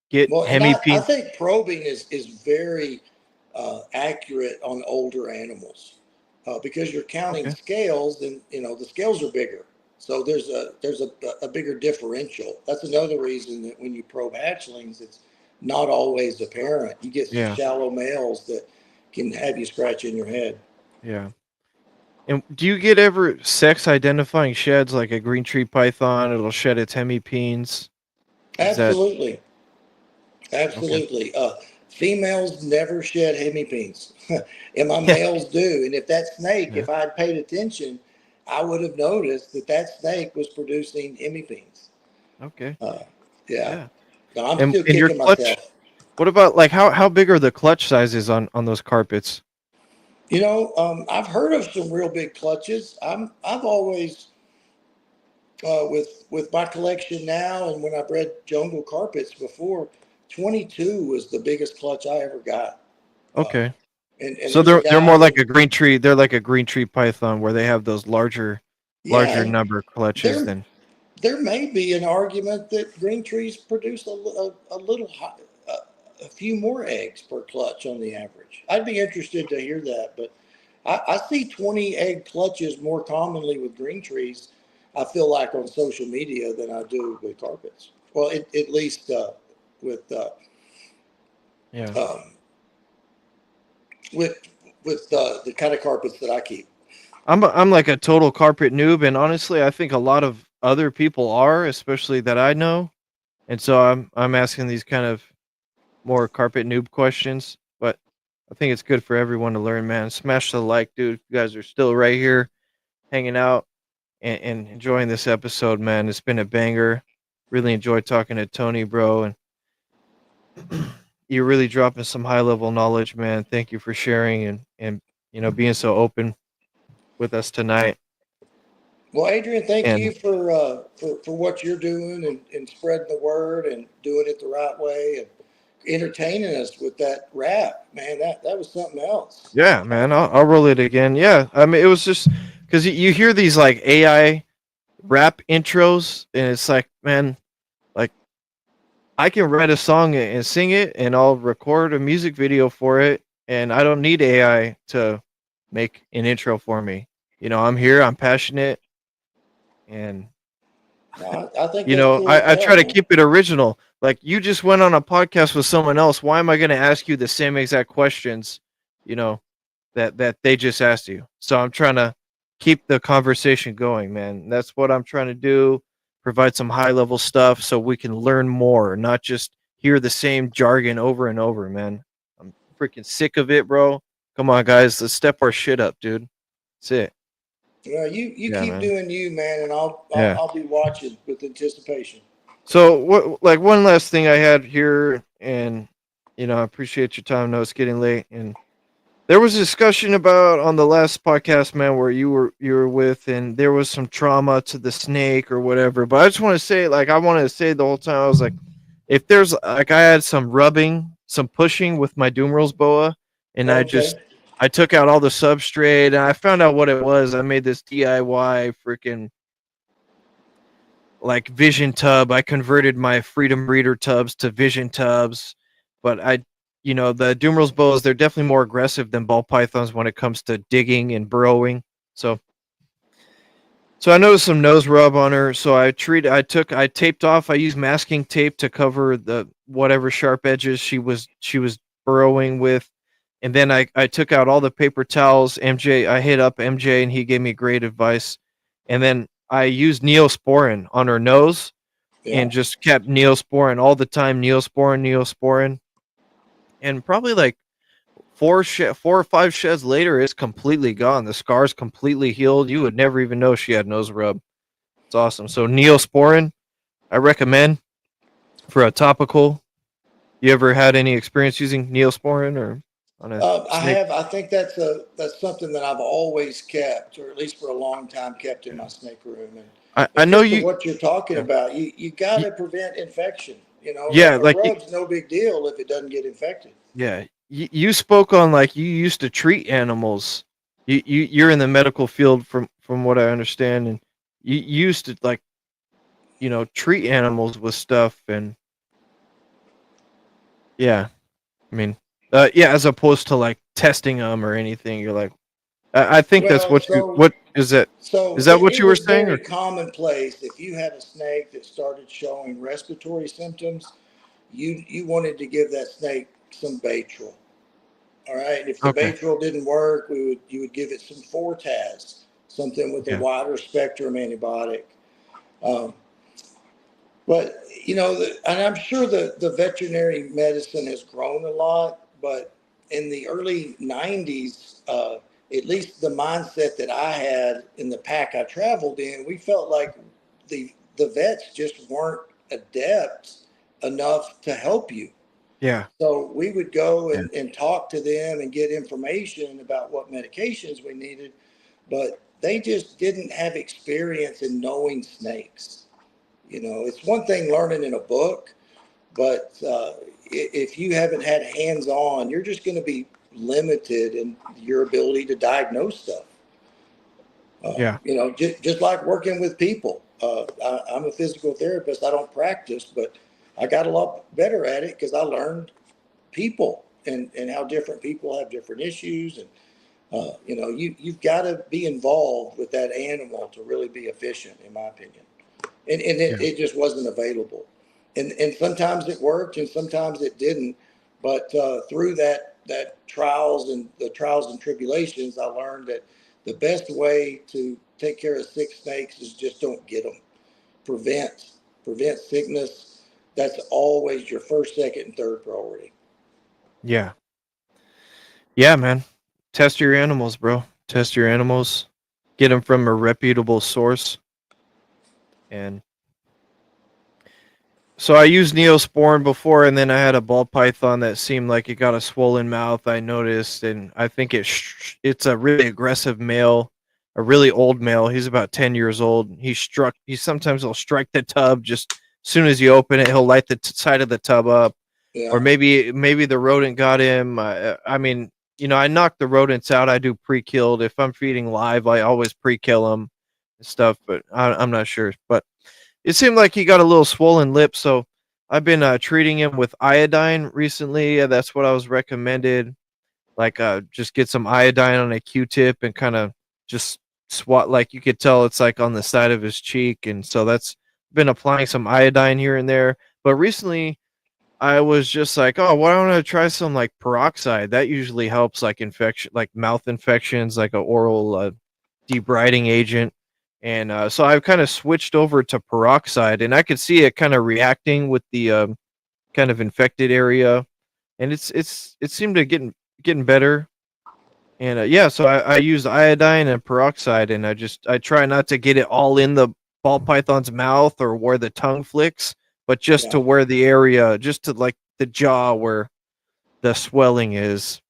get Well, and I hemipene? think probing is very accurate on older animals because you're counting Okay. scales, and the scales are bigger, so there's a bigger differential. That's another reason that when you probe hatchlings, it's not always apparent. You get some Yeah, shallow males that can have you scratching your head. yeah. And do you get ever sex identifying sheds like a green tree python? It'll shed its hemipenes. Is that Absolutely, okay? absolutely. Females never shed hemipenes, and my Yeah. males do. And if that snake, Yeah. if I had paid attention, I would have noticed that snake was producing hemipenes. Okay. Uh, yeah, Yeah. no, I'm And still your kicking clutch. myself. What about like how big are the clutch sizes on those carpets? I've heard of some real big clutches. I've always with my collection now, and when I bred jungle carpets before, 22 was the biggest clutch I ever got. Uh, Okay. and So there's a they're guy more like that, a green tree. They're like a green tree python where they have those yeah, larger and number clutches there than there may be an argument that green trees produce a little a few more eggs per clutch on the average. I'd be interested to hear that, but I see 20 egg clutches more commonly with green trees. I feel like on social media than I do with carpets. Well, at least with yeah. um, with the kind of carpets that I keep. I'm like a total carpet noob, and honestly, I think a lot of other people are, especially that I know. And so I'm asking these kind of more carpet noob questions, but I think it's good for everyone to learn, man. Smash the like, dude. You guys are still right here hanging out and enjoying this episode, man. It's been a banger. Really enjoyed talking to Tony, bro, and you're really dropping some high level knowledge, man. Thank you for sharing and being so open with us tonight. Well, Adrian, thank And you for what you're doing and spreading the word and doing it the right way and entertaining us with that rap, man. That was something else. yeah, man, I'll roll it again. Yeah, I mean, it was just because you hear these like AI rap intros, and it's like, man, like I can write a song and sing it, and I'll record a music video for it, and I don't need AI to make an intro for me. I'm here, I'm passionate, and No, I think that's cool as I hell, try to man. keep it original. Like you just went on a podcast with someone else. Why am I going to ask you the same exact questions, you know, that they just asked you? So I'm trying to keep the conversation going, man. That's what I'm trying to do. Provide some high level stuff so we can learn more, not just hear the same jargon over and over, man. I'm freaking sick of it, bro. Come on, guys, let's step our shit up, dude. That's it. Well, you Yeah, keep man. doing you, man, and Yeah. I'll be watching with anticipation. So what like one last thing I had here, and I appreciate your time. I know it's getting late, and there was a discussion about on the last podcast, man, where you were with, and there was some trauma to the snake or whatever. But I just want to say, like, I wanted to say the whole time, I was like, if there's like I had some rubbing, some pushing with my Doomrose boa, and Okay. I took out all the substrate, and I found out what it was. I made this DIY freaking like vision tub. I converted my Freedom Breeder tubs to vision tubs, but the Dumerals boas, they're definitely more aggressive than ball pythons when it comes to digging and burrowing. So, so I noticed some nose rub on her. So I taped off. I used masking tape to cover the whatever sharp edges she was burrowing with. And then I took out all the paper towels. I hit up MJ and he gave me great advice. And then I used Neosporin on her nose Yeah. and just kept Neosporin all the time, Neosporin. And probably like four or five sheds later, it's completely gone. The scar's completely healed. You would never even know she had nose rub. It's awesome. So Neosporin, I recommend for a topical. You ever had any experience using Neosporin or on a I snake? have. I think that's something that I've always kept, or at least for a long time, kept in my snake room. I And know just to you. what you're talking Yeah, about, you got y- to prevent infection. yeah, A like rub's no big deal if it doesn't get infected. yeah, you spoke on like you used to treat animals. You're in the medical field from what I understand, and you used to like treat animals with stuff, and yeah, I mean, yeah, as opposed to like testing them or anything. You're like, I think that's Well, what is it? Is that what it you were was saying? very Or commonplace if you had a snake that started showing respiratory symptoms, you wanted to give that snake some Baytril. All right. And if the okay, Baytril didn't work, you would give it some Fortas, something with a yeah, wider spectrum antibiotic. Um, but and I'm sure the veterinary medicine has grown a lot, but in the early '90s, at least the mindset that I had in the pack I traveled in, we felt like the vets just weren't adept enough to help you. yeah, So we would go yeah, and talk to them and get information about what medications we needed, but they just didn't have experience in knowing snakes. It's one thing learning in a book, but if you haven't had hands on, you're just going to be limited in your ability to diagnose stuff. yeah, Just like working with people. I'm a physical therapist. I don't practice, but I got a lot better at it because I learned people and how different people have different issues. And, you've got to be involved with that animal to really be efficient, in my opinion. And yeah, it just wasn't available. And sometimes it worked and sometimes it didn't. But through that trials and tribulations, I learned that the best way to take care of sick snakes is just don't get them. Prevent, prevent sickness. That's always your first, second, and third priority. yeah, yeah, man. Test your animals, bro. Test your animals. Get them from a reputable source, and so I used Neosporin before, and then I had a ball python that seemed like it got a swollen mouth. I noticed, and I think it's a really aggressive male, a really old male. He's about 10 years old. He sometimes will strike the tub just as soon as you open it. He'll light the side of the tub up, or Yeah. maybe the rodent got him. I mean, I knock the rodents out. I do pre-killed. If I'm feeding live, I always pre-kill them and stuff. But I'm not sure. But it seemed like he got a little swollen lip, so I've been treating him with iodine recently. That's what I was recommended. Like, just get some iodine on a Q-tip and kind of just swat. Like, you could tell it's like on the side of his cheek, and so that's been applying some iodine here and there. But recently, I was just like, oh, why don't I try some like peroxide? That usually helps like infection, like mouth infections, like a oral debriding agent. And so I've kind of switched over to peroxide, and I could see it kind of reacting with the kind of infected area, and it seemed to getting better. And yeah, so I use iodine and peroxide, and I try not to get it all in the ball python's mouth or where the tongue flicks, but just Yeah. to where the area, just to like the jaw where the swelling is.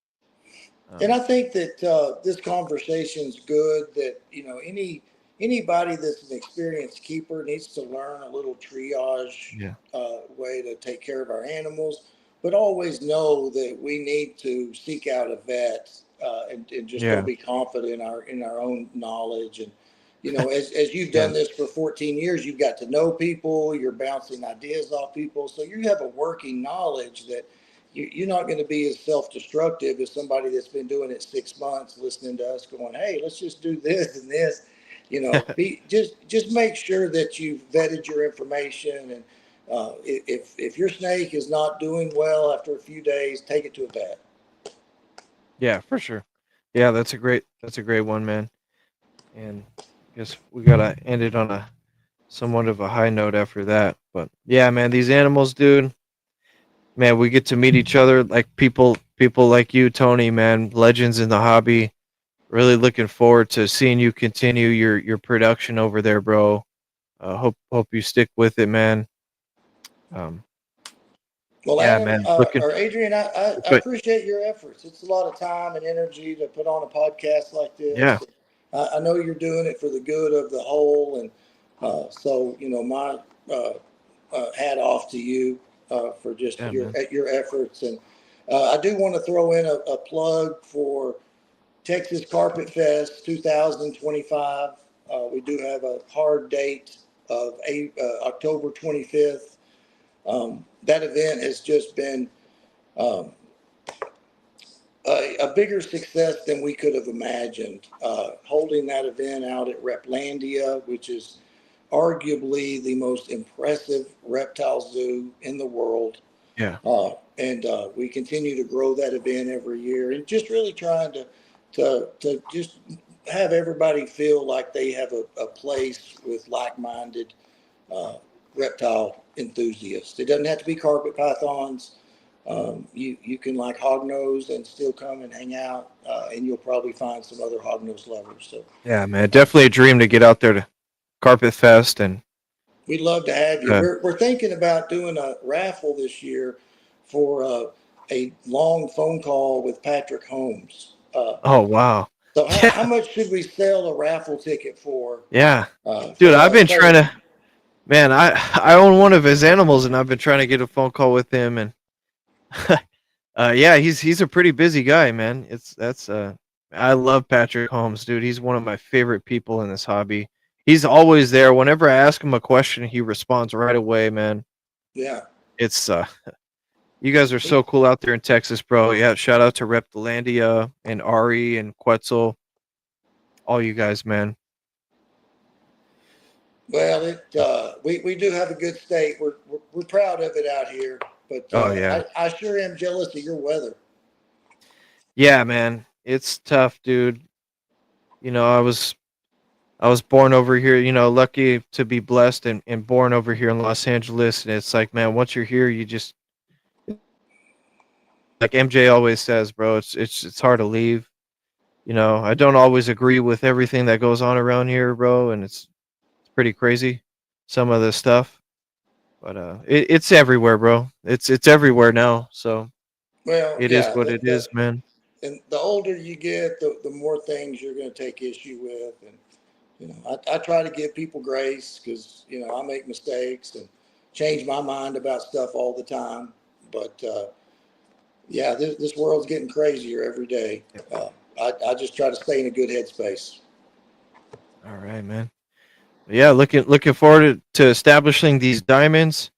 And I Um, think that this conversation's good. That anybody that's an experienced keeper needs to learn a little triage yeah, way to take care of our animals, but always know that we need to seek out a vet and just don't yeah, be confident in our own knowledge. And as you've yeah, done this for 14 years, you've got to know people. You're bouncing ideas off people, so you have a working knowledge that you're not going to be as self-destructive as somebody that's been doing it 6 months, listening to us going, "Hey, let's just do this and this." Be just make sure that you've vetted your information, and if your snake is not doing well after a few days, take it to a vet. yeah, for sure. Yeah, that's a great one, man. And I guess we gotta end it on a somewhat of a high note after that. But yeah, man, these animals, dude, man, we get to meet each other like people like you, Tony, man, legends in the hobby. Really looking forward to seeing you continue your production over there, bro. Hope you stick with it, man. Um, Well, yeah, Adam man. Looking, or Adrian, I but appreciate your efforts. It's a lot of time and energy to put on a podcast like yeah, this. I know you're doing it for the good of the whole, and so my hat off to you for just yeah, man. your efforts. And I do want to throw in a plug for Texas Carpet Fest 2025. We do have a hard date of October 25th. That event has just been um, a bigger success than we could have imagined. Holding that event out at Replandia, which is arguably the most impressive reptile zoo in the world. Yeah, And we continue to grow that event every year, and just really trying to just have everybody feel like they have a place with like-minded uh, reptile enthusiasts. It doesn't have to be carpet pythons. You can like hognose and still come and hang out, and you'll probably find some other hognose lovers. So yeah, man. Definitely a dream to get out there to Carpet Fest and we'd love to have you. uh, We're thinking about doing a raffle this year for a long phone call with Patrick Holmes. oh wow, So how yeah, much should we sell a raffle ticket yeah, for dude. I've that? been trying to, man. I own one of his animals, and I've been trying to get a phone call with him, and yeah, he's a pretty busy guy, man. It's that's I love Patrick Holmes, dude. He's one of my favorite people in this hobby. He's always there. Whenever I ask him a question, he responds right away, man. Yeah. It's you guys are so cool out there in Texas, bro. Yeah, shout out to Reptilandia and Ari and Quetzal, all you guys, man. Well, we do have a good state. We're proud of it out here, but Oh yeah. I sure am jealous of your weather. Yeah, man. It's tough, dude. You know, I was born over here, lucky to be blessed and born over here in Los Angeles. And it's like, man, once you're here, you just like MJ always says, bro, it's hard to leave. I don't always agree with everything that goes on around here, bro, and it's pretty crazy, some of the stuff. But it's everywhere, bro. It's everywhere now. So Well, it is yeah, what it is, man. and the older you get, the more things you're going to take issue with. And I try to give people grace because I make mistakes and change my mind about stuff all the time. But Yeah, this world's getting crazier every day. I just try to stay in a good headspace. All right, man. Yeah, looking forward to establishing these diamonds.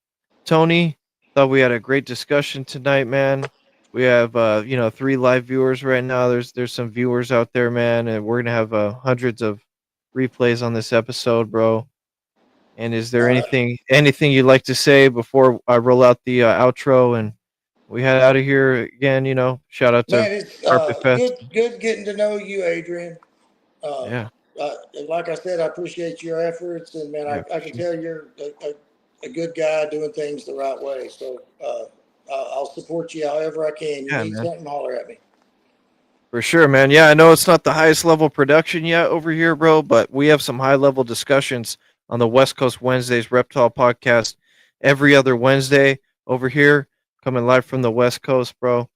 Tony, thought we had a great discussion tonight, man. We have 3 live viewers right now. There's some viewers out there, man, and we're gonna have hundreds of replays on this episode, bro. And is there All right, anything you'd like to say before I roll out the outro and we head out of here again? Shout out to man. It's Carpet Fest. good getting to know you, Adrian. Uh, Yeah, like I said, I appreciate your efforts, and man, yeah, I can tell you're a good guy doing things the right way. So I'll support you however I can. You yeah, need man. something, holler at me. For sure, man. Yeah, I know it's not the highest level production yet over here, bro, but we have some high level discussions on the West Coast Wednesdays Reptile Podcast every other Wednesday over here, coming live from the West Coast, bro.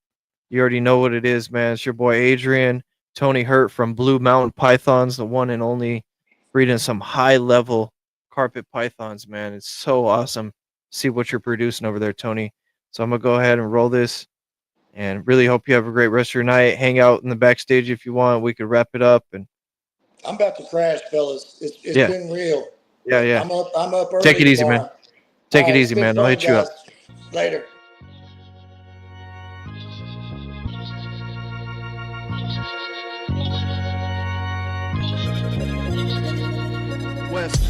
You already know what it is, man. It's your boy Adrian, Tony Hurt from Blue Mountain Pythons, the one and only, breeding some high level carpet pythons, man. It's so awesome. See what you're producing over there, Tony. So I'm gonna go ahead and roll this. And really hope you have a great rest of your night. Hang out in the backstage if you want. We could wrap it up. And I'm about to crash, fellas. It's yeah, been real. yeah. I'm up early. Take it easy, man. tomorrow. Take All it right, easy, it's been man. I'll fun, hit you up. guys. Later. West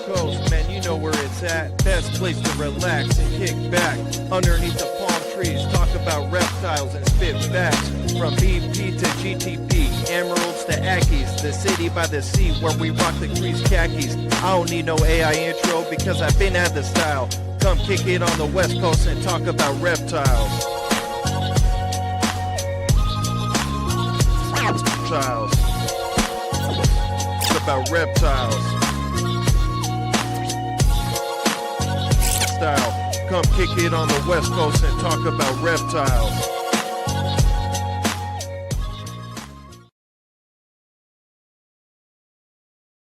Coast, man, you know where it's at. Best place to relax and kick back. Underneath the palm trees, talk about reptiles and spit facts. From BP to GTP, emeralds to Ackies, the city by the sea where we rock the crease khakis. I don't need no AI intro because I've been at the style. Come kick it on the West Coast and talk about reptiles. Reptiles. Talk about reptiles. Style. Come kick it on the West Coast and talk about reptiles.